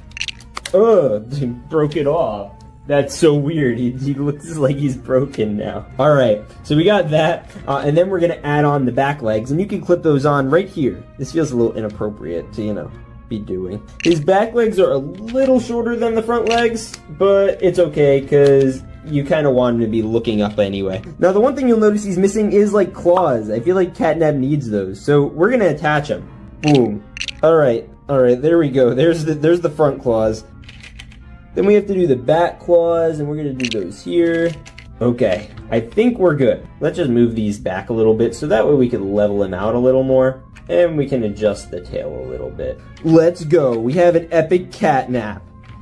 Ugh, broke it off. That's so weird. He looks like he's broken now. All right, so we got that, and then we're gonna add on the back legs, and you can clip those on right here. This feels a little inappropriate to, be doing. His back legs are a little shorter than the front legs, but it's okay, because you kind of want him to be looking up anyway. Now, the one thing you'll notice he's missing is, like, claws. I feel like Catnap needs those, so we're gonna attach them. Boom. All right, there we go. There's the front claws. Then we have to do the back claws, and we're gonna do those here. Okay, I think we're good. Let's just move these back a little bit so that way we can level them out a little more, and we can adjust the tail a little bit. Let's go. We have an epic Catnap.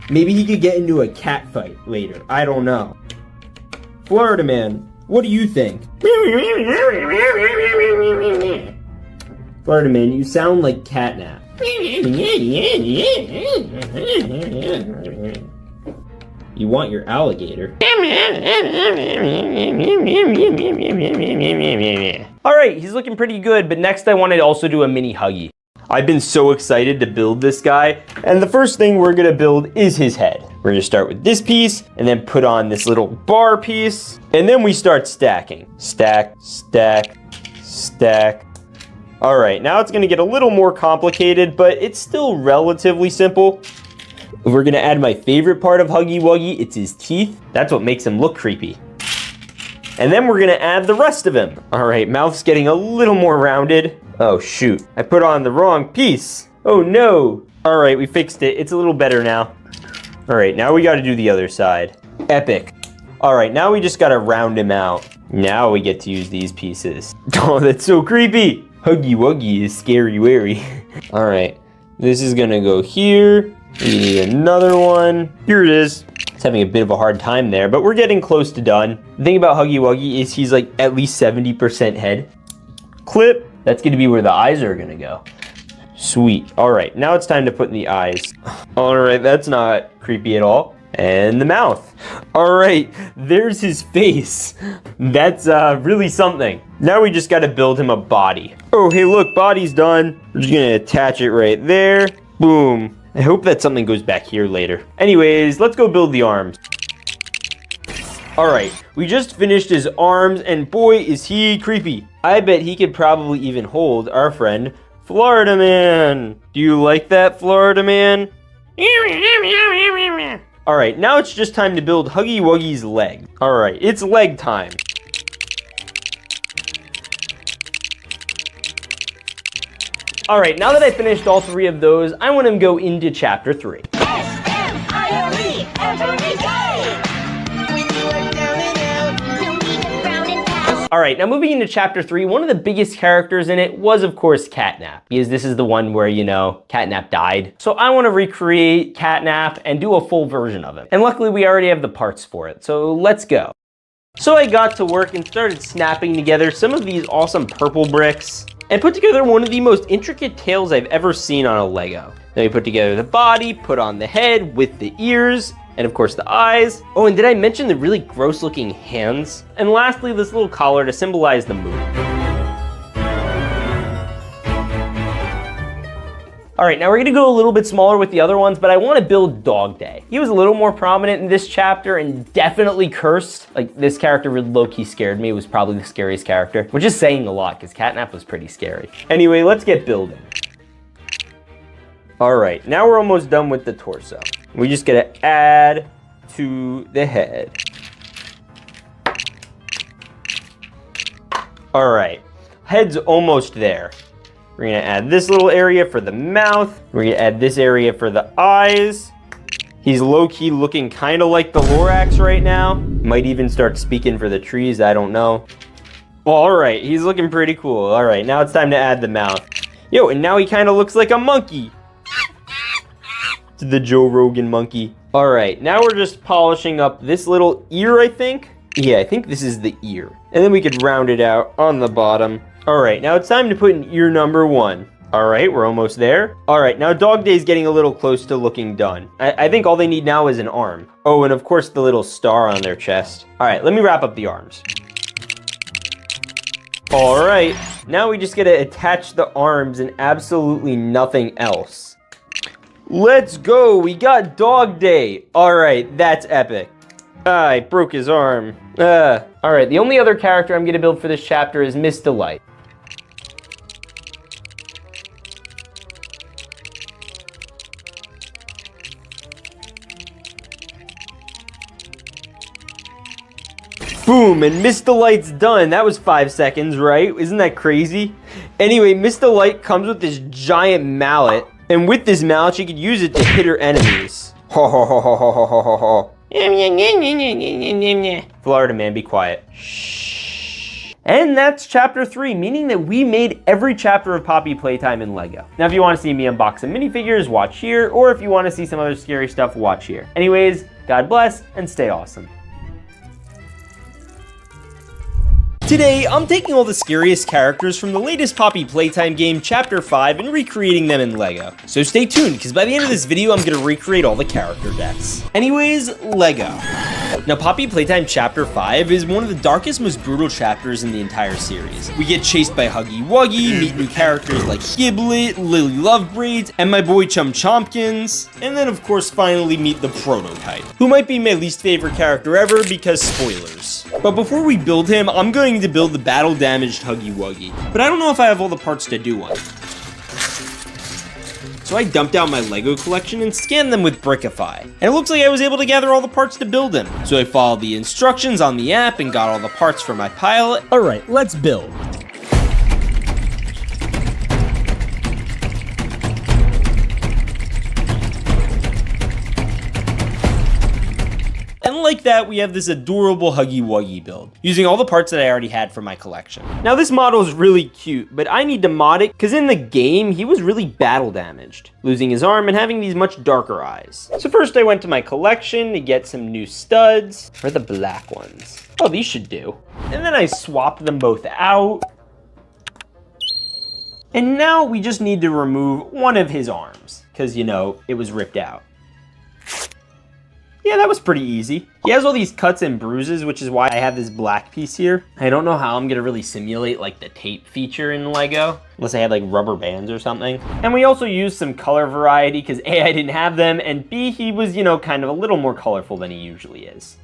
Maybe he could get into a cat fight later. I don't know. Florida man, What do you think? Florida man, you sound like Catnap. You want your alligator. All right, he's looking pretty good, but next I want to also do a mini Huggy. I've been so excited to build this guy, and the first thing we're gonna build is his head. We're gonna start with this piece, and then put on this little bar piece, and then we start stacking. Stack, stack, stack. All right, now it's gonna get a little more complicated, but it's still relatively simple. We're gonna add my favorite part of Huggy Wuggy, it's his teeth. That's what makes him look creepy. And then we're gonna add the rest of him. All right, mouth's getting a little more rounded. Oh shoot, I put on the wrong piece. Oh no. All right, we fixed it. It's a little better now. All right, now we gotta do the other side. Epic. All right, now we just gotta round him out. Now we get to use these pieces. Oh, that's so creepy. Huggy Wuggy is scary wary. All right, this is gonna go here. We need another one. Here it is. It's having a bit of a hard time there, but we're getting close to done. The thing about Huggy Wuggy is he's like at least 70% head. Clip. That's gonna be where the eyes are gonna go. Sweet. All right, now it's time to put in the eyes. All right, that's not creepy at all. And the mouth. All right, there's his face. That's really something. Now we just gotta build him a body. Oh, hey look, body's done. We're just gonna attach it right there. Boom. I hope that something goes back here later. Anyways, let's go build the arms. All right, we just finished his arms, and boy, is he creepy. I bet he could probably even hold our friend, Florida Man. Do you like that, Florida Man? All right, now it's just time to build Huggy Wuggy's leg. All right, it's leg time. All right, now that I finished all three of those, I want to go into chapter 3. S-M-I-L-E, every day. When you are down and out, don't even frown and pout. All right, now moving into chapter 3, one of the biggest characters in it was, of course, Catnap, because this is the one where, you know, Catnap died. So I want to recreate Catnap and do a full version of it. And luckily, we already have the parts for it, so let's go. So I got to work and started snapping together some of these awesome purple bricks and put together one of the most intricate tails I've ever seen on a Lego. Then we put together the body, put on the head with the ears, and of course the eyes. Oh, and did I mention the really gross looking hands? And lastly, this little collar to symbolize the moon. All right, now we're gonna go a little bit smaller with the other ones, but I wanna build Dog Day. He was a little more prominent in this chapter and definitely cursed. Like, this character really low-key scared me. It was probably the scariest character, which is saying a lot because Catnap was pretty scary. Anyway, let's get building. All right, now we're almost done with the torso. We just gotta add to the head. All right, head's almost there. We're gonna add this little area for the mouth. We're gonna add this area for the eyes. He's low-key looking kind of like the Lorax right now. Might even start speaking for the trees, I don't know. All right, he's looking pretty cool. All right, now it's time to add the mouth. Yo, and now he kind of looks like a monkey. It's the Joe Rogan monkey. All right, now we're just polishing up this little ear, I think. Yeah, I think this is the ear. And then we could round it out on the bottom. All right, now it's time to put in ear number 1. All right, we're almost there. All right, now Dog Day's getting a little close to looking done. I think all they need now is an arm. Oh, and of course the little star on their chest. All right, let me wrap up the arms. All right, now we just gotta attach the arms and absolutely nothing else. Let's go, we got Dog Day. All right, that's epic. I broke his arm. All right, the only other character I'm gonna build for this chapter is Miss Delight. Boom, and Miss Delight's done. That was 5 seconds, right? Isn't that crazy? Anyway, Miss Delight comes with this giant mallet, and with this mallet, she could use it to hit her enemies. Ho ho ho ho ho ho ho ho ho. Florida man, be quiet. Shh. And that's chapter 3, meaning that we made every chapter of Poppy Playtime in Lego. Now, if you want to see me unbox some minifigures, watch here, or if you want to see some other scary stuff, watch here. Anyways, God bless, and stay awesome. Today, I'm taking all the scariest characters from the latest Poppy Playtime game, Chapter 5, and recreating them in LEGO. So stay tuned, because by the end of this video, I'm gonna recreate all the character decks. Anyways, LEGO. Now, Poppy Playtime Chapter 5 is one of the darkest, most brutal chapters in the entire series. We get chased by Huggy Wuggy, meet new characters like Giblet, Lily Lovebraids, and my boy Chum Chompkins, and then of course finally meet the prototype, who might be my least favorite character ever because spoilers. But before we build him, I'm going to build the battle damaged Huggy Wuggy, but I don't know if I have all the parts to do one. So I dumped out my LEGO collection and scanned them with Brickify, and it looks like I was able to gather all the parts to build him. So I followed the instructions on the app and got all the parts for my pile. Alright, let's build. And like that, we have this adorable Huggy Wuggy build, using all the parts that I already had for my collection. Now this model is really cute, but I need to mod it, because in the game, he was really battle damaged, losing his arm and having these much darker eyes. So first I went to my collection to get some new studs. Where are the black ones? Oh, these should do. And then I swapped them both out. And now we just need to remove one of his arms, because, you know, it was ripped out. Yeah, that was pretty easy. He has all these cuts and bruises, which is why I have this black piece here. I don't know how I'm gonna really simulate like the tape feature in LEGO, unless I had like rubber bands or something. And we also used some color variety because A, I didn't have them, and B, he was, you know, kind of a little more colorful than he usually is.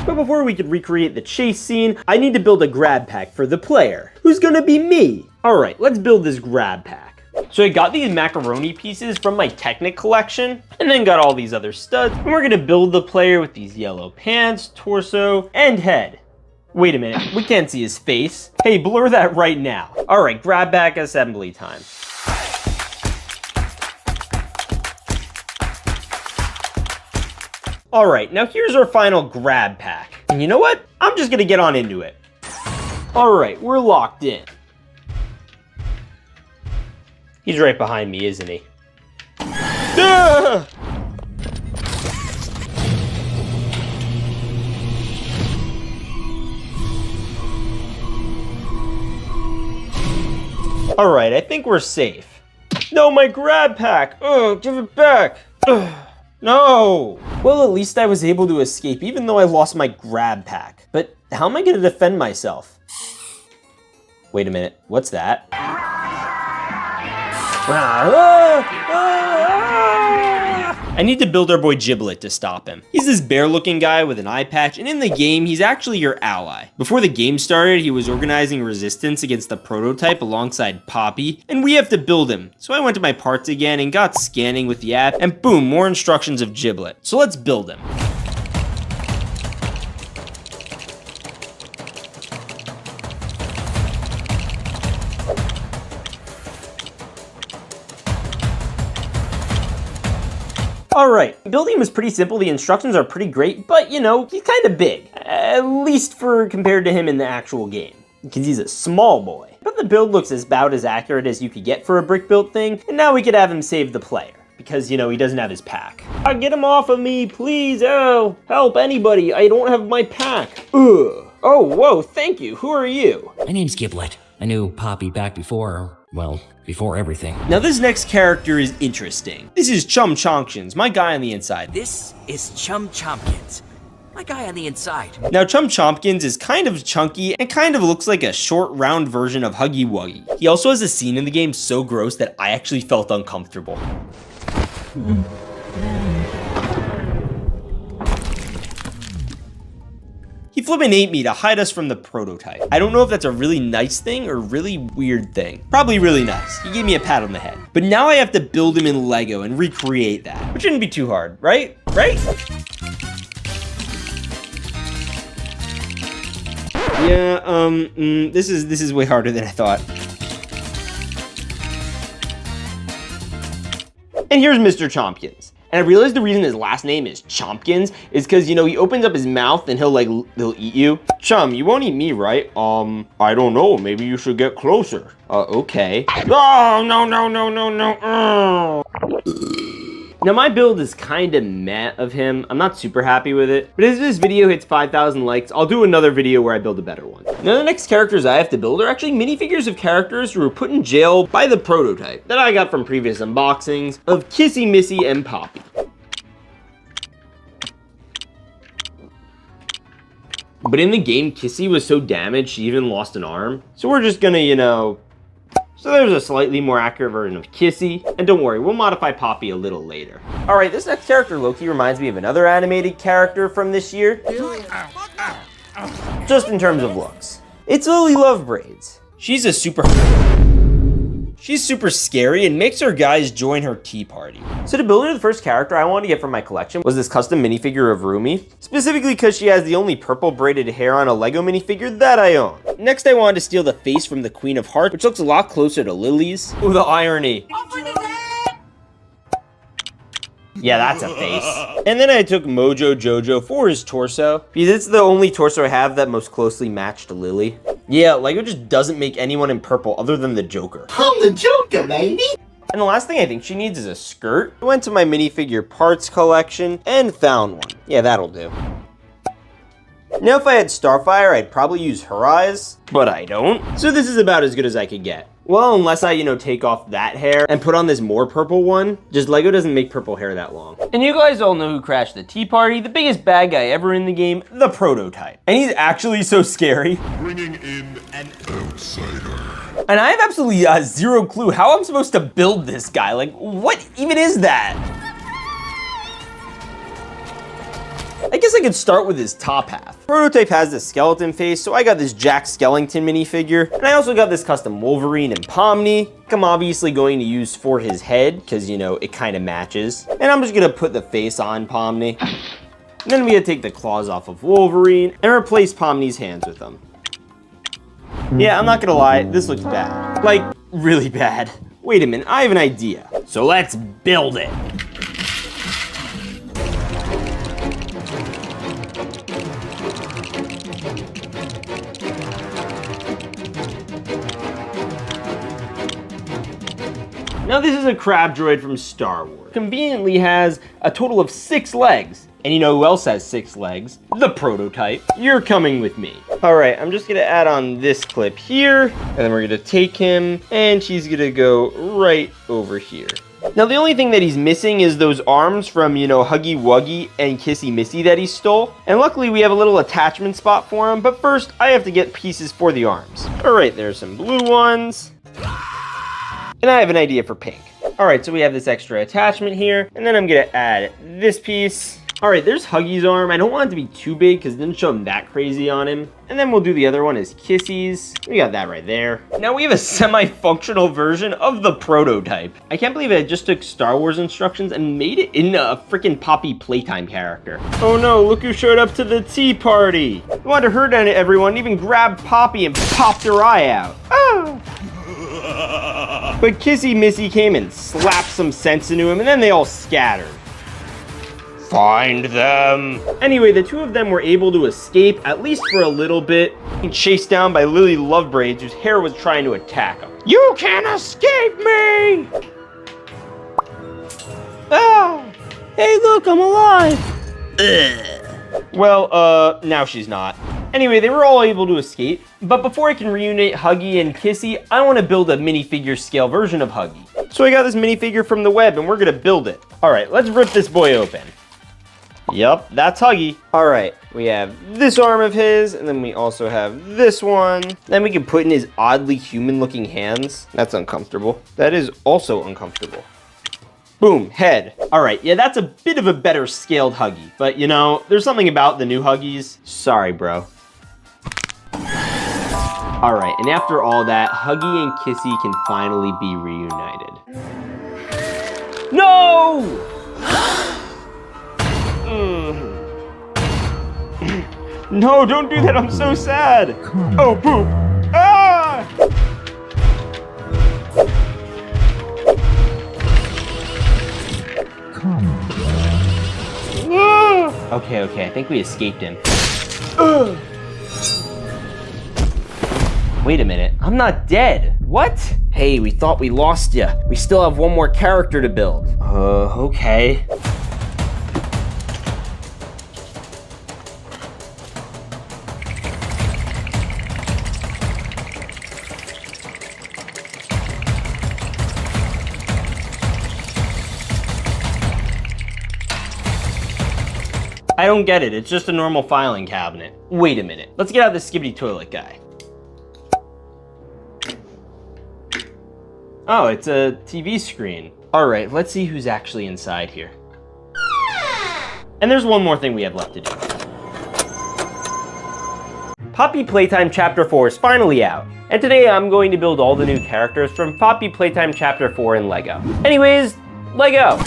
But before we could recreate the chase scene, I need to build a grab pack for the player, who's gonna be me. All right, let's build this grab pack. So I got these macaroni pieces from my Technic collection, and then got all these other studs, and we're gonna build the player with these yellow pants, torso, and head. Wait a minute, we can't see his face. Hey, blur that right now. All right, grab pack assembly time. All right, now here's our final grab pack. And you know what? I'm just gonna get on into it. All right, we're locked in. He's right behind me, isn't he? Ah! All right, I think we're safe. No, my grab pack. Ugh, give it back. Ugh, no. Well, at least I was able to escape, even though I lost my grab pack. But how am I gonna defend myself? Wait a minute, what's that? I need to build our boy Giblet to stop him. He's this bear-looking guy with an eye patch, and in the game, he's actually your ally. Before the game started, he was organizing resistance against the prototype alongside Poppy, and we have to build him. So I went to my parts again and got scanning with the app, and boom, more instructions of Giblet. So let's build him. All right, building him is pretty simple. The instructions are pretty great, but you know, he's kind of big, at least for compared to him in the actual game, because he's a small boy. But the build looks about as accurate as you could get for a brick built thing, and now we could have him save the player, because you know, he doesn't have his pack. Get him off of me, please, oh, help anybody, I don't have my pack. Ugh. Oh, whoa, thank you, who are you? My name's Giblet. I knew Poppy back before, well, before everything. Now this next character is interesting. This is Chum Chompkins, my guy on the inside. This is Chum Chompkins, my guy on the inside. Now Chum Chompkins is kind of chunky and kind of looks like a short round version of Huggy Wuggy. He also has a scene in the game so gross that I actually felt uncomfortable. He flippin' ate me to hide us from the prototype. I don't know if that's a really nice thing or really weird thing. Probably really nice. He gave me a pat on the head. But now I have to build him in LEGO and recreate that, which shouldn't be too hard, right? Right? Yeah, this is way harder than I thought. And here's Mr. Chompkins. And I realized the reason his last name is Chompkins is because, you know, he opens up his mouth and he'll eat you. Chum, you won't eat me, right? I don't know. Maybe you should get closer. Okay. Oh, no. Now my build is kinda meh of him. I'm not super happy with it, but as this video hits 5,000 likes, I'll do another video where I build a better one. Now the next characters I have to build are actually minifigures of characters who were put in jail by the prototype that I got from previous unboxings of Kissy Missy and Poppy. But in the game, Kissy was so damaged she even lost an arm. So we're just gonna, you know, so there's a slightly more accurate version of Kissy. And don't worry, we'll modify Poppy a little later. All right, this next character low-key reminds me of another animated character from this year. Just in terms of looks. It's Olly Lovebraids. She's super scary and makes her guys join her tea party. So to build her, the first character I wanted to get from my collection was this custom minifigure of Rumi, specifically because she has the only purple braided hair on a Lego minifigure that I own. Next, I wanted to steal the face from the Queen of Hearts, which looks a lot closer to Lily's. Ooh, the irony. Yeah, that's a face. And then I took Mojo Jojo for his torso, because it's the only torso I have that most closely matched Lily. Yeah, Lego just doesn't make anyone in purple other than the Joker. I'm the Joker, baby! And the last thing I think she needs is a skirt. I went to my minifigure parts collection and found one. Yeah, that'll do. Now if I had Starfire, I'd probably use her eyes, but I don't. So this is about as good as I could get. Well, unless I, you know, take off that hair and put on this more purple one. Just Lego doesn't make purple hair that long. And you guys all know who crashed the tea party, the biggest bad guy ever in the game, the prototype. And he's actually so scary. Bringing in an outsider. And I have absolutely zero clue how I'm supposed to build this guy. Like, what even is that? I guess I could start with his top half. Prototype has this skeleton face, so I got this Jack Skellington minifigure. And I also got this custom Wolverine and Pomni. I'm obviously going to use for his head, because, you know, it kind of matches. And I'm just going to put the face on Pomni. And then we gotta take the claws off of Wolverine and replace Pomni's hands with them. Yeah, I'm not gonna lie, this looks bad. Like, really bad. Wait a minute, I have an idea. So let's build it. Now this is a crab droid from Star Wars. Conveniently has a total of 6 legs. And you know who else has 6 legs? The prototype. You're coming with me. All right, I'm just gonna add on this clip here, and then we're gonna take him, and she's gonna go right over here. Now the only thing that he's missing is those arms from, you know, Huggy Wuggy and Kissy Missy that he stole. And luckily we have a little attachment spot for him, but first I have to get pieces for the arms. All right, there's some blue ones. And I have an idea for pink. All right, so we have this extra attachment here, and then I'm gonna add this piece. All right, there's Huggy's arm. I don't want it to be too big because it didn't show him that crazy on him. And then we'll do the other one as Kissy's. We got that right there. Now we have a semi-functional version of the prototype. I can't believe I just took Star Wars instructions and made it into a freaking Poppy Playtime character. Oh no, look who showed up to the tea party. I wanted to hurt everyone, even grabbed Poppy and popped her eye out. Oh. But Kissy Missy came and slapped some sense into him, and then they all scattered. Find them. Anyway, the two of them were able to escape, at least for a little bit, and chased down by Lily Lovebraids, whose hair was trying to attack them. You can't escape me! Ah! Hey, look, I'm alive! Ugh. Well, now she's not. Anyway, they were all able to escape, but before I can reunite Huggy and Kissy, I want to build a minifigure scale version of Huggy. So I got this minifigure from the web, and we're gonna build it. All right, let's rip this boy open. Yup, that's Huggy. All right, we have this arm of his, and then we also have this one. Then we can put in his oddly human-looking hands. That's uncomfortable. That is also uncomfortable. Boom, head. All right, yeah, that's a bit of a better scaled Huggy, but you know, there's something about the new Huggies. Sorry, bro. All right, and after all that, Huggy and Kissy can finally be reunited. No! No, don't do that, I'm so sad. Oh, poop. Ah! Okay, I think we escaped him. Wait a minute, I'm not dead. What? Hey, we thought we lost you. We still have one more character to build. Okay. I don't get it, it's just a normal filing cabinet. Wait a minute, let's get out the skibbity toilet guy. Oh, it's a TV screen. All right, let's see who's actually inside here. And there's one more thing we have left to do. Poppy Playtime Chapter 4 is finally out. And today I'm going to build all the new characters from Poppy Playtime Chapter 4 in Lego. Anyways, Lego.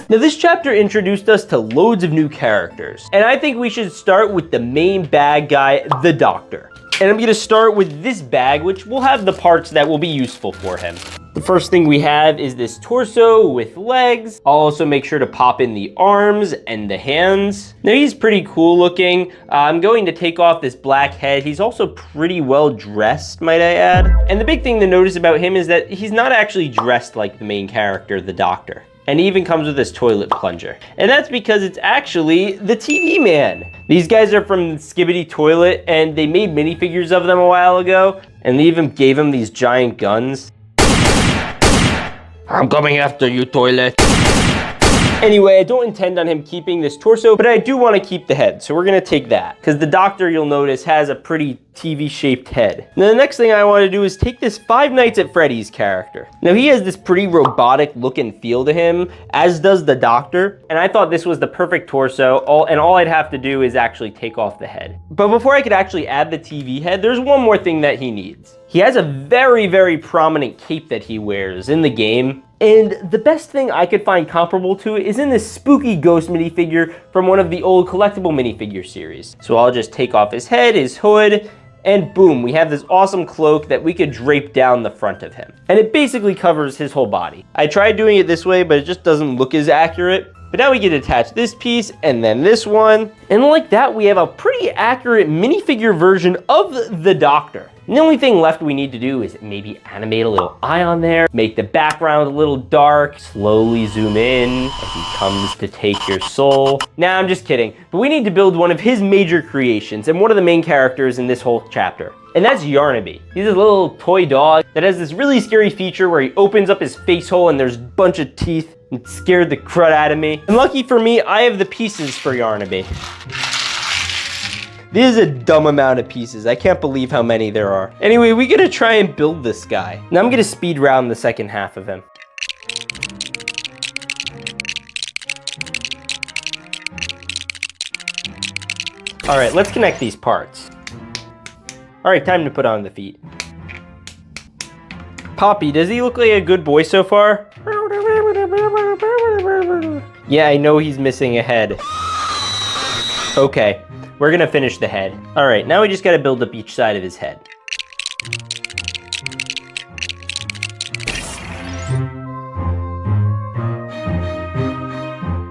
Now this chapter introduced us to loads of new characters, and I think we should start with the main bad guy, the Doctor. And I'm gonna start with this bag, which will have the parts that will be useful for him. The first thing we have is this torso with legs. I'll also make sure to pop in the arms and the hands. Now he's pretty cool looking. I'm going to take off this black head. He's also pretty well dressed, might I add. And the big thing to notice about him is that he's not actually dressed like the main character, the Doctor. And he even comes with this toilet plunger. And that's because it's actually the TV man. These guys are from Skibbity Toilet, and they made minifigures of them a while ago, and they even gave him these giant guns. I'm coming after you, toilet. Anyway, I don't intend on him keeping this torso, but I do want to keep the head, so we're gonna take that. Because the Doctor, you'll notice, has a pretty TV-shaped head. Now the next thing I want to do is take this Five Nights at Freddy's character. Now he has this pretty robotic look and feel to him, as does the Doctor, and I thought this was the perfect torso, and all I'd have to do is actually take off the head. But before I could actually add the TV head, there's one more thing that he needs. He has a very, very prominent cape that he wears in the game, and the best thing I could find comparable to it is in this spooky ghost minifigure from one of the old collectible minifigure series. So I'll just take off his head, his hood, and boom, we have this awesome cloak that we could drape down the front of him. And it basically covers his whole body. I tried doing it this way, but it just doesn't look as accurate. But now we get to attach this piece and then this one. And like that, we have a pretty accurate minifigure version of the Doctor. And the only thing left we need to do is maybe animate a little eye on there, make the background a little dark, slowly zoom in as he comes to take your soul. Nah, I'm just kidding. But we need to build one of his major creations and one of the main characters in this whole chapter. And that's Yarnaby. He's a little toy dog that has this really scary feature where he opens up his face hole and there's a bunch of teeth. It scared the crud out of me. And lucky for me, I have the pieces for Yarnaby. This is a dumb amount of pieces. I can't believe how many there are. Anyway, we gotta try and build this guy. Now I'm gonna speed round the second half of him. All right, let's connect these parts. All right, time to put on the feet. Poppy, does he look like a good boy so far? Yeah, I know he's missing a head. Okay. We're gonna finish the head. All right, now we just gotta build up each side of his head.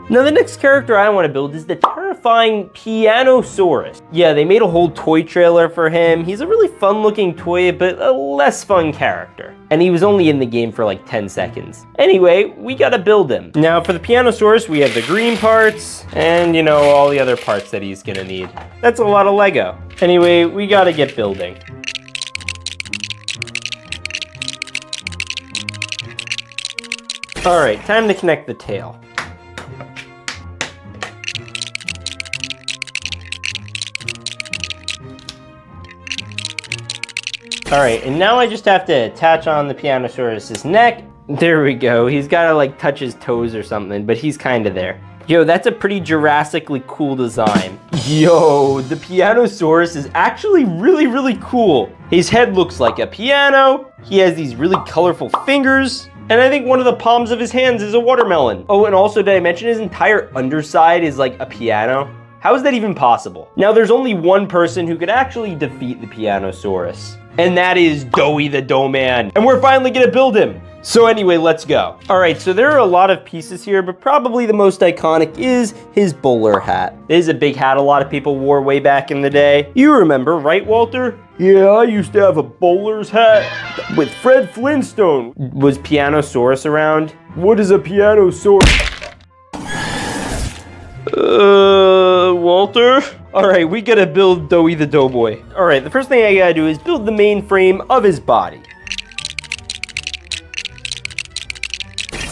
Now the next character I want to build is the terrifying Pianosaurus. Yeah, they made a whole toy trailer for him. He's a really fun looking toy, but a less fun character. And he was only in the game for like 10 seconds. Anyway, we gotta build him. Now for the Pianosaurus, we have the green parts and you know, all the other parts that he's gonna need. That's a lot of Lego. Anyway, we gotta get building. All right, time to connect the tail. All right, and now I just have to attach on the Pianosaurus's neck. There we go. He's gotta like touch his toes or something, but he's kind of there. Yo, that's a pretty Jurassically cool design. Yo, the Pianosaurus is actually really, really cool. His head looks like a piano. He has these really colorful fingers. And I think one of the palms of his hands is a watermelon. Oh, and also did I mention his entire underside is like a piano? How is that even possible? Now there's only one person who could actually defeat the Pianosaurus. And that is Doughy the Doughman. And we're finally gonna build him. So anyway, let's go. All right, so there are a lot of pieces here, but probably the most iconic is his bowler hat. This is a big hat a lot of people wore way back in the day. You remember, right, Walter? Yeah, I used to have a bowler's hat with Fred Flintstone. Was Pianosaurus around? What is a Pianosaurus? Walter? Alright, we gotta build Doughy the Doughboy. Alright, the first thing I gotta do is build the main frame of his body.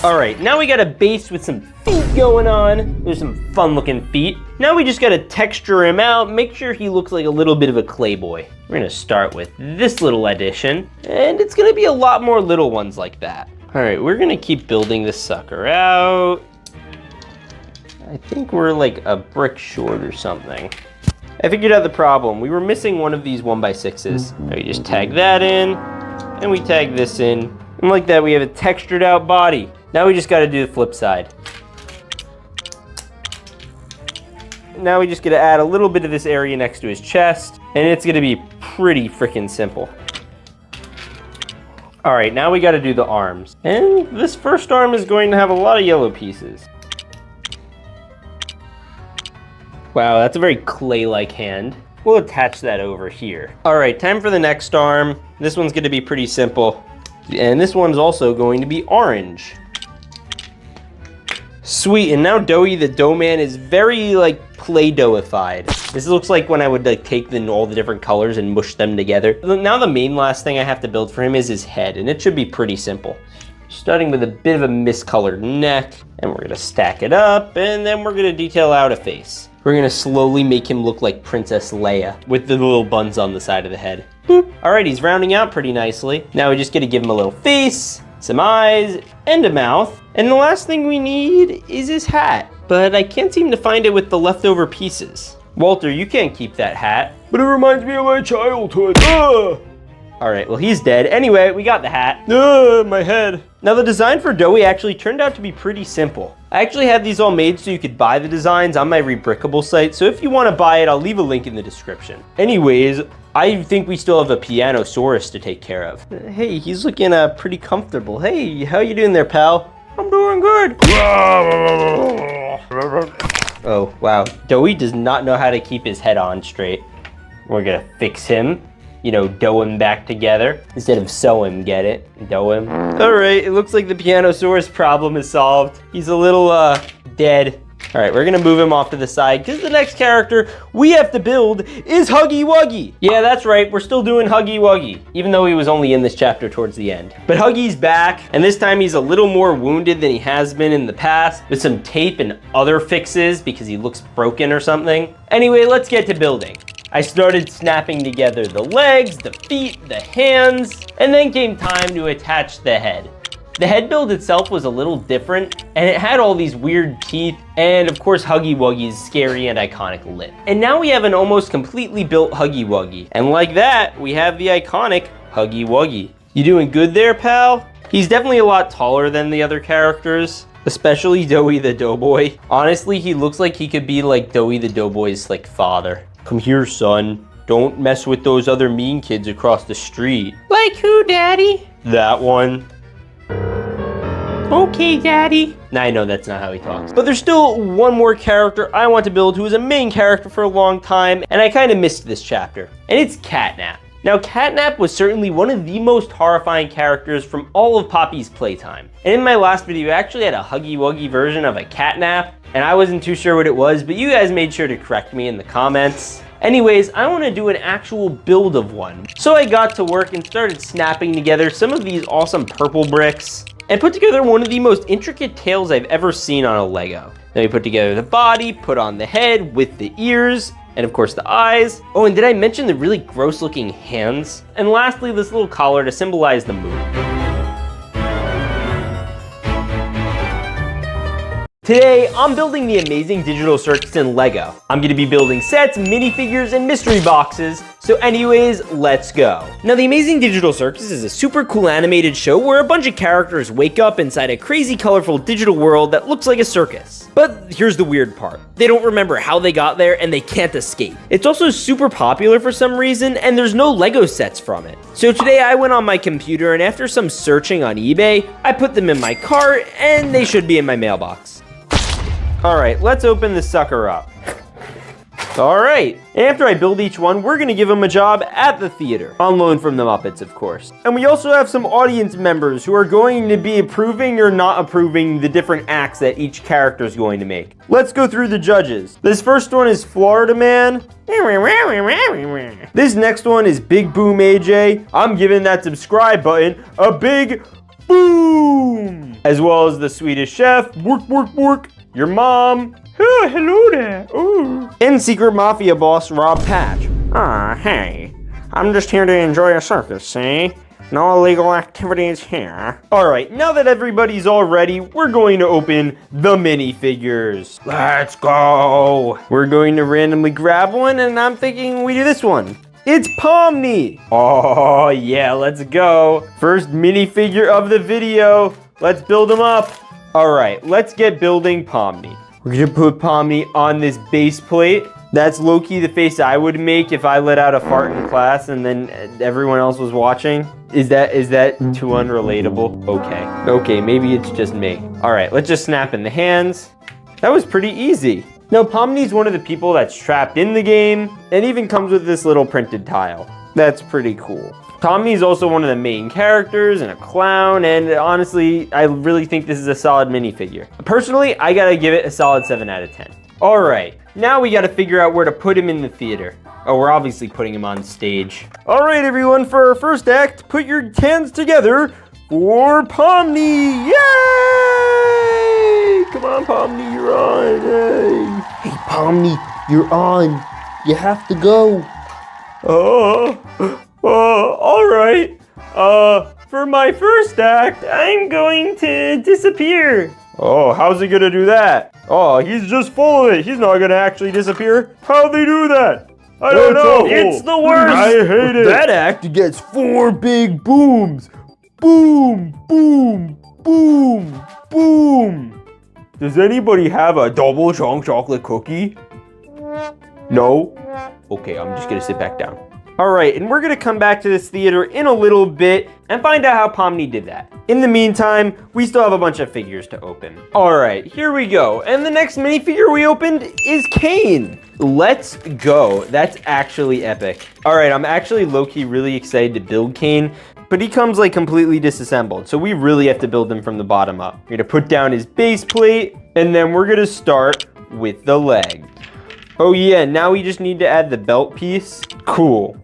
Alright, now we got a base with some feet going on. There's some fun looking feet. Now we just gotta texture him out, make sure he looks like a little bit of a clay boy. We're gonna start with this little addition, and it's gonna be a lot more little ones like that. Alright, we're gonna keep building this sucker out. I think we're like a brick short or something. I figured out the problem. We were missing one of these 1x6s. Now we just tag that in, and we tag this in. And like that, we have a textured out body. Now we just gotta do the flip side. Now we just gotta add a little bit of this area next to his chest, and it's gonna be pretty freaking simple. All right, now we gotta do the arms. And this first arm is going to have a lot of yellow pieces. Wow, that's a very clay-like hand. We'll attach that over here. All right, time for the next arm. This one's gonna be pretty simple. And this one's also going to be orange. Sweet, and now Doughy the Doughman is very like Play-Dohified. This looks like when I would like take all the different colors and mush them together. Now the main last thing I have to build for him is his head, and it should be pretty simple. Starting with a bit of a miscolored neck, and we're gonna stack it up, and then we're gonna detail out a face. We're gonna slowly make him look like Princess Leia with the little buns on the side of the head. Boop. All right, he's rounding out pretty nicely. Now we just gotta give him a little face, some eyes, and a mouth. And the last thing we need is his hat. But I can't seem to find it with the leftover pieces. Walter, you can't keep that hat. But it reminds me of my childhood. All right, well, he's dead. Anyway, we got the hat. My head. Now the design for Doughy actually turned out to be pretty simple. I actually had these all made so you could buy the designs on my Rebrickable site. So if you want to buy it, I'll leave a link in the description. Anyways, I think we still have a Pianosaurus to take care of. Hey, he's looking pretty comfortable. Hey, how you doing there, pal? I'm doing good. Oh, wow. Doughy does not know how to keep his head on straight. We're gonna fix him. You know, dough him back together instead of sew him, get it? Dough him. All right, it looks like the Pianosaurus problem is solved. He's a little dead. All right, we're gonna move him off to the side because the next character we have to build is Huggy Wuggy. Yeah, that's right, we're still doing Huggy Wuggy, even though he was only in this chapter towards the end. But Huggy's back, and this time he's a little more wounded than he has been in the past, with some tape and other fixes because he looks broken or something. Anyway, let's get to building. I started snapping together the legs, the feet, the hands, and then came time to attach the head. The head build itself was a little different, and it had all these weird teeth, and of course Huggy Wuggy's scary and iconic lip. And now we have an almost completely built Huggy Wuggy. And like that, we have the iconic Huggy Wuggy. You doing good there, pal? He's definitely a lot taller than the other characters, especially Doughy the Doughboy. Honestly, he looks like he could be like Doughy the Doughboy's like father. Come here, son. Don't mess with those other mean kids across the street. Like who, Daddy? That one. Okay, Daddy. Now I know that's not how he talks. But there's still one more character I want to build who is a main character for a long time, and I kind of missed this chapter. And it's Catnap. Now, Catnap was certainly one of the most horrifying characters from all of Poppy's playtime. And in my last video, I actually had a Huggy Wuggy version of a Catnap, and I wasn't too sure what it was, but you guys made sure to correct me in the comments. Anyways, I want to do an actual build of one. So I got to work and started snapping together some of these awesome purple bricks and put together one of the most intricate tails I've ever seen on a Lego. Then we put together the body, put on the head with the ears, and of course the eyes. Oh, and did I mention the really gross looking hands? And lastly, this little collar to symbolize the moon. Today, I'm building the amazing digital circus in Lego. I'm gonna be building sets, minifigures, and mystery boxes. So anyways, let's go. Now, the Amazing Digital Circus is a super cool animated show where a bunch of characters wake up inside a crazy, colorful digital world that looks like a circus. But here's the weird part. They don't remember how they got there and they can't escape. It's also super popular for some reason and there's no Lego sets from it. So today I went on my computer and after some searching on eBay, I put them in my cart and they should be in my mailbox. All right, let's open this sucker up. All right, after I build each one, we're gonna give them a job at the theater. On loan from the Muppets, of course. And we also have some audience members who are going to be approving or not approving the different acts that each character is going to make. Let's go through the judges. This first one is Florida Man. This next one is Big Boom AJ. I'm giving that subscribe button a big boom. As well as the Swedish Chef, your mom. Oh, hello there. Ooh. And Secret Mafia boss Rob Patch. Hey. I'm just here to enjoy a circus, see? No illegal activities here. Alright, now that everybody's all ready, we're going to open the minifigures. Let's go! We're going to randomly grab one, and I'm thinking we do this one. It's Pomni! Oh, yeah, let's go. First minifigure of the video. Let's build him up. Alright, let's get building Pomni. We're gonna put Pomni on this base plate. That's low-key the face I would make if I let out a fart in class and then everyone else was watching. Is that too unrelatable? Okay, maybe it's just me. All right, let's just snap in the hands. That was pretty easy. Now, Pomni's one of the people that's trapped in the game and even comes with this little printed tile. That's pretty cool. Pomni's also one of the main characters and a clown, and honestly, I really think this is a solid minifigure. Personally, I gotta give it a solid 7 out of 10. All right, now we gotta figure out where to put him in the theater. Oh, we're obviously putting him on stage. All right, everyone, for our first act, put your hands together for Pomni. Yay! Come on, Pomni, you're on. Yay. Hey, Pomni, you're on. You have to go. All right. For my first act, I'm going to disappear. Oh, how's he gonna do that? Oh, he's just full of it. He's not gonna actually disappear. How'd they do that? I don't know. It's the worst. I hate it. That act gets 4 big booms. Boom, boom, boom, boom. Does anybody have a double chunk chocolate cookie? No? Okay, I'm just gonna sit back down. All right, and we're gonna come back to this theater in a little bit and find out how Pomni did that. In the meantime, we still have a bunch of figures to open. All right, here we go. And the next minifigure we opened is Kane. Let's go. That's actually epic. All right, I'm actually low-key really excited to build Kane, but he comes like completely disassembled, so we really have to build him from the bottom up. We're gonna put down his base plate, and then we're gonna start with the leg. Oh yeah, now we just need to add the belt piece. Cool.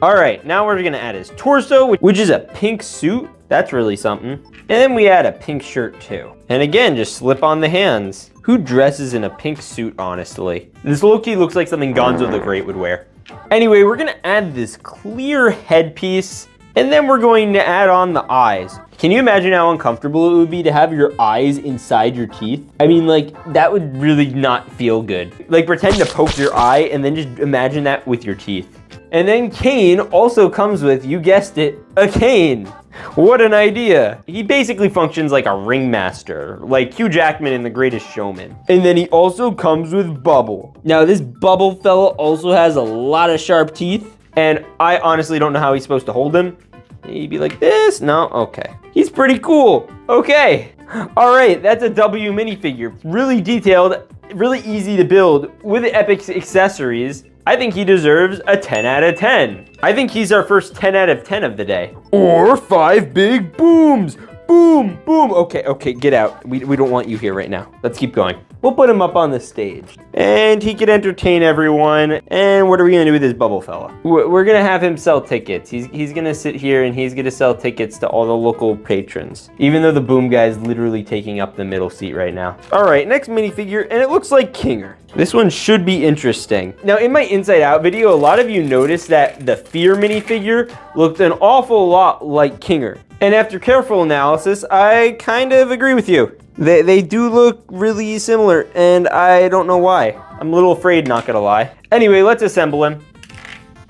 All right, now we're gonna add his torso, which is a pink suit. That's really something. And then we add a pink shirt too. And again, just slip on the hands. Who dresses in a pink suit, honestly? This low-key looks like something Gonzo the Great would wear. Anyway, we're gonna add this clear headpiece, and then we're going to add on the eyes. Can you imagine how uncomfortable it would be to have your eyes inside your teeth? I mean, like, that would really not feel good. Like, pretend to poke your eye and then just imagine that with your teeth. And then Kane also comes with, you guessed it, a cane. What an idea. He basically functions like a ringmaster, like Hugh Jackman in The Greatest Showman. And then he also comes with Bubble. Now this Bubble fella also has a lot of sharp teeth, and I honestly don't know how he's supposed to hold him. He'd be like this? No? Okay. He's pretty cool. Okay. All right, that's a W minifigure. Really detailed, really easy to build, with epic accessories. I think he deserves a 10 out of 10. I think he's our first 10 out of 10 of the day. Or 5 big booms. Boom, boom. Okay, get out. We don't want you here right now. Let's keep going. We'll put him up on the stage. And he can entertain everyone. And what are we gonna do with this Bubble fella? We're gonna have him sell tickets. He's gonna sit here and he's gonna sell tickets to all the local patrons. Even though the boom guy is literally taking up the middle seat right now. All right, next minifigure, and it looks like Kinger. This one should be interesting. Now in my Inside Out video, a lot of you noticed that the Fear minifigure looked an awful lot like Kinger. And after careful analysis, I kind of agree with you. They do look really similar, and I don't know why. I'm a little afraid, not gonna lie. Anyway, let's assemble him.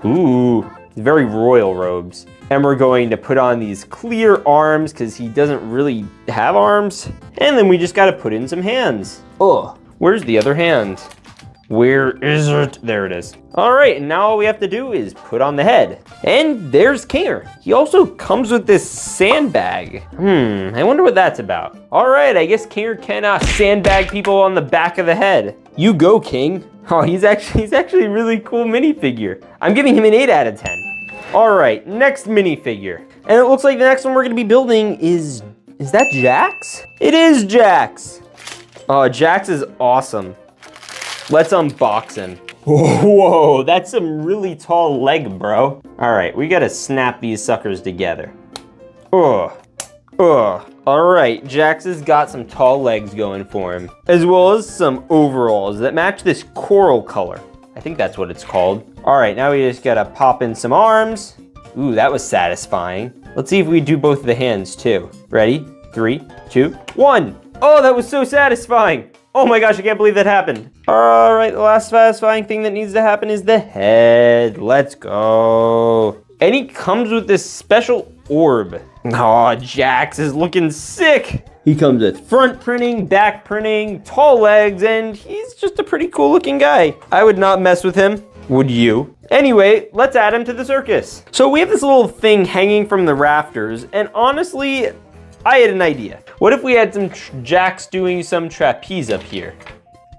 Ooh, very royal robes. And we're going to put on these clear arms, because he doesn't really have arms. And then we just gotta put in some hands. Oh, where's the other hand? Where is it? There it is. All right, and now all we have to do is put on the head. And there's Kinger. He also comes with this sandbag. I wonder what that's about. All right, I guess Kinger can sandbag people on the back of the head. You go, King. Oh, he's actually a really cool minifigure. I'm giving him an 8 out of 10. All right, next minifigure. And it looks like the next one we're gonna be building is that Jax? It is Jax. Oh, Jax is awesome. Let's unbox him. Whoa, that's some really tall leg, bro. All right, we gotta snap these suckers together. All right, Jax has got some tall legs going for him, as well as some overalls that match this coral color. I think that's what it's called. All right, now we just gotta pop in some arms. Ooh, that was satisfying. Let's see if we do both of the hands too. Ready? 3, 2, 1. Oh, that was so satisfying. Oh my gosh, I can't believe that happened. All right, the last satisfying thing that needs to happen is the head. Let's go. And he comes with this special orb. Oh, Jax is looking sick. He comes with front printing, back printing, tall legs, and he's just a pretty cool looking guy. I would not mess with him. Would you? Anyway, let's add him to the circus. So we have this little thing hanging from the rafters, and honestly, I had an idea. What if we had some Jax doing some trapeze up here?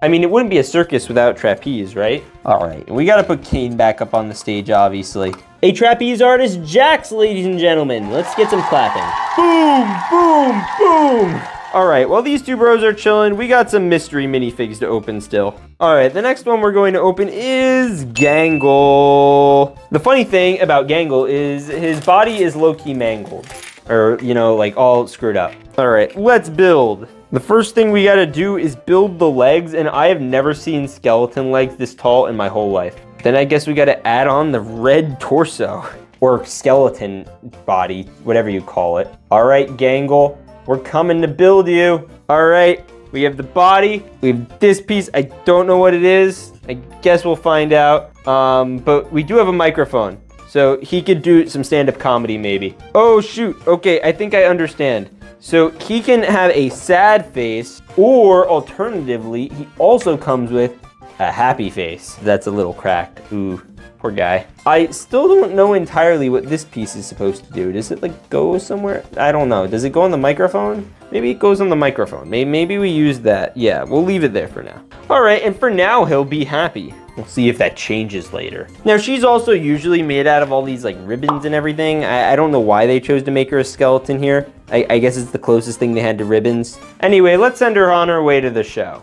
I mean, it wouldn't be a circus without trapeze, right? All right, we gotta put Kane back up on the stage, obviously. A trapeze artist, Jax, ladies and gentlemen. Let's get some clapping. Boom, boom, boom. All right, while these two bros are chilling, we got some mystery minifigs to open still. All right, the next one we're going to open is Gangle. The funny thing about Gangle is his body is low-key mangled. Or, you know, like all screwed up. All right, let's build. The first thing we gotta do is build the legs, and I have never seen skeleton legs this tall in my whole life. Then I guess we gotta add on the red torso, or skeleton body, whatever you call it. All right, Gangle, we're coming to build you. All right, we have the body, we have this piece, I don't know what it is. I guess we'll find out, but we do have a microphone. So he could do some stand-up comedy maybe. Oh shoot, okay, I think I understand. So he can have a sad face, or alternatively, he also comes with a happy face. That's a little cracked. Ooh, poor guy. I still don't know entirely what this piece is supposed to do. Does it like go somewhere? I don't know. Does it go on the microphone? Maybe it goes on the microphone. Maybe we use that. Yeah, we'll leave it there for now. All right, and for now, he'll be happy. We'll see if that changes later. Now, she's also usually made out of all these like ribbons and everything. I don't know why they chose to make her a skeleton here. I guess it's the closest thing they had to ribbons. Anyway, let's send her on her way to the show.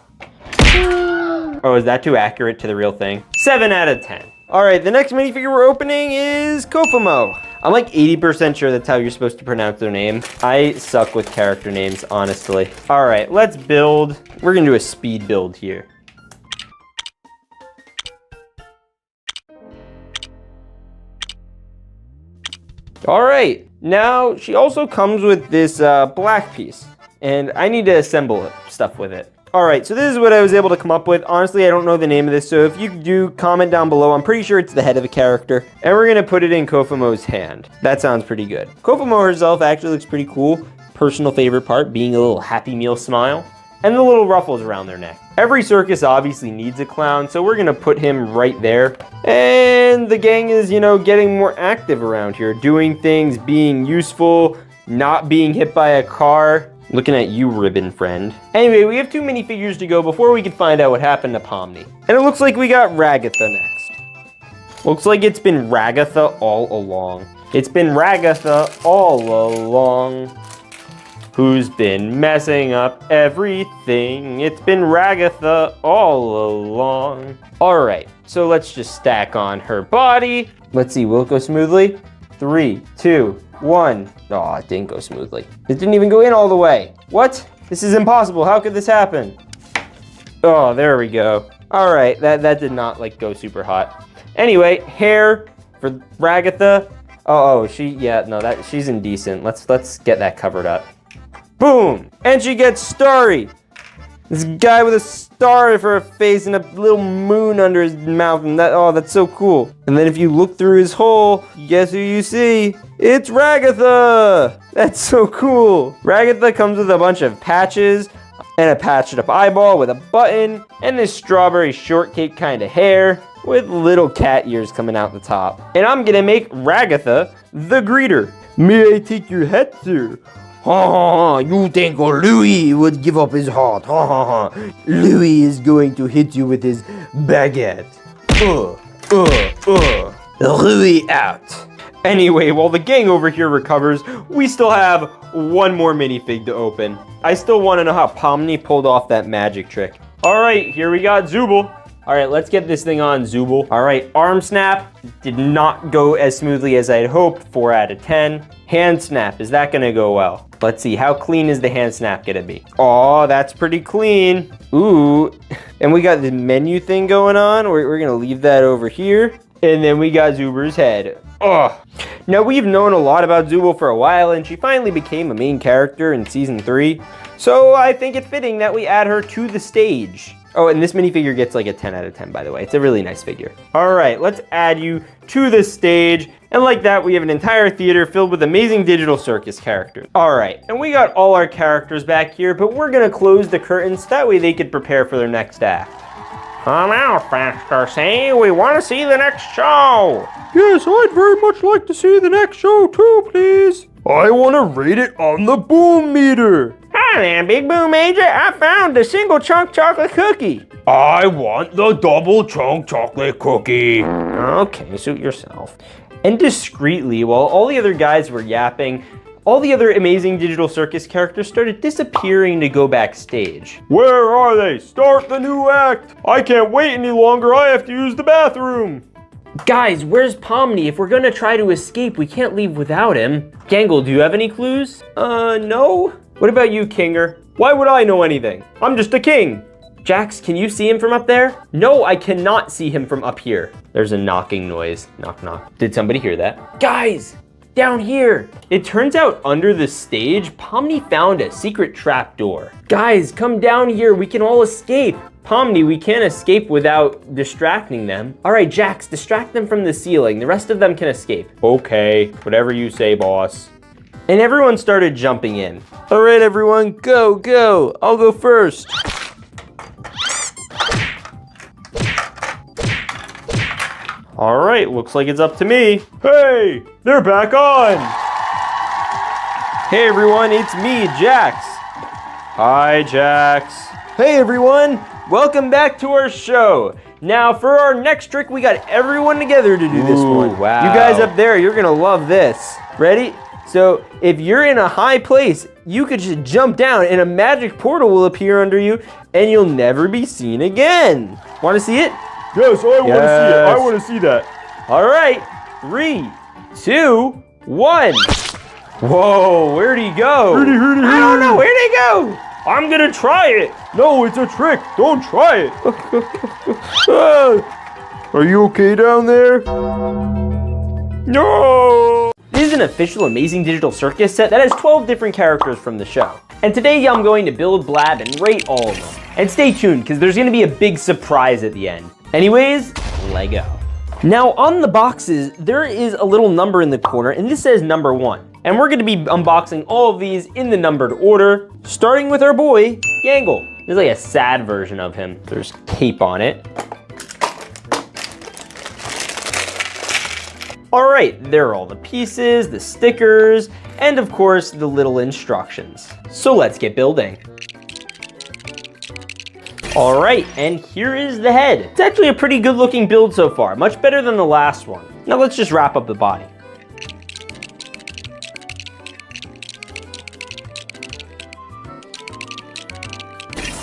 Oh, is that too accurate to the real thing? 7 out of 10. All right, the next minifigure we're opening is Kofumo. I'm like 80% sure that's how you're supposed to pronounce their name. I suck with character names, honestly. All right, let's build. We're gonna do a speed build here. All right, now she also comes with this black piece, and I need to assemble stuff with it. All right, so this is what I was able to come up with. Honestly, I don't know the name of this, so if you do, comment down below. I'm pretty sure it's the head of a character, and we're gonna put it in Kofumo's hand. That sounds pretty good. Kofumo herself actually looks pretty cool. Personal favorite part being a little Happy Meal smile, and the little ruffles around their neck. Every circus obviously needs a clown, so we're gonna put him right there. And the gang is, you know, getting more active around here, doing things, being useful, not being hit by a car. Looking at you, ribbon friend. Anyway, we have 2 minifigures to go before we can find out what happened to Pomni. And it looks like we got Ragatha next. Looks like it's been Ragatha all along. It's been Ragatha all along. Who's been messing up everything? It's been Ragatha all along. All right, so let's just stack on her body. Let's see, will it go smoothly? 3, 2, 1. Oh, it didn't go smoothly. It didn't even go in all the way. What? This is impossible. How could this happen? Oh, there we go. All right, that did not like go super hot. Anyway, hair for Ragatha. Oh, she's indecent. Let's get that covered up. Boom! And she gets Starry. This guy with a star for a face and a little moon under his mouth, and that's so cool. And then if you look through his hole, guess who you see? It's Ragatha! That's so cool. Ragatha comes with a bunch of patches and a patched up eyeball with a button and this strawberry shortcake kind of hair with little cat ears coming out the top. And I'm gonna make Ragatha the greeter. May I take your hat, sir? Ha ha ha, you think Louis would give up his heart? Ha ha ha. Louis is going to hit you with his baguette. Louis out. Anyway, while the gang over here recovers, we still have one more minifig to open. I still want to know how Pomni pulled off that magic trick. All right, here we got Zooble. All right, let's get this thing on, Zooble. All right, arm snap did not go as smoothly as I had hoped, 4 out of 10. Hand snap, is that gonna go well? Let's see, how clean is the hand snap gonna be? Oh, that's pretty clean. Ooh, and we got the menu thing going on. We're gonna leave that over here. And then we got Zuber's head. Oh, now we've known a lot about Zooble for a while, and she finally became a main character in season 3. So I think it's fitting that we add her to the stage. Oh, and this minifigure gets like a 10 out of 10, by the way. It's a really nice figure. All right, let's add you to the stage. And like that, we have an entire theater filled with amazing digital circus characters. All right, and we got all our characters back here, but we're gonna close the curtains. That way they could prepare for their next act. Come out faster, say, we wanna see the next show. Yes, I'd very much like to see the next show too, please. I wanna rate it on the boom meter. Hi there, Big Boom Major. I found the single chunk chocolate cookie. I want the double chunk chocolate cookie. Okay, suit yourself. And discreetly, while all the other guys were yapping, all the other amazing digital circus characters started disappearing to go backstage. Where are they? Start the new act. I can't wait any longer. I have to use the bathroom. Guys, where's Pomni? If we're gonna try to escape, we can't leave without him. Gangle, do you have any clues? No. What about you, Kinger? Why would I know anything? I'm just a king. Jax, can you see him from up there? No, I cannot see him from up here. There's a knocking noise. Knock, knock. Did somebody hear that? Guys, down here. It turns out under the stage, Pomni found a secret trap door. Guys, come down here. We can all escape. Pomni, we can't escape without distracting them. All right, Jax, distract them from the ceiling. The rest of them can escape. Okay, whatever you say, boss. And everyone started jumping in. All right, everyone, go, go. I'll go first. All right, looks like it's up to me. Hey, they're back on. Hey, everyone, it's me, Jax. Hi, Jax. Hey, everyone. Welcome back to our show. Now, for our next trick, we got everyone together to do this one. Wow. You guys up there, you're gonna love this. Ready? So, if you're in a high place, you could just jump down and a magic portal will appear under you and you'll never be seen again. Want to see it? Yes, I want to see it. I want to see that. All right, 3, 2, 1. Whoa, where'd he go? I don't know, where'd he go? I'm gonna try it. No, it's a trick. Don't try it. Are you okay down there? No. This is an official Amazing Digital Circus set that has 12 different characters from the show. And today I'm going to build, blab, and rate all of them. And stay tuned, because there's gonna be a big surprise at the end. Anyways, Lego. Now on the boxes, there is a little number in the corner, and this says number 1. And we're gonna be unboxing all of these in the numbered order, starting with our boy, Gangle. This is like a sad version of him. There's tape on it. All right, there are all the pieces, the stickers, and of course, the little instructions. So let's get building. All right, and here is the head. It's actually a pretty good looking build so far, much better than the last one. Now let's just wrap up the body.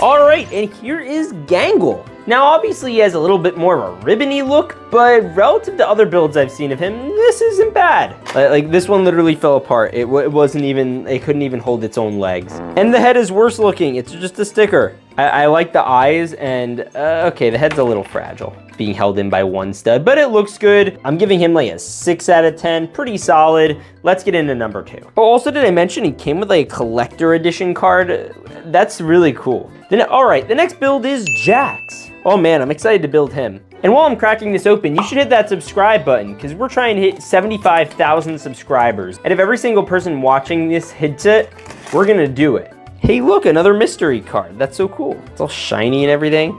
All right, and here is Gangle. Now, obviously he has a little bit more of a ribbony look, but relative to other builds I've seen of him, this isn't bad. Like this one literally fell apart. It couldn't even hold its own legs. And the head is worse looking. It's just a sticker. I like the eyes and, okay, the head's a little fragile, being held in by one stud, but it looks good. I'm giving him like a 6 out of 10, pretty solid. Let's get into number 2. Oh, also did I mention he came with like a collector edition card? That's really cool. Then, all right, the next build is Jax. Oh man, I'm excited to build him. And while I'm cracking this open, you should hit that subscribe button because we're trying to hit 75,000 subscribers. And if every single person watching this hits it, we're gonna do it. Hey, look, another mystery card. That's so cool. It's all shiny and everything.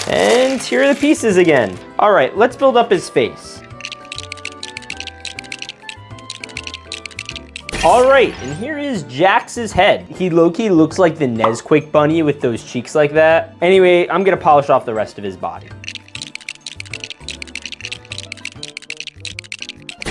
And here are the pieces again. All right, let's build up his face. All right, and here is Jax's head. He low-key looks like the Nesquik bunny with those cheeks like that. Anyway, I'm gonna polish off the rest of his body.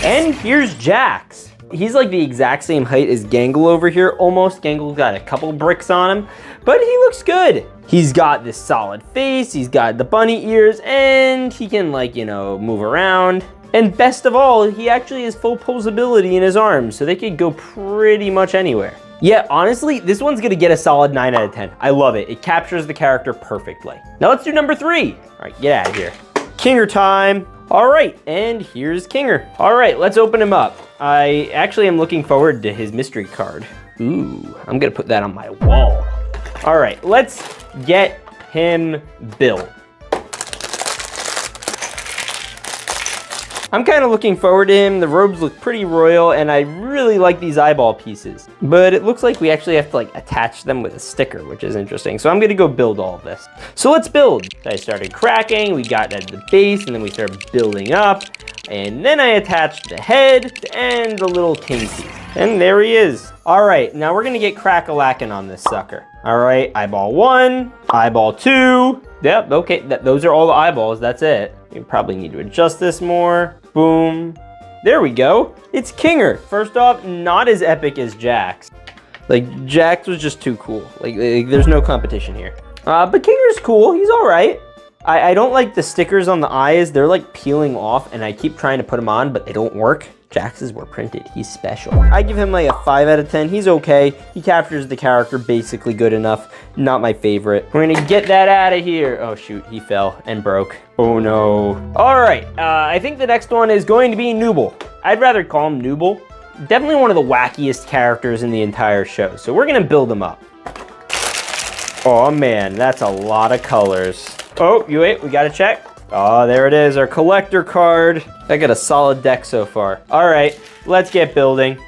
And here's Jax. He's like the exact same height as Gangle over here, almost. Gangle's got a couple bricks on him, but he looks good. He's got this solid face, he's got the bunny ears, and he can, like, you know, move around. And best of all, he actually has full posability in his arms, so they could go pretty much anywhere. Yeah, honestly, this one's gonna get a solid 9 out of 10. I love it. It captures the character perfectly. Now let's do number 3. All right, get out of here. Kinger time. All right, and here's Kinger. All right, let's open him up. I actually am looking forward to his mystery card. Ooh, I'm gonna put that on my wall. All right, let's get him built. I'm kind of looking forward to him. The robes look pretty royal, and I really like these eyeball pieces. But it looks like we actually have to like attach them with a sticker, which is interesting. So I'm gonna go build all of this. So let's build. I started cracking, we got at the base, and then we started building up. And then I attached the head and the little king piece. And there he is. All right, now we're gonna get crack-a-lackin' on this sucker. All right, eyeball 1, eyeball 2. Yep, okay, those are all the eyeballs, that's it. We probably need to adjust this more. Boom. There we go. It's Kinger. First off, not as epic as Jax. Like, Jax was just too cool. Like there's no competition here. But Kinger's cool. He's all right. I don't like the stickers on the eyes. They're like peeling off, and I keep trying to put them on, but they don't work. Jax's were printed. He's special. I give him like a 5 out of 10. He's okay. He captures the character basically good enough. Not my favorite. We're gonna get that out of here. Oh shoot, he fell and broke. Oh no. All right, I think the next one is going to be Nooble. I'd rather call him Nooble. Definitely one of the wackiest characters in the entire show. So we're gonna build him up. Oh man, that's a lot of colors. Oh, you wait, we gotta check. Oh, there it is, our collector card. I got a solid deck so far. All right, let's get building.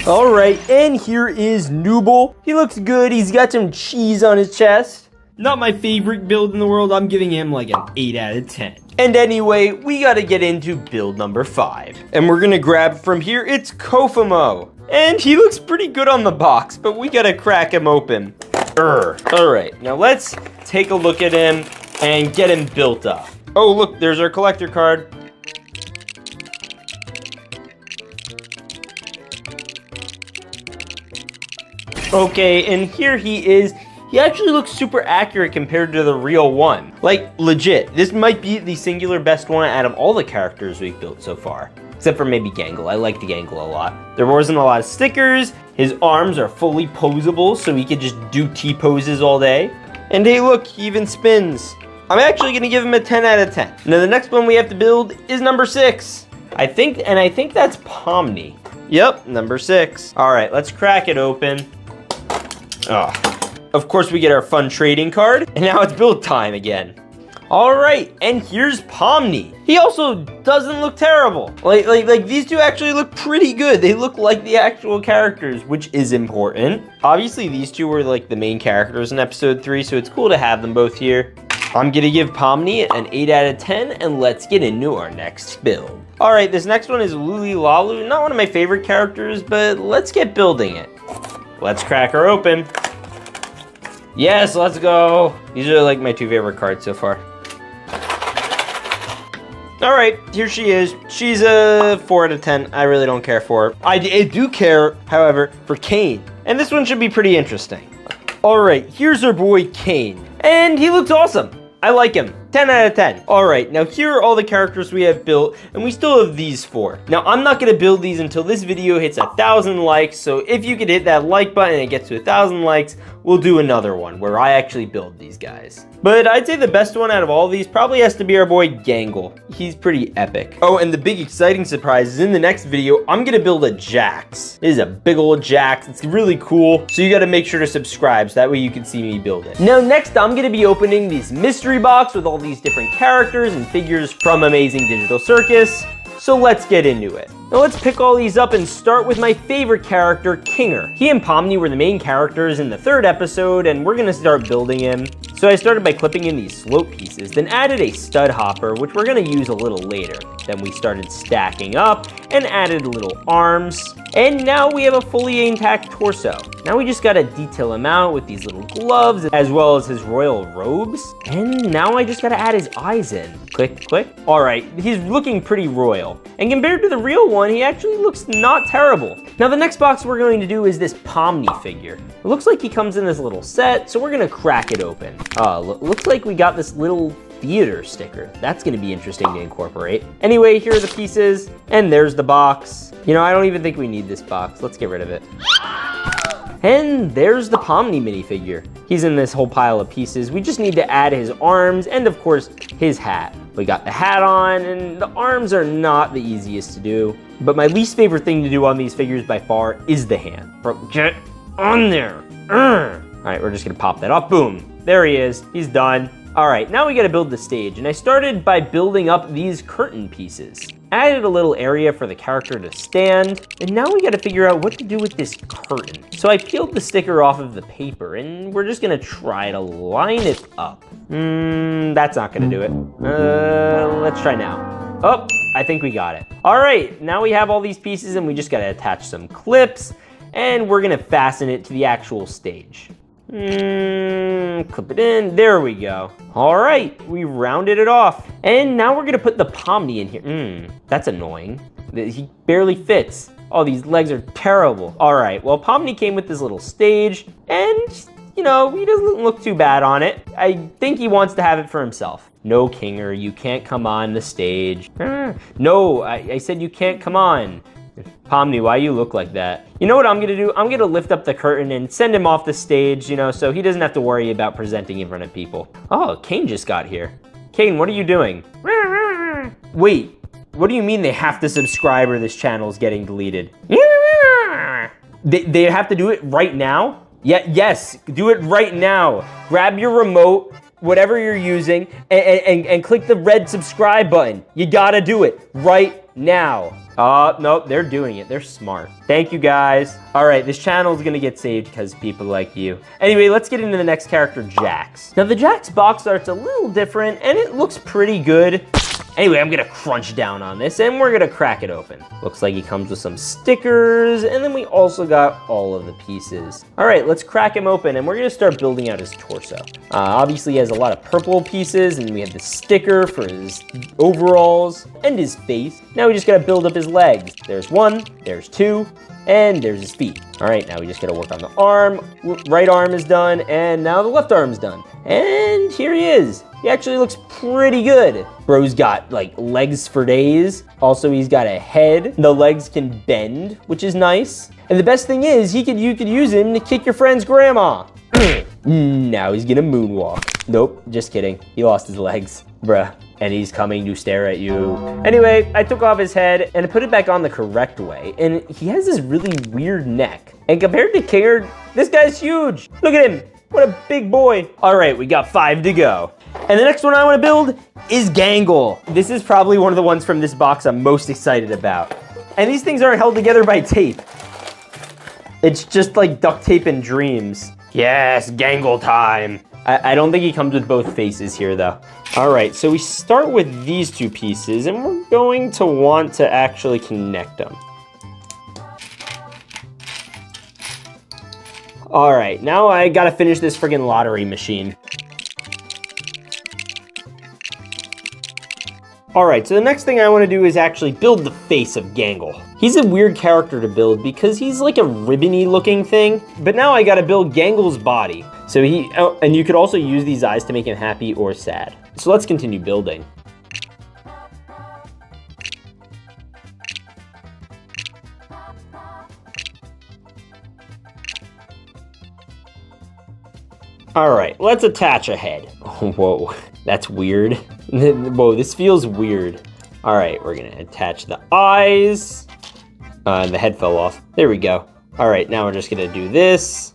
All right, and here is Nooble. He looks good, he's got some cheese on his chest. Not my favorite build in the world, I'm giving him like an 8 out of 10. And anyway, we gotta get into build number 5. And we're gonna grab from here, it's Kofimo. And he looks pretty good on the box, but we gotta crack him open. All right, now let's take a look at him and get him built up. Oh, look, there's our collector card. Okay, and here he is. He actually looks super accurate compared to the real one. Like, legit, this might be the singular best one out of all the characters we've built so far. Except for maybe Gangle. I like the Gangle a lot. There wasn't a lot of stickers. His arms are fully posable, so he could just do T-poses all day. And hey, look, he even spins. I'm actually gonna give him a 10 out of 10. Now the next one we have to build is number 6. I think that's Pomni. Yep, number 6. All right, let's crack it open. Oh. Of course, we get our fun trading card, and now it's build time again. All right, and here's Pomni. He also doesn't look terrible. Like these two actually look pretty good. They look like the actual characters, which is important. Obviously, these two were like the main characters in episode 3, so it's cool to have them both here. I'm gonna give Pomni an 8 out of 10, and let's get into our next build. All right, this next one is Luli Lalu. Not one of my favorite characters, but let's get building it. Let's crack her open. Yes, let's go. These are like my 2 favorite cards so far. All right, here she is. She's a 4 out of 10. I really don't care for her. I do care, however, for Kane. And this one should be pretty interesting. All right, here's our boy Kane. And he looks awesome. I like him. 10 out of 10. All right, now here are all the characters we have built, and we still have these 4. Now, I'm not gonna build these until this video hits 1,000 likes, so if you could hit that like button and it gets to 1,000 likes, we'll do another one where I actually build these guys. But I'd say the best one out of all of these probably has to be our boy Gangle. He's pretty epic. Oh, and the big exciting surprise is in the next video, I'm gonna build a Jax. This is a big old Jax. It's really cool, so you gotta make sure to subscribe so that way you can see me build it. Now, next, I'm gonna be opening this mystery box with all these different characters and figures from Amazing Digital Circus. So let's get into it. Now let's pick all these up and start with my favorite character, Kinger. He and Pomni were the main characters in the 3rd episode, and we're gonna start building him. So I started by clipping in these slope pieces, then added a stud hopper, which we're gonna use a little later. Then we started stacking up and added little arms. And now we have a fully intact torso. Now we just gotta detail him out with these little gloves as well as his royal robes. And now I just gotta add his eyes in. Click, click. All right, he's looking pretty royal. And compared to the real one, he actually looks not terrible. Now the next box we're going to do is this Pomni figure. It looks like he comes in this little set, so we're gonna crack it open. Looks like we got this little theater sticker. That's gonna be interesting to incorporate. Anyway, here are the pieces, and there's the box. You know, I don't even think we need this box. Let's get rid of it. And there's the Pomni minifigure. He's in this whole pile of pieces. We just need to add his arms and of course his hat. We got the hat on and the arms are not the easiest to do. But my least favorite thing to do on these figures by far is the hand. Get on there. All right, we're just gonna pop that up. Boom. There he is. He's done. All right, now we gotta build the stage, and I started by building up these curtain pieces. Added a little area for the character to stand, and now we gotta figure out what to do with this curtain. So I peeled the sticker off of the paper, and we're just gonna try to line it up. That's not gonna do it. Let's try now. Oh, I think we got it. All right, now we have all these pieces, and we just gotta attach some clips, and we're gonna fasten it to the actual stage. Clip it in, there we go. All right, we rounded it off. And now we're gonna put the Pomni in here. That's annoying. He barely fits. Oh, these legs are terrible. All right, well, Pomni came with this little stage and, you know, he doesn't look too bad on it. I think he wants to have it for himself. No, Kinger, you can't come on the stage. No, I said you can't come on. Pomni, why you look like that? You know what I'm gonna do? I'm gonna lift up the curtain and send him off the stage, you know, so he doesn't have to worry about presenting in front of people. Oh, Kane just got here. Kane, what are you doing? Wait, what do you mean they have to subscribe or this channel is getting deleted? They have to do it right now? Yeah, yes, do it right now. Grab your remote, whatever you're using, and click the red subscribe button. You gotta do it right now. Nope, they're doing it. They're smart. Thank you, guys. All right, this channel is gonna get saved because people like you. Anyway, let's get into the next character, Jax. Now, the Jax box art's a little different, and it looks pretty good. Anyway, I'm gonna crunch down on this, and we're gonna crack it open. Looks like he comes with some stickers, and then we also got all of the pieces. All right, let's crack him open, and we're gonna start building out his torso. Obviously, he has a lot of purple pieces, and we have the sticker for his overalls and his face. Now we just gotta build up his legs. There's one, there's two, and there's his feet. All right, now we just gotta work on the arm. Right arm is done, and now the left arm is done. And here he is. He actually looks pretty good. Bro's got like legs for days. Also, he's got a head. The legs can bend, which is nice. And the best thing is, you could use him to kick your friend's grandma. Now he's gonna moonwalk. Nope, just kidding. He lost his legs, bruh. And he's coming to stare at you. Anyway, I took off his head and put it back on the correct way. And he has this really weird neck. And compared to Kinger, this guy's huge. Look at him. What a big boy. All right, we got 5 to go. And the next one I want to build is Gangle. This is probably one of the ones from this box I'm most excited about. And these things aren't held together by tape. It's just like duct tape and dreams. Yes, Gangle time. I don't think he comes with both faces here though. All right, so we start with these 2 pieces and we're going to want to actually connect them. All right, now I gotta finish this friggin' lottery machine. All right, so the next thing I want to do is actually build the face of Gangle. He's a weird character to build because he's like a ribbony looking thing, but now I gotta build Gangle's body. So and you could also use these eyes to make him happy or sad. So let's continue building. All right, let's attach a head. Whoa, that's weird. Whoa, this feels weird. All right, we're gonna attach the eyes. And the head fell off. There we go. All right, now we're just gonna do this.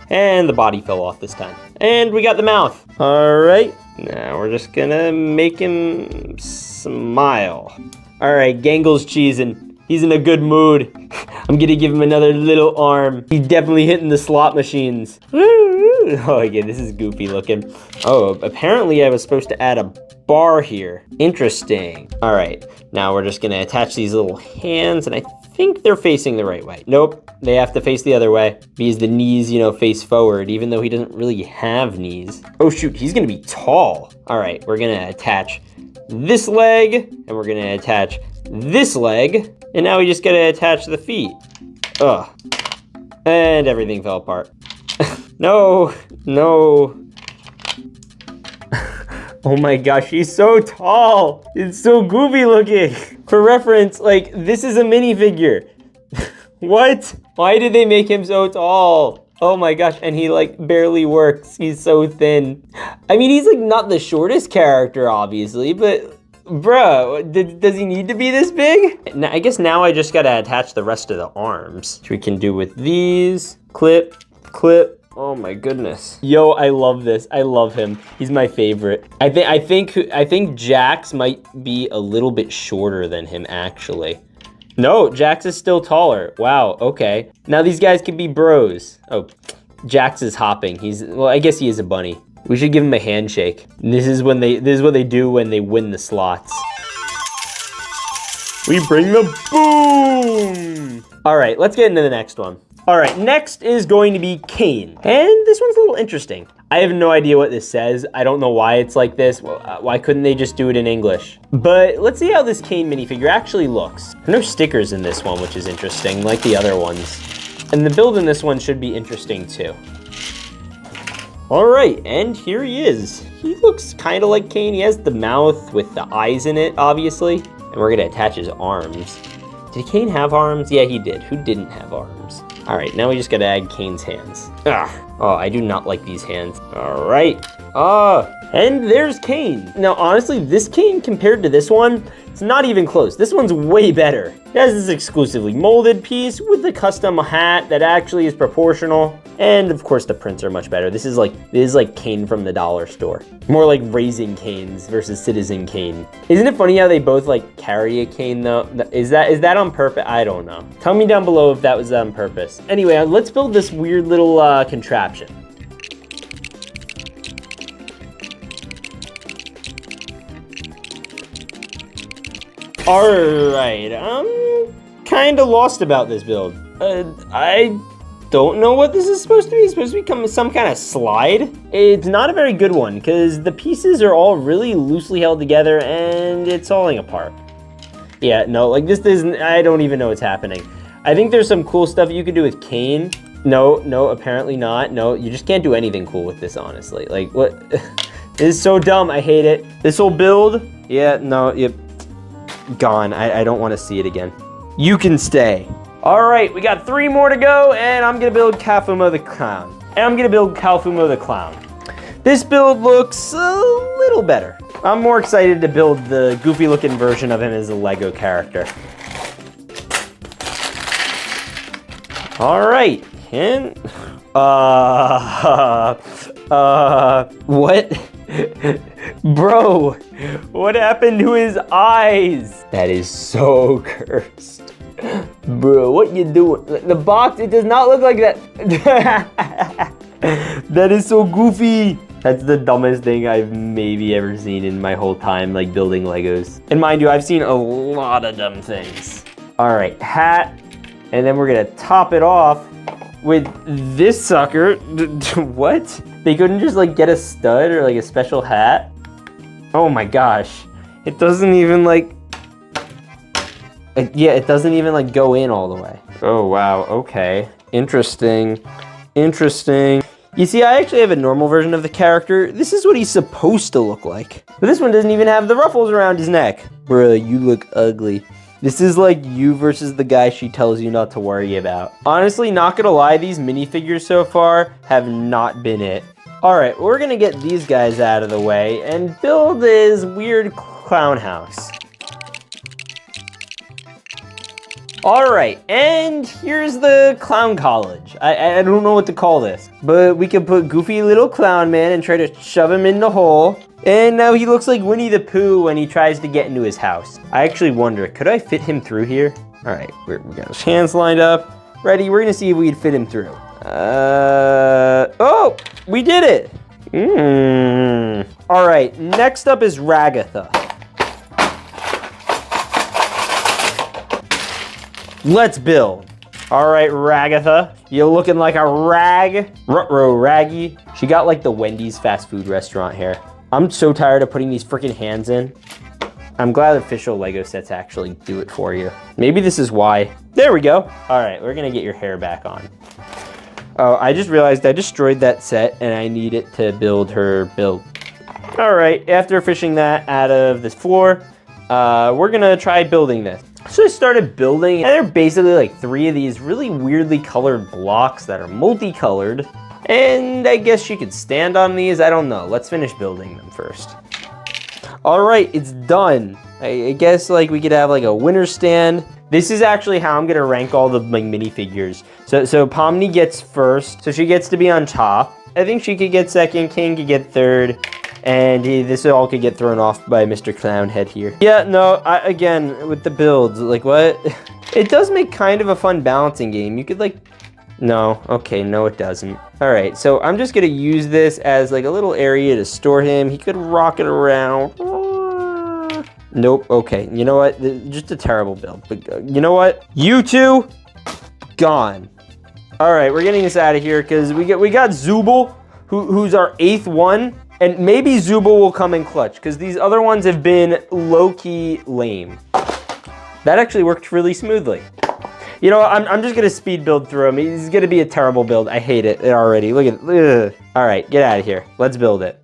And the body fell off this time. And we got the mouth. All right, now we're just gonna make him smile. All right, Gangle's cheesing. He's in a good mood. I'm gonna give him another little arm. He's definitely hitting the slot machines. Oh yeah, this is goofy looking. Oh, apparently I was supposed to add a bar here. Interesting. All right, now we're just gonna attach these little hands, and I think they're facing the right way. Nope, they have to face the other way because the knees, you know, face forward, even though he doesn't really have knees. Oh shoot, he's gonna be tall. All right, we're gonna attach this leg, and we're gonna attach this leg, and now we just gotta attach the feet. Ugh. And everything fell apart. No, no. Oh my gosh, he's so tall. It's so goofy looking. For reference, like, this is a minifigure. What? Why did they make him so tall? Oh my gosh, and he like barely works. He's so thin. I mean, he's like not the shortest character, obviously, but bruh, does he need to be this big? Now, I guess now I just gotta attach the rest of the arms, which we can do with these. Clip, clip. Oh my goodness. Yo, I love this. I love him. He's my favorite. I think Jax might be a little bit shorter than him, actually. No, Jax is still taller. Wow, okay. Now these guys can be bros. Oh, Jax is hopping. Well, I guess he is a bunny. We should give him a handshake. This is what they do when they win the slots. We bring the boom! All right, let's get into the next one. All right, next is going to be Kane. And this one's a little interesting. I have no idea what this says. I don't know why it's like this. Why couldn't they just do it in English? But let's see how this Kane minifigure actually looks. There are no stickers in this one, which is interesting, like the other ones. And the build in this one should be interesting too. All right, and here he is. He looks kind of like Kane. He has the mouth with the eyes in it, obviously. And we're gonna attach his arms. Did Kane have arms? Yeah, he did. Who didn't have arms? All right, now we just gotta add Kane's hands. Oh, I do not like these hands. All right. And there's Kane. Now, honestly, this Kane compared to this one, it's not even close. This one's way better. It has this exclusively molded piece with the custom hat that actually is proportional. And of course, the prints are much better. This is like Kane from the dollar store. More like Raising Canes versus Citizen Kane. Isn't it funny how they both like carry a cane though? Is that on purpose? I don't know. Tell me down below if that was on purpose. Anyway, let's build this weird little contraption. All right, I'm kind of lost about this build. I don't know what this is supposed to be. It's supposed to become some kind of slide. It's not a very good one because the pieces are all really loosely held together and it's falling apart. Yeah, no, like this isn't, I don't even know what's happening. I think there's some cool stuff you could do with Kane. No, apparently not. No, you just can't do anything cool with this, honestly. Like, what? This is so dumb, I hate it. This whole build, yeah, no, yep. Gone. I don't want to see it again. You can stay. All right, we got 3 more to go, and I'm gonna build Kafumo the Clown. This build looks a little better. I'm more excited to build the goofy looking version of him as a Lego character. All right, and what? Bro, what happened to his eyes? That is so cursed. Bro, what you doing? The box, it does not look like that. That is so goofy. That's the dumbest thing I've maybe ever seen in my whole time, like building Legos. And mind you, I've seen a lot of dumb things. All right, hat. And then we're gonna top it off with this sucker. What? They couldn't just like get a stud or like a special hat? Oh my gosh. It doesn't even like, yeah, it doesn't even like go in all the way. Oh wow, okay. Interesting. You see, I actually have a normal version of the character. This is what he's supposed to look like. But this one doesn't even have the ruffles around his neck. Bruh, you look ugly. This is like you versus the guy she tells you not to worry about. Honestly, not gonna lie, these minifigures so far have not been it. All right, we're gonna get these guys out of the way and build this weird clown house. All right, and here's the clown college. I don't know what to call this, but we can put goofy little clown man and try to shove him in the hole. And now he looks like Winnie the Pooh when he tries to get into his house. I actually wonder, could I fit him through here? All right, we got his hands lined up. Ready, we're gonna see if we can fit him through. Oh, we did it. All right, next up is Ragatha. Let's build. All right, Ragatha, you're looking like a rag. Ruh-roh, Raggy. She got like the Wendy's fast food restaurant hair. I'm so tired of putting these freaking hands in. I'm glad official Lego sets actually do it for you. Maybe this is why. There we go. All right, we're gonna get your hair back on. Oh, I just realized I destroyed that set and I need it to build her build. All right, after fishing that out of this floor, we're gonna try building this. So I started building, and they're basically like 3 of these really weirdly colored blocks that are multicolored. And I guess she could stand on these, I don't know. Let's finish building them first. All right, it's done. I guess like we could have like a winner stand. This is actually how I'm gonna rank all the like minifigures. So Pomni gets first, so she gets to be on top. I think she could get second, King could get third, and this all could get thrown off by Mr. Clownhead here. Yeah, no, again, with the builds, like what? It does make kind of a fun balancing game. You could like, no, okay, no it doesn't. All right, so I'm just gonna use this as like a little area to store him. He could rock it around. Nope, okay, you know what? Just a terrible build, but you know what? You two, gone. All right, we're getting this out of here because we got Zooble, who's our 8th one, and maybe Zooble will come in clutch because these other ones have been low-key lame. That actually worked really smoothly. You know, I'm just gonna speed build through him. He's gonna be a terrible build. I hate it already. Look at it. All right, get out of here. Let's build it.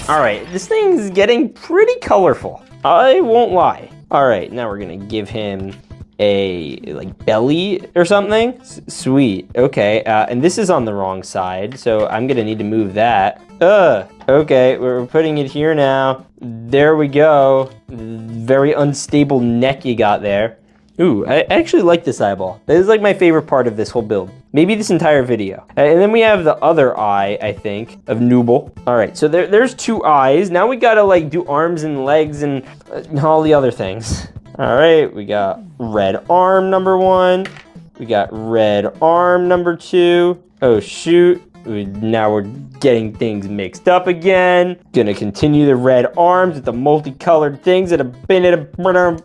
All right, this thing's getting pretty colorful. I won't lie. All right, now we're gonna give him a like belly or something. Sweet, okay. And this is on the wrong side, so I'm gonna need to move that. Okay, we're putting it here now. There we go. Very unstable neck you got there. Ooh, I actually like this eyeball. This is like my favorite part of this whole build. Maybe this entire video. And then we have the other eye, I think, of Nooble. All right, so there's 2 eyes. Now we gotta like do arms and legs and all the other things. All right, we got red arm number 1. We got red arm number 2. Oh shoot, now we're getting things mixed up again. Gonna continue the red arms with the multicolored things that have been in a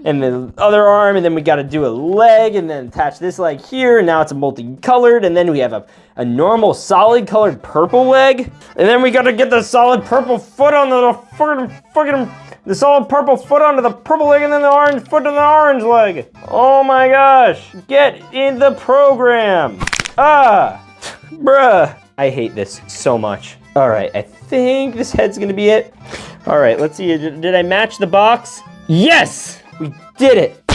and the other arm, and then we got to do a leg and then attach this leg here, and now it's a multicolored, and then we have a normal solid colored purple leg, and then we got to get the solid purple foot on the solid purple foot onto the purple leg, and then the orange foot on the orange leg. Oh my gosh, get in the program. Bruh, I hate this so much. All right, I think this head's gonna be it. All right, let's see, did I match the box? Yes! We did it!